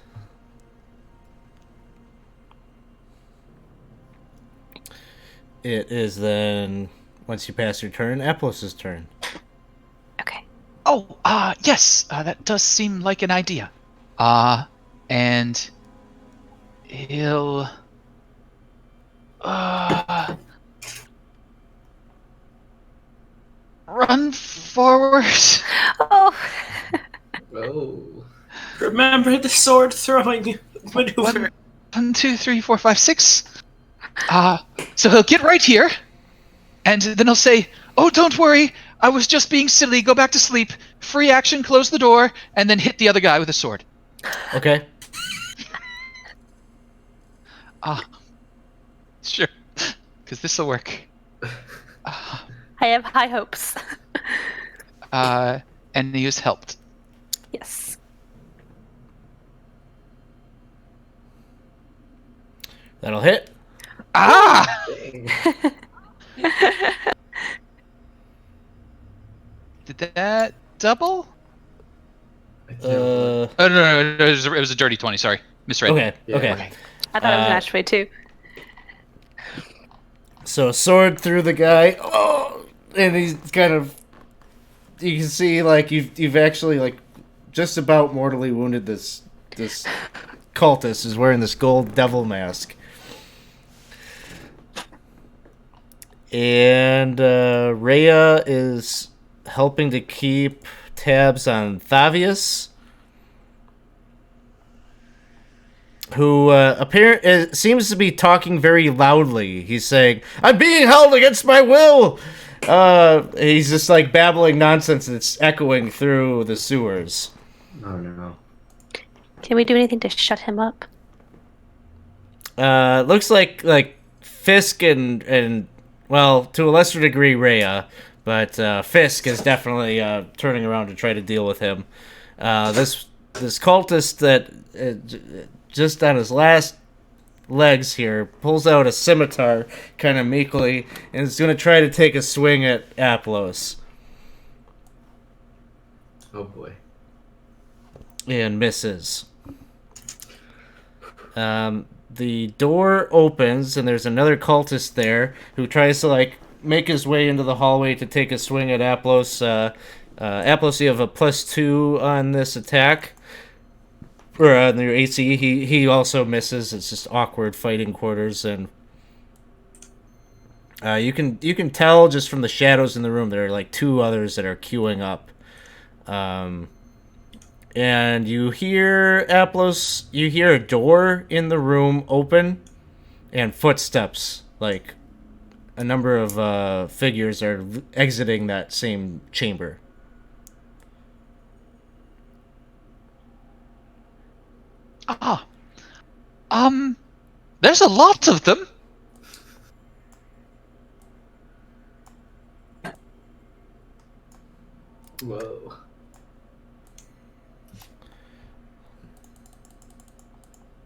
S1: It is then, once you pass your turn, Aplos' turn.
S5: Okay.
S2: Oh, yes, that does seem like an idea. And he'll run forward.
S5: Oh.
S4: Oh.
S3: Remember the sword throwing maneuver.
S2: 1, 2, 3, 4, 5, 6. So he'll get right here, and then he'll say, "Oh, don't worry, I was just being silly. Go back to sleep. Free action, close the door, and then hit the other guy with a sword."
S1: Okay.
S2: Sure, because this will work.
S5: I have high hopes.
S2: And he was helped.
S5: Yes.
S1: That'll hit.
S4: Dang.
S2: Did that double?
S1: Uh,
S2: Oh no, it was a dirty 20. Sorry, misread.
S1: okay,
S4: Yeah.
S1: okay.
S5: I thought it was an actually too.
S1: So sword through the guy. Oh, and he's kind of. You can see like you've actually like just about mortally wounded this cultist is wearing this gold devil mask. And Rhea is helping to keep tabs on Thavius, who seems to be talking very loudly. He's saying, "I'm being held against my will!" He's just like babbling nonsense that's echoing through the sewers.
S4: Oh no.
S5: Can we do anything to shut him up?
S1: Looks like Fisk and well, to a lesser degree, Rhea, but Fisk is definitely turning around to try to deal with him. This cultist that just on his last legs here pulls out a scimitar kind of meekly and is going to try to take a swing at Aplos.
S4: Oh boy.
S1: And misses. The door opens and there's another cultist there who tries to make his way into the hallway to take a swing at Aplos. Aplos, you have a +2 on this attack. Or on your AC. He also misses. It's just awkward fighting quarters, and you can tell just from the shadows in the room there are like two others that are queuing up. And you hear Aplos. You hear a door in the room open, and footsteps. Like a number of figures are exiting that same chamber.
S2: There's a lot of them.
S4: Whoa.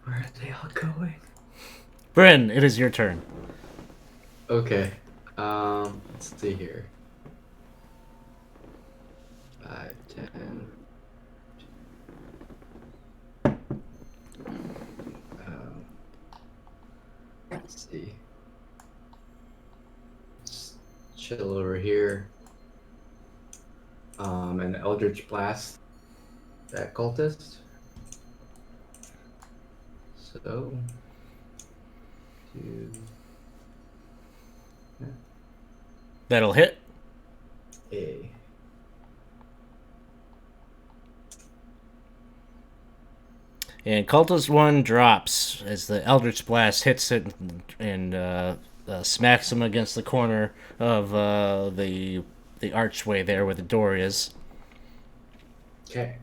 S4: Where are they all going?
S1: Bryn, it is your turn.
S4: Okay. Let's see here. 5, 10. Let's see. Just chill over here. An Eldritch Blast that cultist. So, 2.
S1: That'll hit.
S4: A.
S1: And Cultist 1 drops as the Eldritch Blast hits it and smacks him against the corner of the archway there where the door is.
S4: Okay,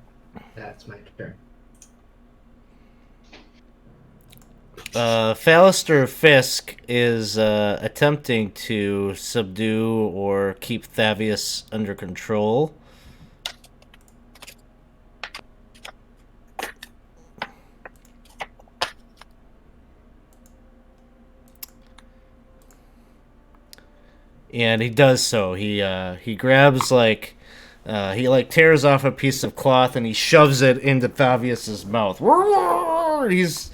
S4: that's my turn.
S1: Fallister Fisk is attempting to subdue or keep Thavius under control. And he does so. He grabs he tears off a piece of cloth and he shoves it into Thavius's mouth. He's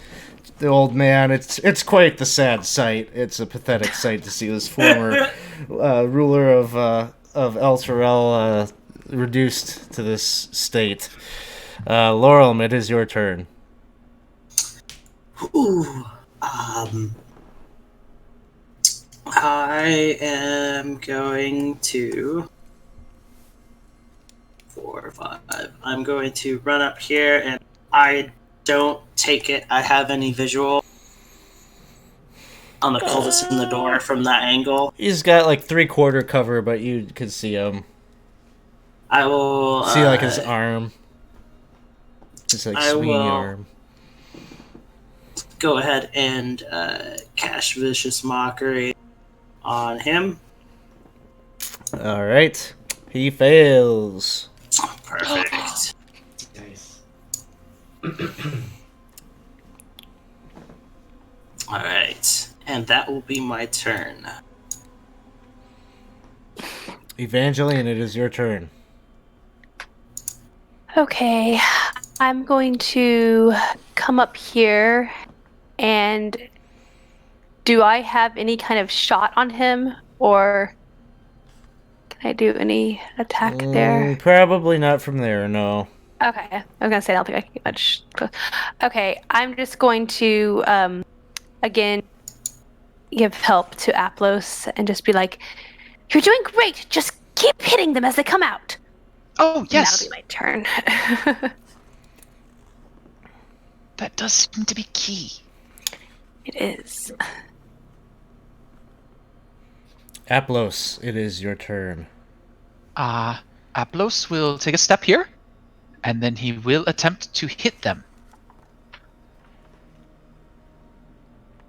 S1: the old man. It's quite the sad sight. It's a pathetic sight to see this former ruler of El Terrell reduced to this state. Laurel, it is your turn.
S3: Ooh. I am going to 4, 5. I'm going to run up here, and I don't take it I have any visual on the cultist in the door from that angle.
S1: He's got 3/4 cover, but you can see him.
S3: I will
S1: see his arm. His swinging arm.
S3: Go ahead and cast Vicious Mockery on him.
S1: All right, he fails.
S3: Perfect.
S4: Nice.
S3: All right, and that will be my turn.
S1: Evangeline, it is your turn.
S5: Okay, I'm going to come up here, and do I have any kind of shot on him, or can I do any attack there?
S1: Probably not from there, no.
S5: Okay, I was gonna say I don't think I can get much. Okay, I'm just going to again give help to Aplos and just be like, "You're doing great. Just keep hitting them as they come out."
S2: Oh,
S5: And
S2: yes.
S5: that'll be my turn.
S2: That does seem to be key.
S5: It is.
S1: Aplos, it is your turn.
S2: Aplos will take a step here, and then he will attempt to hit them.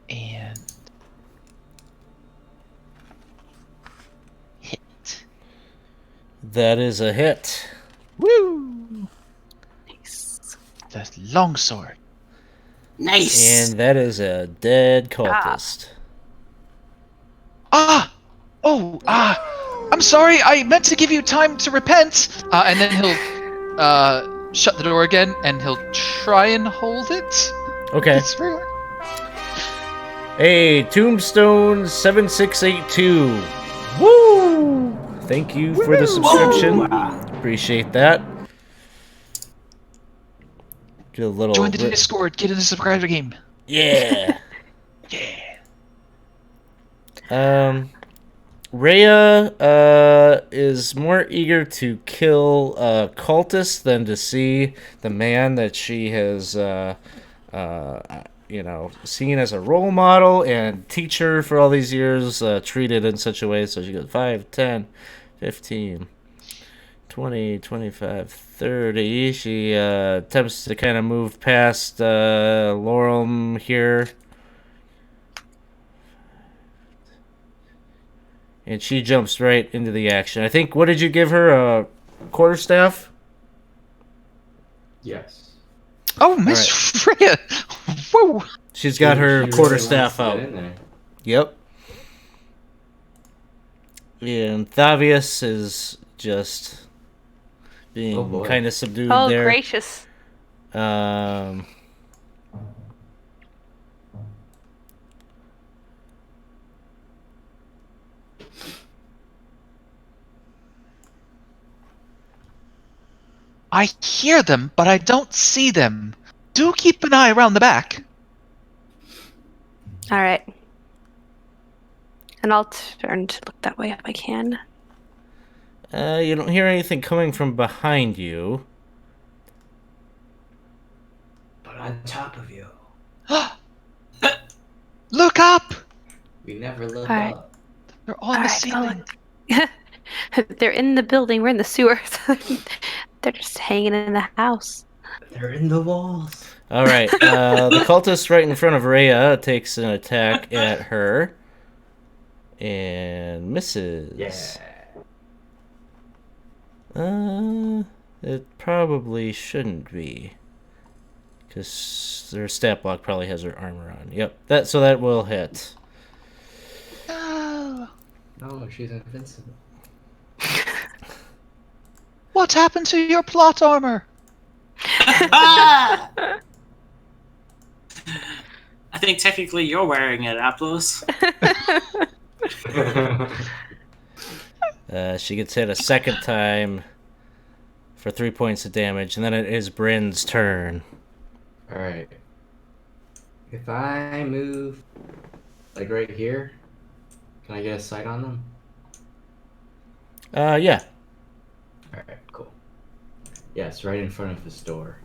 S2: And hit.
S1: That is a hit.
S2: Woo!
S5: Nice.
S2: The longsword.
S3: Nice.
S1: And that is a dead cultist.
S2: I'm sorry. I meant to give you time to repent. And then he'll shut the door again, and he'll try and hold it.
S1: Okay.
S2: It's very hard.
S1: Hey, Tombstone 7682. Woo! Thank you for the subscription. Appreciate that. Get a little.
S2: Join the Discord. Get in the subscriber game.
S1: Yeah.
S2: Yeah.
S1: Rhea is more eager to kill cultists than to see the man that she has, seen as a role model and teacher for all these years, treated in such a way. So she goes 5, 10, 15, 20, 25, 30. She attempts to kind of move past Laurel here. And she jumps right into the action. I think, what did you give her? A quarterstaff?
S4: Yes.
S2: Oh, Miss Freya. Woo!
S1: She's got her
S4: She
S1: quarterstaff
S4: really
S1: out.
S4: wants to get in there.
S1: Yep. And Thavius is just being kind of subdued
S5: Oh,
S1: there.
S5: gracious.
S2: I hear them, but I don't see them. Do keep an eye around the back.
S5: All right. And I'll turn to look that way if I can.
S1: You don't hear anything coming from behind you.
S4: But on top of you,
S2: Look up!
S4: we never look
S5: All right.
S4: up.
S2: They're all in the ceiling.
S5: They're in the building. We're in the sewers. They're just hanging in the house.
S4: They're in the walls.
S1: All right. The cultist right in front of Rhea takes an attack at her. And misses.
S4: Yeah.
S1: It probably shouldn't be. Because their stat block probably has her armor on. Yep. So that will hit.
S2: Oh.
S4: No, she's invincible.
S2: What happened to your plot armor?
S3: I think technically you're wearing it, Aplos.
S1: She gets hit a second time for 3 points of damage, and then it is Bryn's turn.
S4: Alright. If I move, like right here, can I get a sight on them?
S1: Yeah.
S4: Alright, cool. Yes, right in front of this door.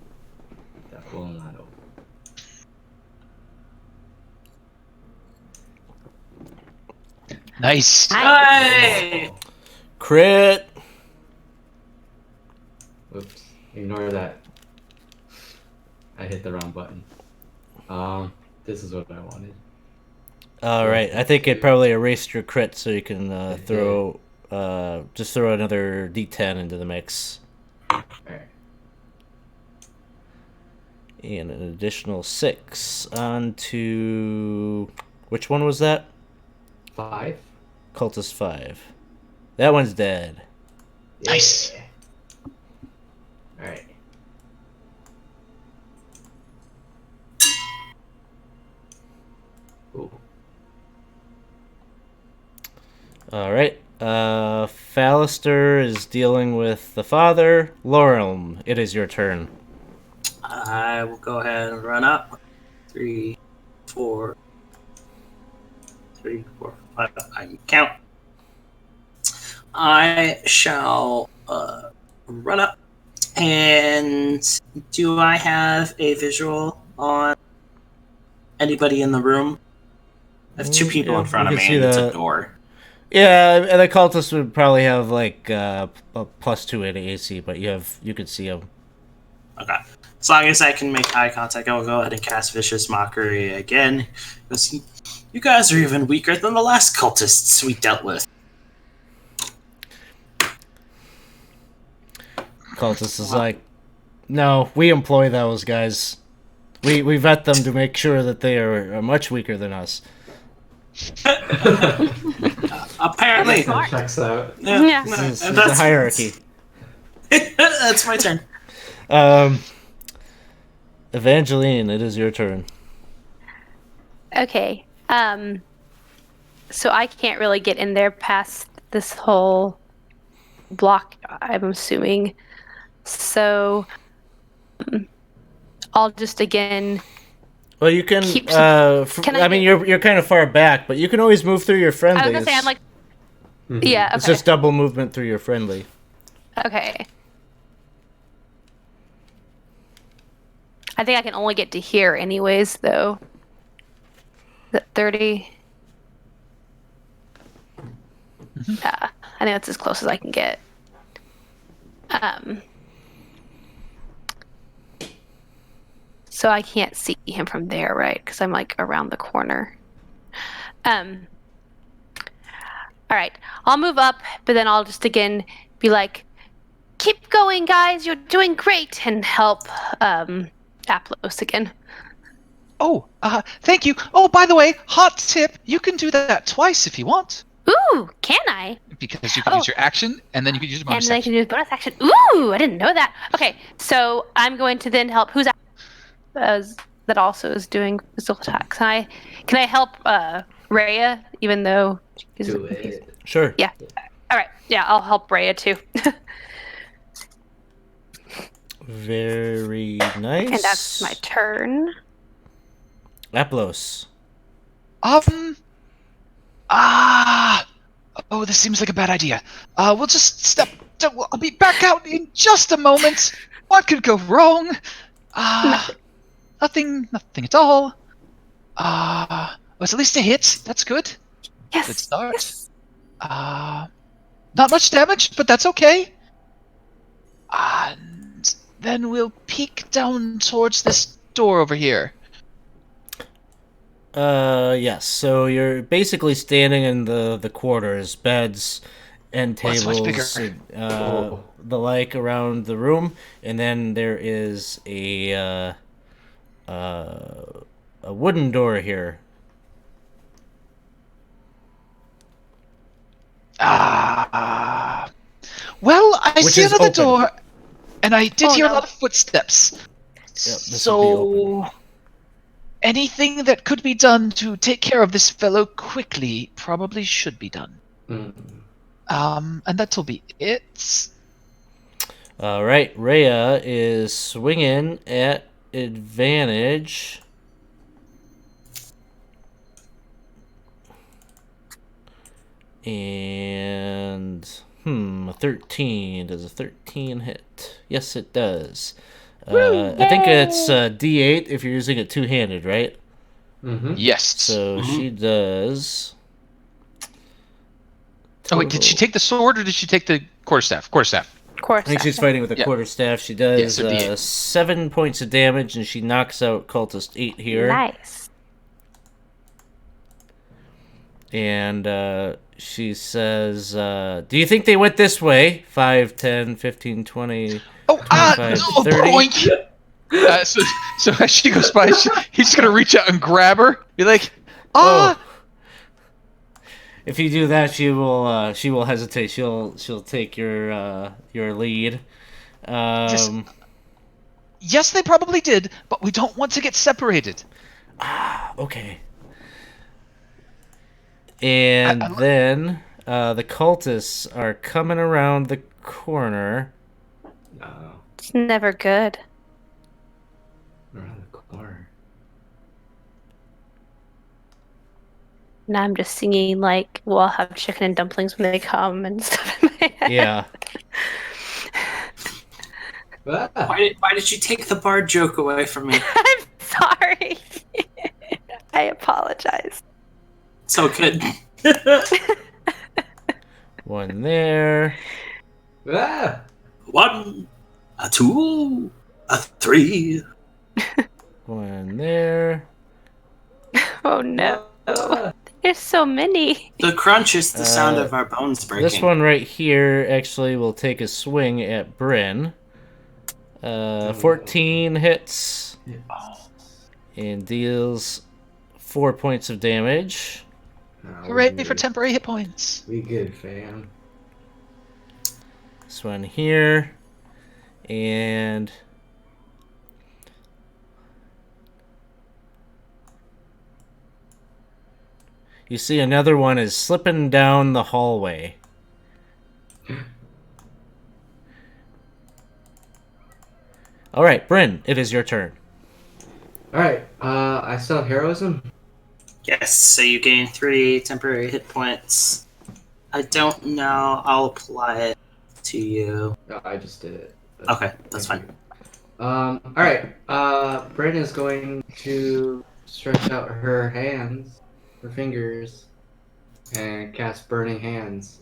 S4: That will not open.
S2: Nice.
S3: Hey!
S1: Crit!
S4: Oops. Ignore that. I hit the wrong button. This is what I wanted.
S1: Alright, I think it probably erased your crit, so you can just throw another d10 into the mix.
S4: Alright.
S1: And an additional 6 onto... Which one was that?
S4: 5.
S1: Cultist 5. That one's dead.
S2: Nice.
S4: Alright. Ooh.
S1: Alright. Fallister is dealing with the father. Laurel, it is your turn.
S3: I will go ahead and run up. 3, 4, 3, 4, 5. I can count. I shall run up. And do I have a visual on anybody in the room? I have 2 people
S1: Yeah,
S3: in front
S1: you
S3: of
S1: can
S3: me,
S1: see
S3: and it's
S1: the-
S3: a door.
S1: Yeah, and the cultists would probably have like a +2 to AC, but you could see them.
S3: Okay. As long as I can make eye contact, I'll go ahead and cast Vicious Mockery again. Because you guys are even weaker than the last cultists we dealt with.
S1: Cultist is like, no, we employ those guys. We vet them to make sure that they are much weaker than us.
S3: Apparently.
S4: That checks out.
S5: Yeah.
S1: This is the hierarchy.
S3: That's my turn.
S1: Evangeline, it is your turn.
S5: Okay. So I can't really get in there past this whole block, I'm assuming. So I'll just again.
S1: Well, you can.
S5: Keep-
S1: Can I mean, you're kind of far back, but you can always move through your friendly.
S5: I was gonna say I'm like. Yeah. Okay.
S1: It's just double movement through your friendly.
S5: Okay. I think I can only get to here anyways, though. Is it 30? Yeah, I think that's as close as I can get. So I can't see him from there, right? Because I'm like around the corner. All right, I'll move up, but then I'll just again be like, "Keep going, guys! You're doing great!" and help Aplos again.
S2: Oh, thank you. Oh, by the way, hot tip, you can do that twice if you want.
S5: Ooh, can I?
S2: Because you can use your action, and then you can use your
S5: And
S2: bonus
S5: then I
S2: action.
S5: can use bonus action. Ooh, I didn't know that. Okay, so I'm going to then help. Who's that also is doing physical attacks? Can I help Rhea, even though
S4: Do it.
S1: Sure.
S5: Yeah. All right. Yeah, I'll help Rhea too.
S1: Very nice.
S5: And that's my turn.
S1: Aplos.
S2: Oh, this seems like a bad idea. We'll just step. I'll be back out in just a moment. What could go wrong? Nothing at all. It's at least a hit. That's good.
S5: Yes.
S2: Good start.
S5: Yes.
S2: Not much damage, but that's okay. And then we'll peek down towards this door over here.
S1: Yes. So you're basically standing in the quarters, beds, and
S2: That's
S1: tables,
S2: much bigger.
S1: and, the like around the room, and then there is a wooden door here.
S2: Well, I
S1: Which
S2: see
S1: is
S2: another
S1: open.
S2: door, and I did hear a
S5: no.
S2: lot of footsteps.
S1: this would
S2: So, anything that could be done to take care of this fellow quickly probably should be done. And that'll be it.
S1: All right, Rhea is swinging at advantage. And 13. Does a 13 hit? Yes, it does. I think it's D8 if you're using it two-handed, right?
S2: Yes.
S1: So she does.
S2: Oh wait, did she take the sword or did she take the quarterstaff? Quarterstaff.
S5: Of course.
S1: I think she's fighting with a
S2: Yeah.
S1: quarterstaff. She does
S2: so D8.
S1: 7 points of damage, and she knocks out cultist 8 here.
S5: Nice.
S1: And she says, do you think they went this way? 5, 10, 15, 20...
S2: Oh,
S1: 25,
S2: no,
S1: 30.
S2: boink! So as she goes by, he's just gonna reach out and grab her. Be like,
S1: Oh. If you do that, she will hesitate. She'll take your lead.
S2: Yes, they probably did, but we don't want to get separated.
S1: Okay. And then The cultists are coming around the corner.
S4: No,
S5: It's never good.
S4: around the corner.
S5: Now I'm just singing like we'll all have chicken and dumplings when they come and stuff in my head.
S1: Yeah.
S4: Ah,
S3: Why did you take the bard joke away from me?
S5: I'm sorry. I apologize.
S3: So good.
S1: One there.
S4: ah!
S3: 1, a 2, a 3.
S1: One there.
S5: Oh no.
S4: Ah!
S5: There's so many.
S3: The crunch is the sound
S1: Uh,
S3: of our bones breaking.
S1: This one right here actually will take a swing at Bryn. 14 hits and deals 4 points of damage.
S4: Nah, we
S2: Hooray
S4: good.
S2: for temporary hit points.
S4: We good, fam.
S1: This one here. And you see another one is slipping down the hallway. All right, Bryn, it is your turn.
S4: Alright, I still have heroism.
S3: Yes, so you gain 3 temporary hit points. I don't know. I'll apply it to you.
S4: No, I just did it.
S3: Okay, that's
S4: Thank
S3: fine.
S4: you. Alright, Bryn is going to stretch out her hands, her fingers, and cast Burning Hands.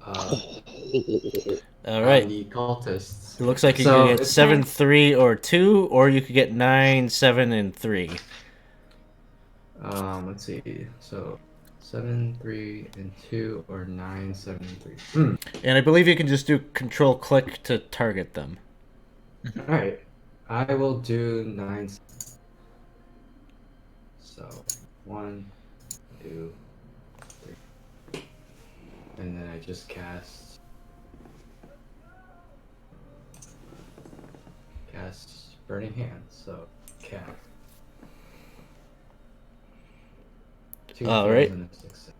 S1: All right.
S4: On the cultists.
S1: It looks like you
S4: So,
S1: could get
S4: it's
S1: 7, 3, or 2, or you could get 9, 7, and 3.
S4: Let's see. So 7, 3, and 2, or 9, 7, and 3.
S1: And I believe you can just do Control-Click to target them.
S4: Alright. I will do 9. So 1, 2, 3. And then I just cast Burning Hands. So cast. 2
S1: All
S4: fails
S1: right.
S4: and a success.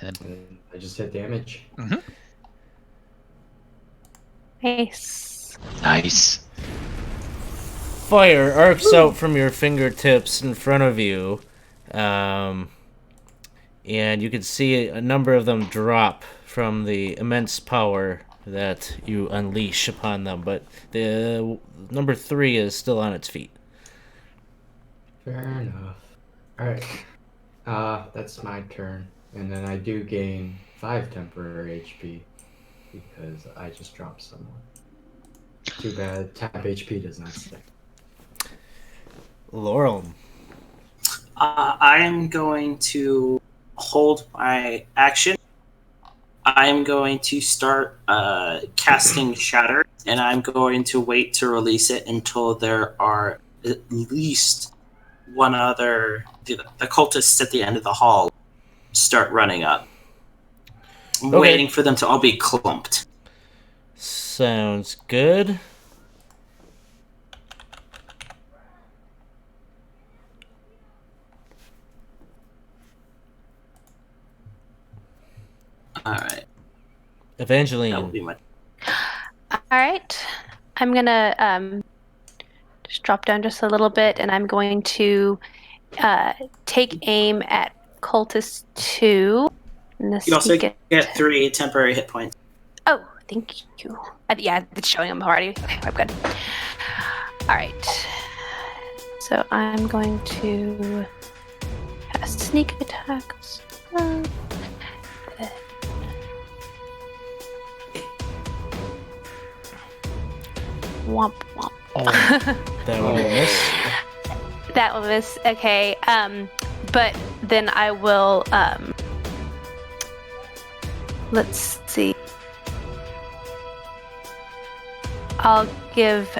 S2: And then
S4: And I just hit damage.
S5: Nice.
S2: nice.
S1: Fire arcs out from your fingertips in front of you. And you can see a number of them drop from the immense power that you unleash upon them. But the number 3 is still on its feet.
S4: Fair enough. Alright. That's my turn. And then I do gain 5 temporary HP because I just dropped someone. Too bad tap HP does not stick.
S1: Laurel.
S3: I am going to hold my action. I am going to start casting Shatter, and I'm going to wait to release it until there are at least one other. The cultists at the end of the hall start running up. I'm
S1: Okay.
S3: waiting for them to all be clumped.
S1: Sounds good.
S3: All right, that will
S1: Evangeline.
S3: be my.
S5: All right. I'm gonna just drop down just a little bit, and I'm going to take aim at cultist 2.
S3: You also get 3 temporary hit points.
S5: Oh, thank you. Yeah, it's showing them already. Okay, I'm good. All right. So I'm going to cast sneak attack. Womp womp.
S1: That one will miss.
S5: That will miss. Okay. But then I will. Let's see. I'll give.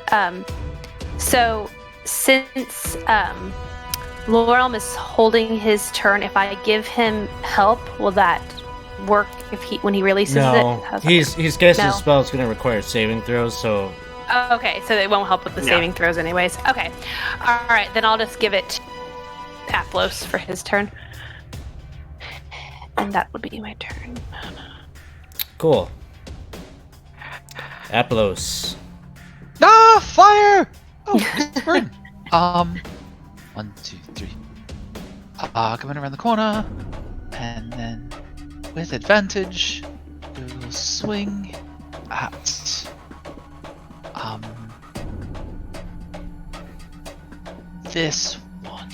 S5: So since Laurel is holding his turn, if I give him help, will that work? When he releases
S1: No,
S5: it? How's that
S1: he's casting
S5: No.
S1: a spell. It's going to require saving throws. So
S5: Oh, okay, so it won't help with the
S3: No.
S5: saving throws anyways. Okay. All right, then I'll just give it to Aplos for his turn. And that would be my turn.
S1: Cool. Aplos.
S2: Ah, fire! Oh, it's burn. 1, 2, 3. Coming around the corner, and then with advantage, we'll swing at this one.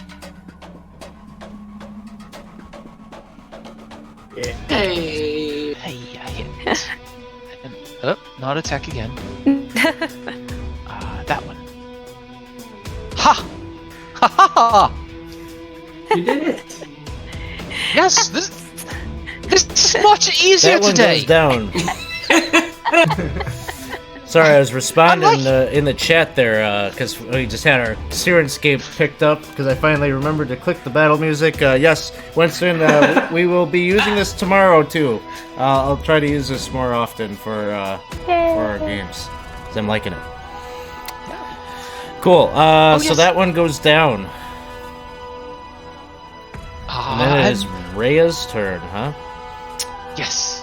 S3: Hey.
S2: Hey, I hit. And, not attack again. That one. Ha! Ha ha ha!
S4: You did it.
S2: Yes, this is much easier
S1: That one
S2: today.
S1: goes down. Sorry, I was responding in the chat there because we just had our Sirenscape picked up because I finally remembered to click the battle music. Yes, Winston, we will be using this tomorrow too. I'll try to use this more often for our games because I'm liking it. Cool.
S2: Yes.
S1: So that one goes down. And then it is Rhea's turn, huh?
S2: Yes.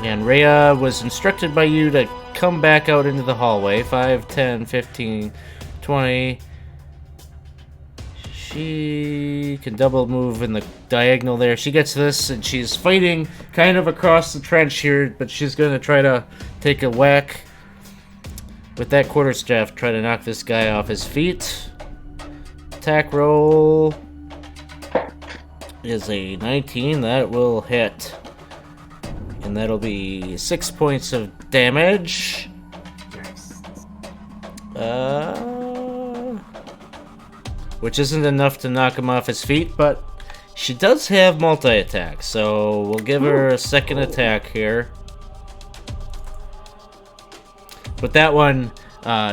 S1: And Rhea was instructed by you to come back out into the hallway. 5, 10, 15, 20. She can double move in the diagonal there. She gets this, and she's fighting kind of across the trench here, but she's going to try to take a whack with that quarterstaff, try to knock this guy off his feet. Attack roll is a 19. That will hit. And that'll be 6 points of damage. Which isn't enough to knock him off his feet, but she does have multi-attack, so we'll give her a second attack here. But that one,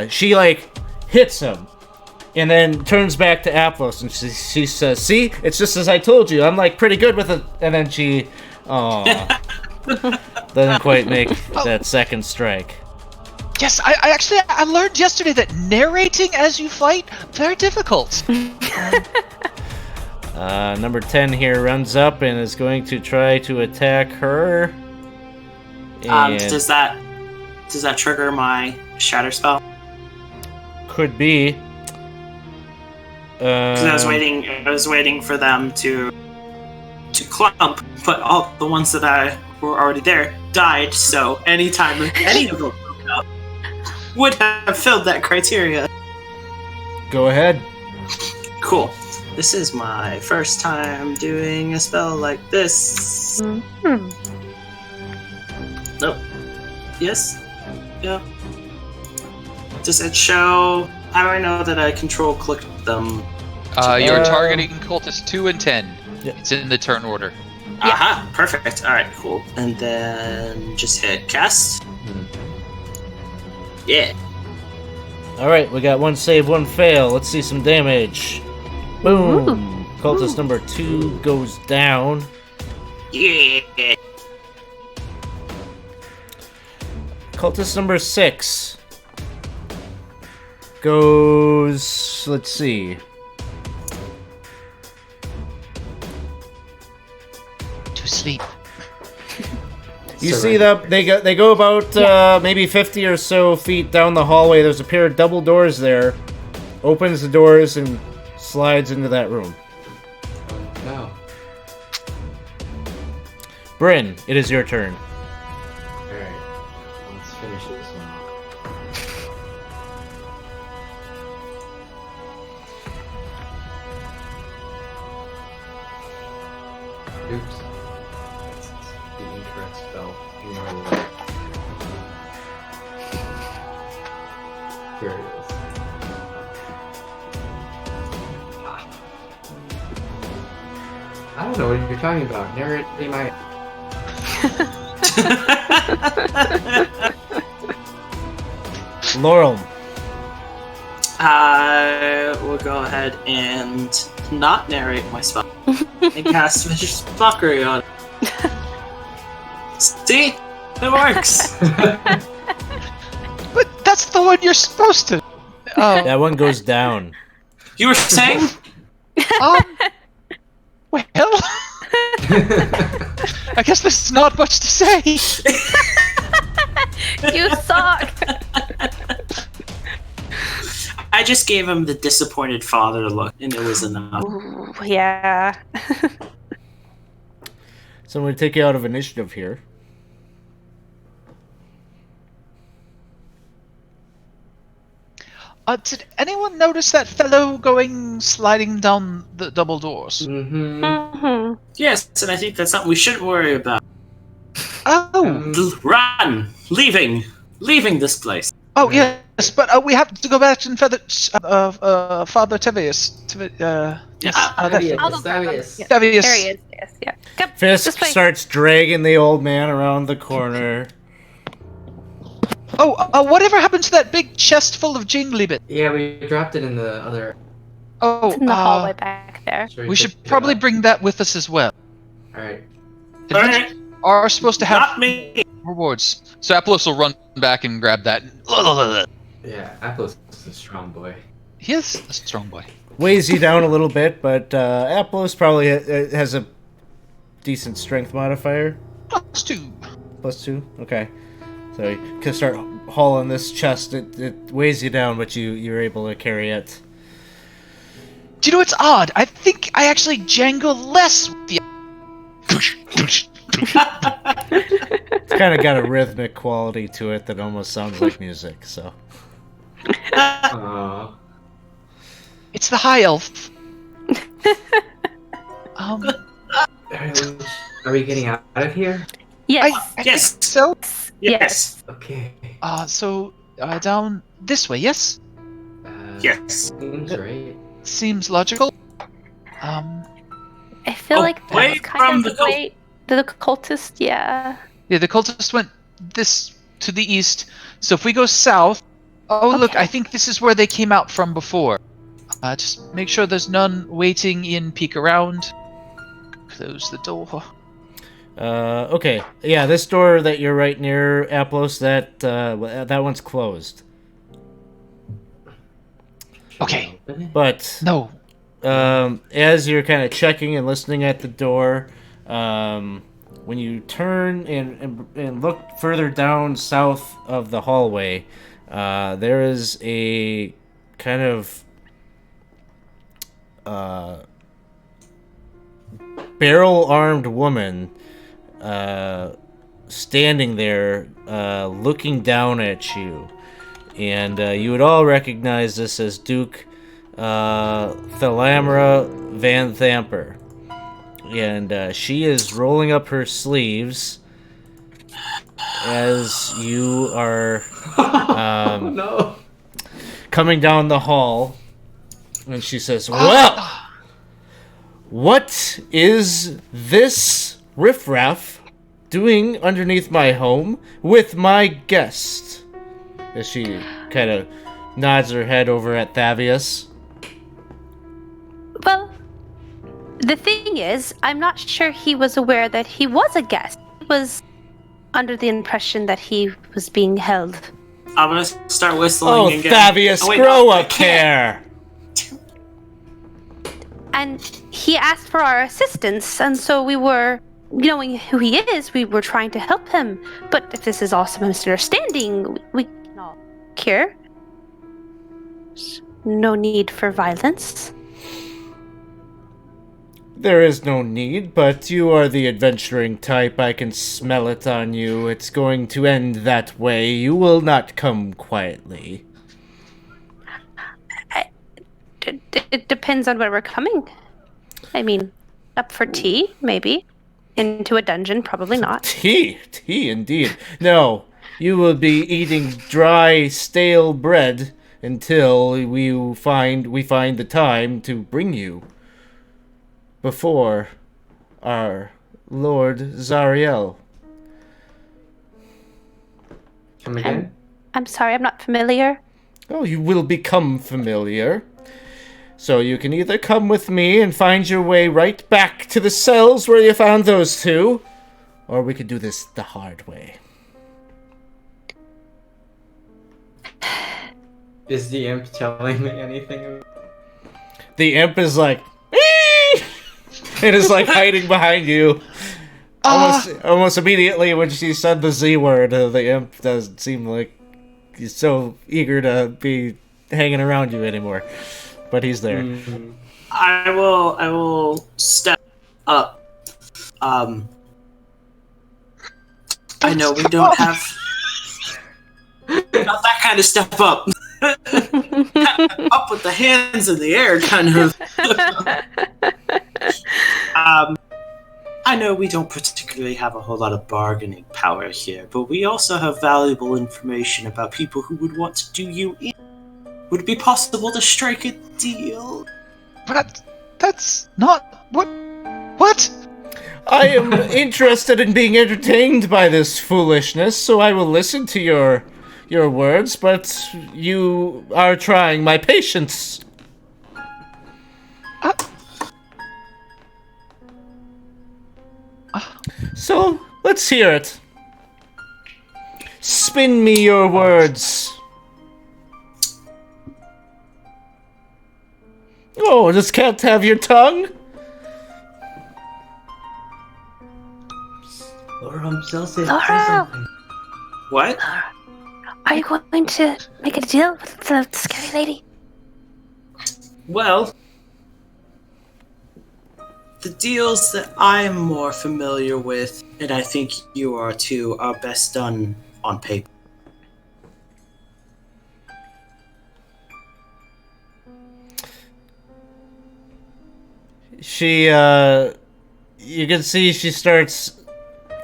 S1: she hits him, and then turns back to Aplos, and she says, "See, it's just as I told you. I'm pretty good with it." And then she, doesn't quite make that second strike.
S2: Yes, I learned yesterday that narrating as you fight, very difficult.
S1: Number 10 here runs up and is going to try to attack her. And
S3: Does that trigger my shatter spell?
S1: could be.
S3: Because I was waiting for them to clump, but all the ones that were already there died. So anytime any of them broke up would have filled that criteria.
S1: Go ahead.
S3: Cool. This is my first time doing a spell like this.
S5: Mm-hmm.
S3: Nope. Yes. Yeah. Does it show? How do I know that I control clicked them?
S2: You're targeting cultists 2 and 10.
S1: Yeah.
S2: It's in the turn order.
S3: Aha, perfect. Alright, cool. And then just hit cast. Yeah.
S1: Alright, we got one save, one fail. Let's see some damage. Boom!
S5: Ooh.
S1: Cultist number 2 goes down.
S3: Yeah.
S1: Cultist number 6 goes... let's see.
S2: To sleep.
S1: You see them? They go about maybe 50 or so feet down the hallway. There's a pair of double doors there. Opens the doors and slides into that room.
S4: No.
S1: Bryn, it is your turn.
S4: Alright. Let's finish this one. Oops. That's the incorrect spell. Ignore that. Here it is. I don't know what you're talking about. Narrating my...
S1: Laurel.
S3: I will go ahead and not narrate my spell and cast Vicious Mockery on it. See? It works!
S2: But that's the one you're supposed to. Oh,
S1: That one goes down.
S3: You were saying?
S2: well. I guess there's not much to say.
S5: You suck.
S3: I just gave him the disappointed father look, and it was enough.
S5: Ooh, yeah.
S1: So I'm going to take you out of initiative here.
S2: Did anyone notice that fellow sliding down the double doors?
S4: Mm-hmm.
S5: Mhm.
S3: Yes, and I think that's something we shouldn't worry about.
S2: Oh,
S3: Run! Leaving this place.
S2: oh yes, but we have to go back and Father Tevius. Yes,
S5: I'll go grab him.
S4: Savius.
S5: Yeah.
S2: Tevius.
S5: There he is. Yes, yeah. Come,
S1: Fisk
S5: this way.
S1: starts dragging the old man around the corner.
S2: Oh, whatever happened to that big chest full of jingly bit?
S4: Yeah, we dropped it in the other.
S2: Oh,
S5: It's in the hallway back there.
S2: we should probably bring that with us as well.
S4: Alright.
S3: Alright,
S2: Are supposed to have
S3: not me.
S2: rewards. So Aplos will run back and grab that.
S4: Yeah, Apple's a strong boy.
S2: He is a strong boy.
S1: Weighs you down a little bit, but Aplos probably has a decent strength modifier.
S2: +2.
S1: +2? Okay. So you can start hauling this chest. It weighs you down, but you're able to carry it.
S2: Do you know what's odd? I think I actually jangle less with the.
S1: It's kind of got a rhythmic quality to it that almost sounds like music, so.
S4: Aww.
S2: It's the high elf.
S4: Are we getting out of here?
S5: Yes.
S2: I
S3: Yes.
S2: think so.
S3: Yes.
S4: Okay.
S2: So down this way, yes?
S3: Yes.
S4: Seems right.
S2: Seems logical.
S5: I feel like
S3: away
S5: that's kind
S3: from
S5: of
S3: the
S5: the way the cultist. Yeah.
S2: Yeah, the cultist went this to the east. So if we go south, look,
S5: Okay.
S2: I think this is where they came out from before. Just make sure there's none waiting in. Peek around. Close the door.
S1: Okay. Yeah, this door that you're right near, Aplos, that one's closed.
S2: Okay.
S4: Open it?
S1: But
S2: No.
S1: as you're kind of checking and listening at the door, when you turn and look further down south of the hallway, there is a kind of barrel-armed woman standing there, looking down at you. And you would all recognize this as Duke Thalamra Vanthampur. And she is rolling up her sleeves as you are
S4: No.
S1: coming down the hall. And she says, "Well, what is this riffraff doing underneath my home with my guest?" As she kind of nods her head over at Thavius.
S5: Well, the thing is, I'm not sure he was aware that he was a guest. He was under the impression that he was being held.
S3: I'm gonna start whistling
S1: Oh,
S3: again.
S1: Thavius,
S3: Oh, wait,
S1: grow
S3: no, I
S1: up
S3: can't.
S1: here!
S5: And he asked for our assistance, and so we were, knowing who he is, we were trying to help him. But if this is also a misunderstanding, we can all cure. There's no need for violence.
S1: There is no need, but you are the adventuring type. I can smell it on you. It's going to end that way. You will not come quietly.
S5: It depends on where we're coming. I mean, up for tea, maybe. Into a dungeon, probably not.
S1: Tea indeed. No, you will be eating dry, stale bread until we find the time to bring you before our Lord Zariel.
S4: Come again?
S5: I'm sorry, I'm not familiar.
S1: Oh, you will become familiar. So you can either come with me and find your way right back to the cells where you found those two, or we could do this the hard way.
S4: Is the imp telling me anything?
S1: The imp is like, "Eee!" and is like hiding behind you. Almost immediately when she said the Z word, the imp doesn't seem like he's so eager to be hanging around you anymore. But he's there.
S4: Mm.
S3: I will step up. I know we don't have not that kind of step up. Up with the hands in the air, kind of. I know we don't particularly have a whole lot of bargaining power here, but we also have valuable information about people who would want to do you in. Would it be possible to strike a deal?
S2: But that's not what. What?
S1: I am interested in being entertained by this foolishness, so I will listen to your words, but you are trying my patience. So, let's hear it. Spin me your words. Oh, does cat have your tongue?
S4: Laura himself said
S5: Laura!
S4: something.
S3: What?
S5: Are you going to make a deal with the scary lady?
S3: Well, the deals that I'm more familiar with, and I think you are too, are best done on paper.
S1: She, you can see she starts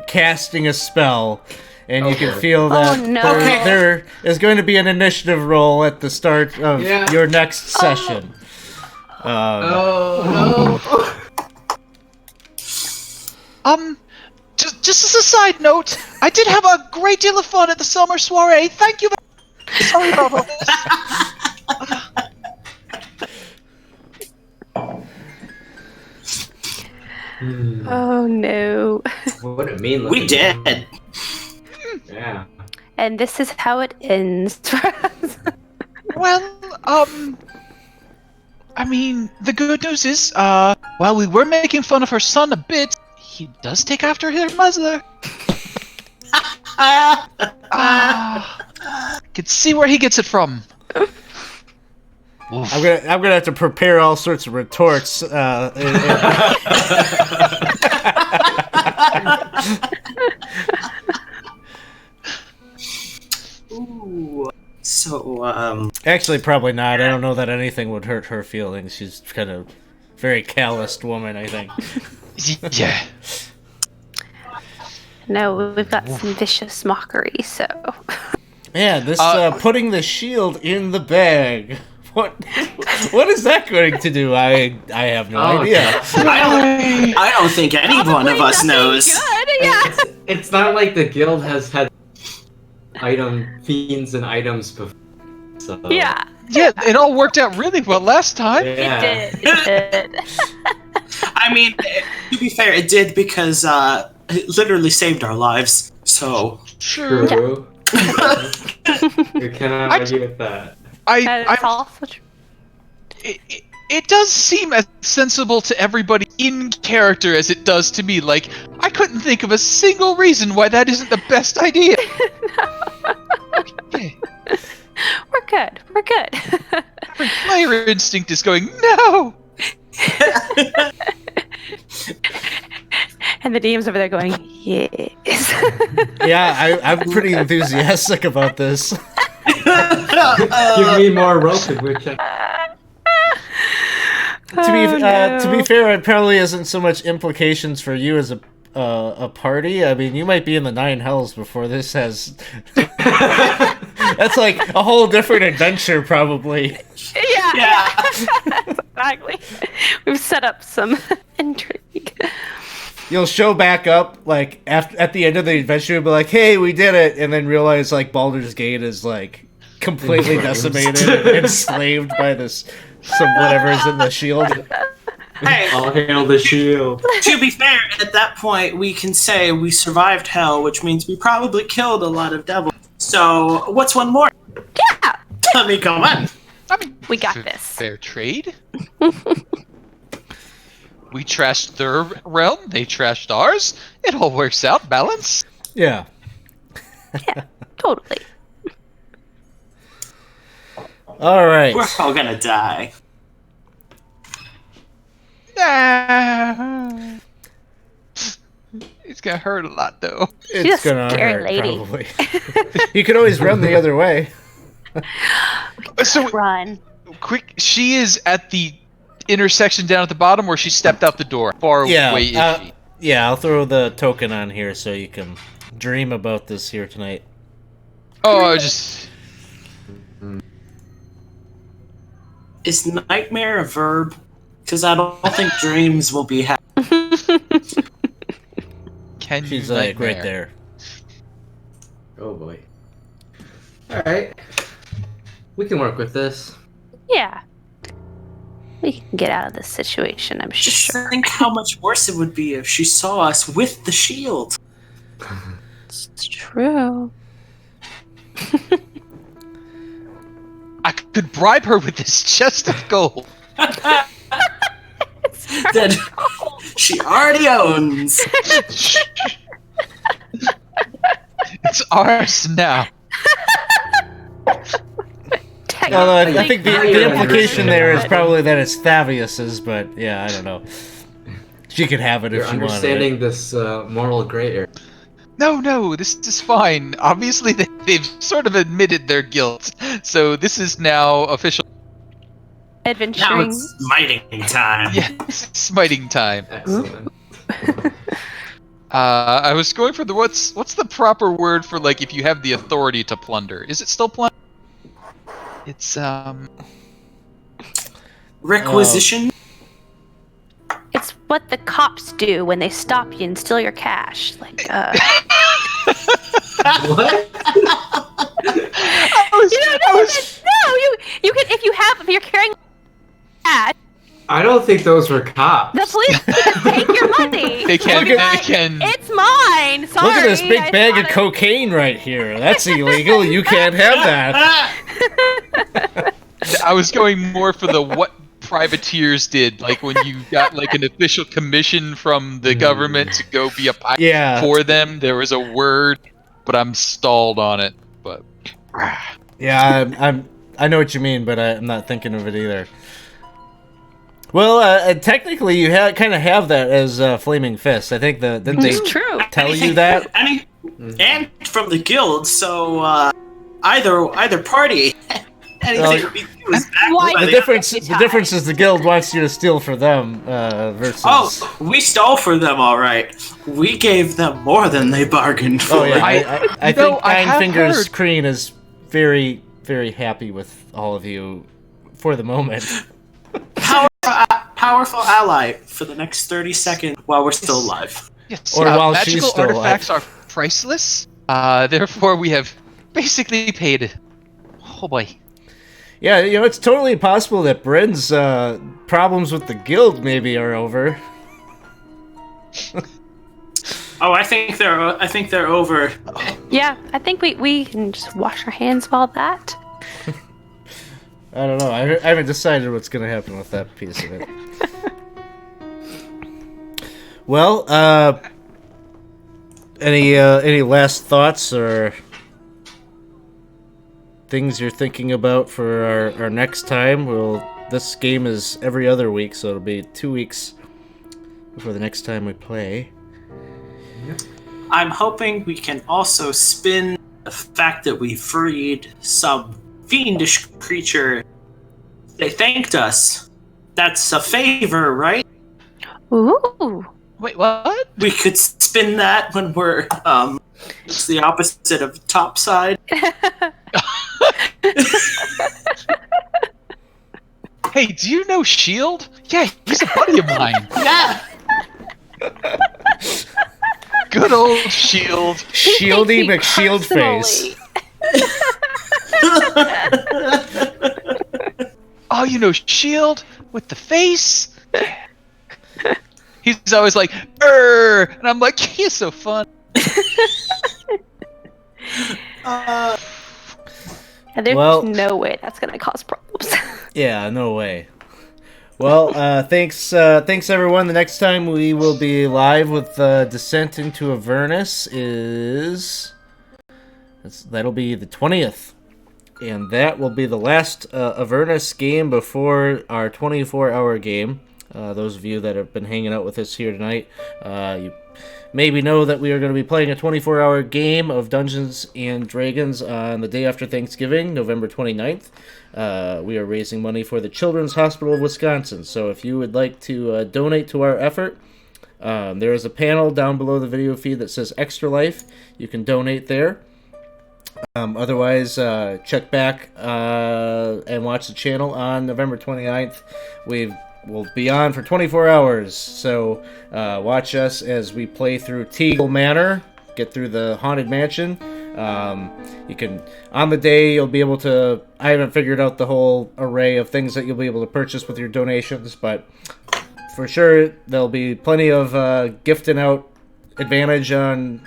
S1: casting a spell, and you can feel that
S5: Oh, no.
S1: there is going to be an initiative roll at the start of your next session.
S4: Oh
S2: Just as a side note, I did have a great deal of fun at the summer soiree. Thank you. Sorry about all this.
S5: Oh no.
S4: no! What a mean
S3: We
S4: looking
S3: did.
S4: Yeah.
S5: And this is how it ends for us.
S2: Well, I mean, the good news is, while we were making fun of her son a bit, he does take after her mother. Could see where he gets it from. Oof.
S1: I'm gonna have to prepare all sorts of retorts.
S3: Ooh. So,
S1: Actually, probably not. I don't know that anything would hurt her feelings. She's kind of very calloused woman, I think.
S2: Yeah.
S5: No, we've got some vicious mockery, so.
S1: Yeah, this putting the shield in the bag. What is that going to do? I have no idea.
S3: I don't think any one of us
S5: Nothing
S3: knows.
S5: Good, yeah.
S4: It's not like the guild has had fiends and items before. So.
S5: Yeah.
S2: Yeah, it all worked out really well last time.
S4: Yeah.
S5: It did.
S3: I mean, to be fair, it did because it literally saved our lives. So,
S2: Sure.
S4: True. You cannot argue with that.
S5: That's also true.
S2: It does seem as sensible to everybody in character as it does to me. Like, I couldn't think of a single reason why that isn't the best idea. Okay.
S5: We're good. We're good.
S2: Every player instinct is going, no!
S5: And the DM's over there going, yes.
S1: Yeah, I'm pretty enthusiastic about this.
S4: Give me more rope and we'll check.
S1: To be fair, it probably isn't so much implications for you as a party. I mean, you might be in the 9 hells before this has. That's like a whole different adventure, probably.
S5: Yeah. Exactly. We've set up some intrigue.
S1: You'll show back up like at the end of the adventure. You'll be like, "Hey, we did it," and then realize like Baldur's Gate is like completely decimated and enslaved by this some whatever's in the shield.
S3: hey,
S4: I'll hail the shield.
S3: to be fair, at that point, we can say we survived hell, which means we probably killed a lot of devils. So, what's one more?
S5: Yeah.
S3: I mean, come on.
S2: I mean,
S5: We got this.
S2: Fair trade. We trashed their realm, they trashed ours. It all works out, balance.
S1: Yeah.
S5: Totally.
S1: All right.
S3: We're all gonna die.
S2: Ah. It's gonna hurt a lot, though.
S1: It's
S5: She's a
S1: gonna
S5: scary
S1: hurt,
S5: lady.
S1: probably. You could always run the other way.
S2: So,
S5: Run.
S2: quick, she is at the intersection down at the bottom where she stepped out the door. Far
S1: Yeah.
S2: away is she?
S1: Yeah, I'll throw the token on here so you can dream about this here tonight.
S2: Oh, I just...
S3: Is nightmare a verb? Because I don't think dreams will be happy.
S2: Can
S1: She's
S2: you
S1: like right
S2: nightmare?
S1: there.
S4: Oh boy. Alright. We can work with this.
S5: Yeah. We can get out of this situation, I'm
S3: Just
S5: sure.
S3: think how much worse it would be if she saw us with the shield.
S5: It's true.
S2: I could bribe her with this chest of gold.
S3: That she already owns.
S2: It's ours now.
S1: Although I think the
S4: Technically,
S1: implication
S4: yeah.
S1: there is probably that it's Thavius's, but yeah, I don't know. She could have it
S4: You're
S1: if she wanted.
S4: understanding this moral gray area.
S2: No, this is fine. Obviously, they've sort of admitted their guilt, so this is now official.
S3: Now
S5: Adventuring.
S3: it's smiting time.
S2: Yeah, smiting time.
S4: Excellent.
S2: I was going for the what's the proper word for like if you have the authority to plunder? Is it still plunder? It's
S3: Requisition.
S5: It's what the cops do when they stop you and steal your cash. Like,
S4: What?
S5: you can if you're carrying cash,
S4: I don't think those were cops.
S5: the police can take your money.
S2: they can
S5: They'll be like,
S2: can.
S5: It's mine. Sorry.
S1: Look at this big
S5: I
S1: bag
S5: thought
S1: of
S5: it-
S1: cocaine right here. That's illegal. You can't have that.
S2: I was going more for the what privateers did, like when you got like an official commission from the government to go be a pilot
S1: Yeah.
S2: for them. There was a word, but I'm stalled on it. But
S1: Yeah, I know what you mean, but I'm not thinking of it either. Well, technically, you kind of have that as Flaming Fist. I think didn't they
S5: It's true.
S1: tell you that?
S3: And from the guild, so either party, anything we do is backed
S5: Why-
S3: by
S1: The
S3: the
S1: difference is the guild wants you to steal for them versus.
S3: Oh, we stole for them, all right. We gave them more than they bargained for.
S1: Oh, yeah, I
S2: You know,
S1: think
S2: I
S1: Nine
S2: have
S1: Fingers
S2: heard-
S1: Crean is very, very happy with all of you for the moment.
S3: Powerful ally for the next 30 seconds while we're still alive.
S2: yes,
S1: Or while she's
S2: magical
S1: still
S2: artifacts are priceless. Therefore, we have basically paid. Oh boy.
S1: Yeah, it's totally possible that Bryn's problems with the guild maybe are over.
S3: Oh, I think they're over.
S5: Yeah, I think we can just wash our hands of all that.
S1: I don't know. I haven't decided what's going to happen with that piece of it. Well, any last thoughts or things you're thinking about for our next time? Well, this game is every other week, so it'll be 2 weeks before the next time we play.
S3: I'm hoping we can also spin the fact that we freed some fiendish creature. They thanked us. That's a favor, right?
S5: Ooh.
S2: Wait, what?
S3: We could spin that when we're it's the opposite of topside.
S2: Hey, do you know Shield? Yeah, he's a buddy of mine.
S3: Yeah.
S2: Good old Shield.
S1: Shieldy
S5: Takes me
S1: McShield face.
S5: personally.
S2: Oh, you know Shield with the face? He's always like, and I'm like, he's so fun.
S5: And there's
S1: Well-
S5: no way that's gonna cause problems.
S1: Yeah, no way. Well, thanks everyone. The next time we will be live with Descent into Avernus that'll be the 20th. And that will be the last Avernus game before our 24-hour game. Those of you that have been hanging out with us here tonight, you maybe know that we are going to be playing a 24-hour game of Dungeons and Dragons on the day after Thanksgiving, November 29th. We are raising money for the Children's Hospital of Wisconsin. So if you would like to donate to our effort, there is a panel down below the video feed that says Extra Life. You can donate there. Otherwise, check back and watch the channel on November 29th. We'll be on for 24 hours, so watch us as we play through Teagle Manor, get through the Haunted Mansion. You can, on the day, you'll be able to, I haven't figured out the whole array of things that you'll be able to purchase with your donations, but for sure, there'll be plenty of gifting out advantage on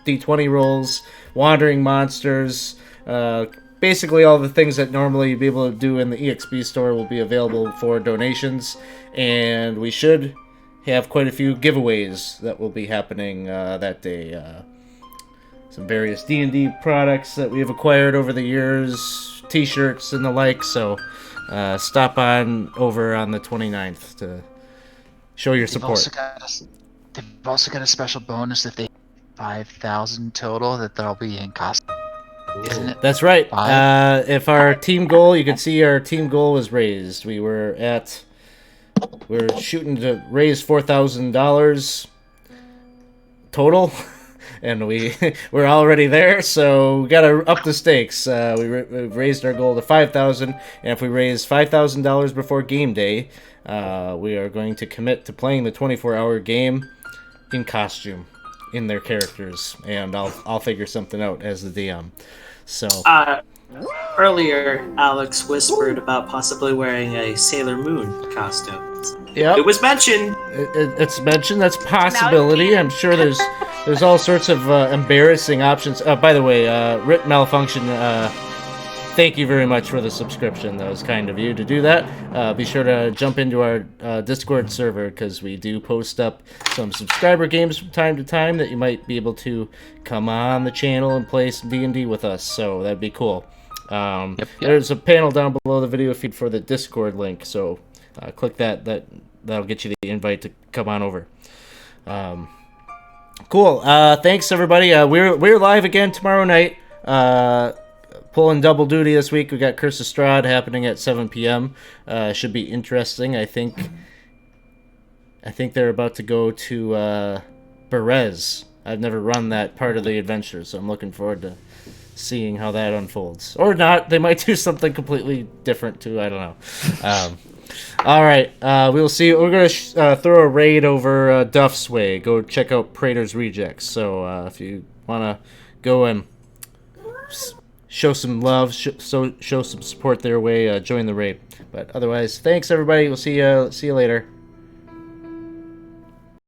S1: D20 rolls, wandering monsters, basically all the things that normally you'd be able to do in the EXP store will be available for donations, and we should have quite a few giveaways that will be happening that day. Some various D&D products that we have acquired over the years, t-shirts and the like, so stop on over on the 29th to show your support.
S2: They've also got a special bonus if they 5,000 total that they'll be in costume. Isn't it?
S1: That's right. If our team goal, you can see our team goal was raised. We're shooting to raise $4,000 total, and we're already there. So we gotta up the stakes. We've raised our goal to $5,000, and if we raise $5,000 before game day, we are going to commit to playing the 24-hour game in costume, in their characters, and I'll figure something out as the DM. So
S3: earlier, Alex whispered about possibly wearing a Sailor Moon costume.
S1: yeah,
S3: It was mentioned.
S1: it's mentioned. That's a possibility. I'm sure there's all sorts of embarrassing options. By the way, Writ Malfunction, thank you very much for the subscription. That was kind of you to do that. Be sure to jump into our Discord server, because we do post up some subscriber games from time to time that you might be able to come on the channel and play some D&D with us, so that'd be cool.
S2: Yep.
S1: There's a panel down below the video feed for the Discord link, so click that'll get you the invite to come on over. Cool. Thanks everybody. We're live again tomorrow night. Pulling double duty this week. We got Curse of Strahd happening at 7 p.m. Should be interesting. I think they're about to go to Berez. I've never run that part of the adventure, so I'm looking forward to seeing how that unfolds. Or not. They might do something completely different too. I don't know. All right. We'll see. We're going to throw a raid over Duff's Way. Go check out Praetor's Rejects. So if you want to go and show some love, show some support their way, join the raid. But otherwise, thanks everybody. We'll see you later.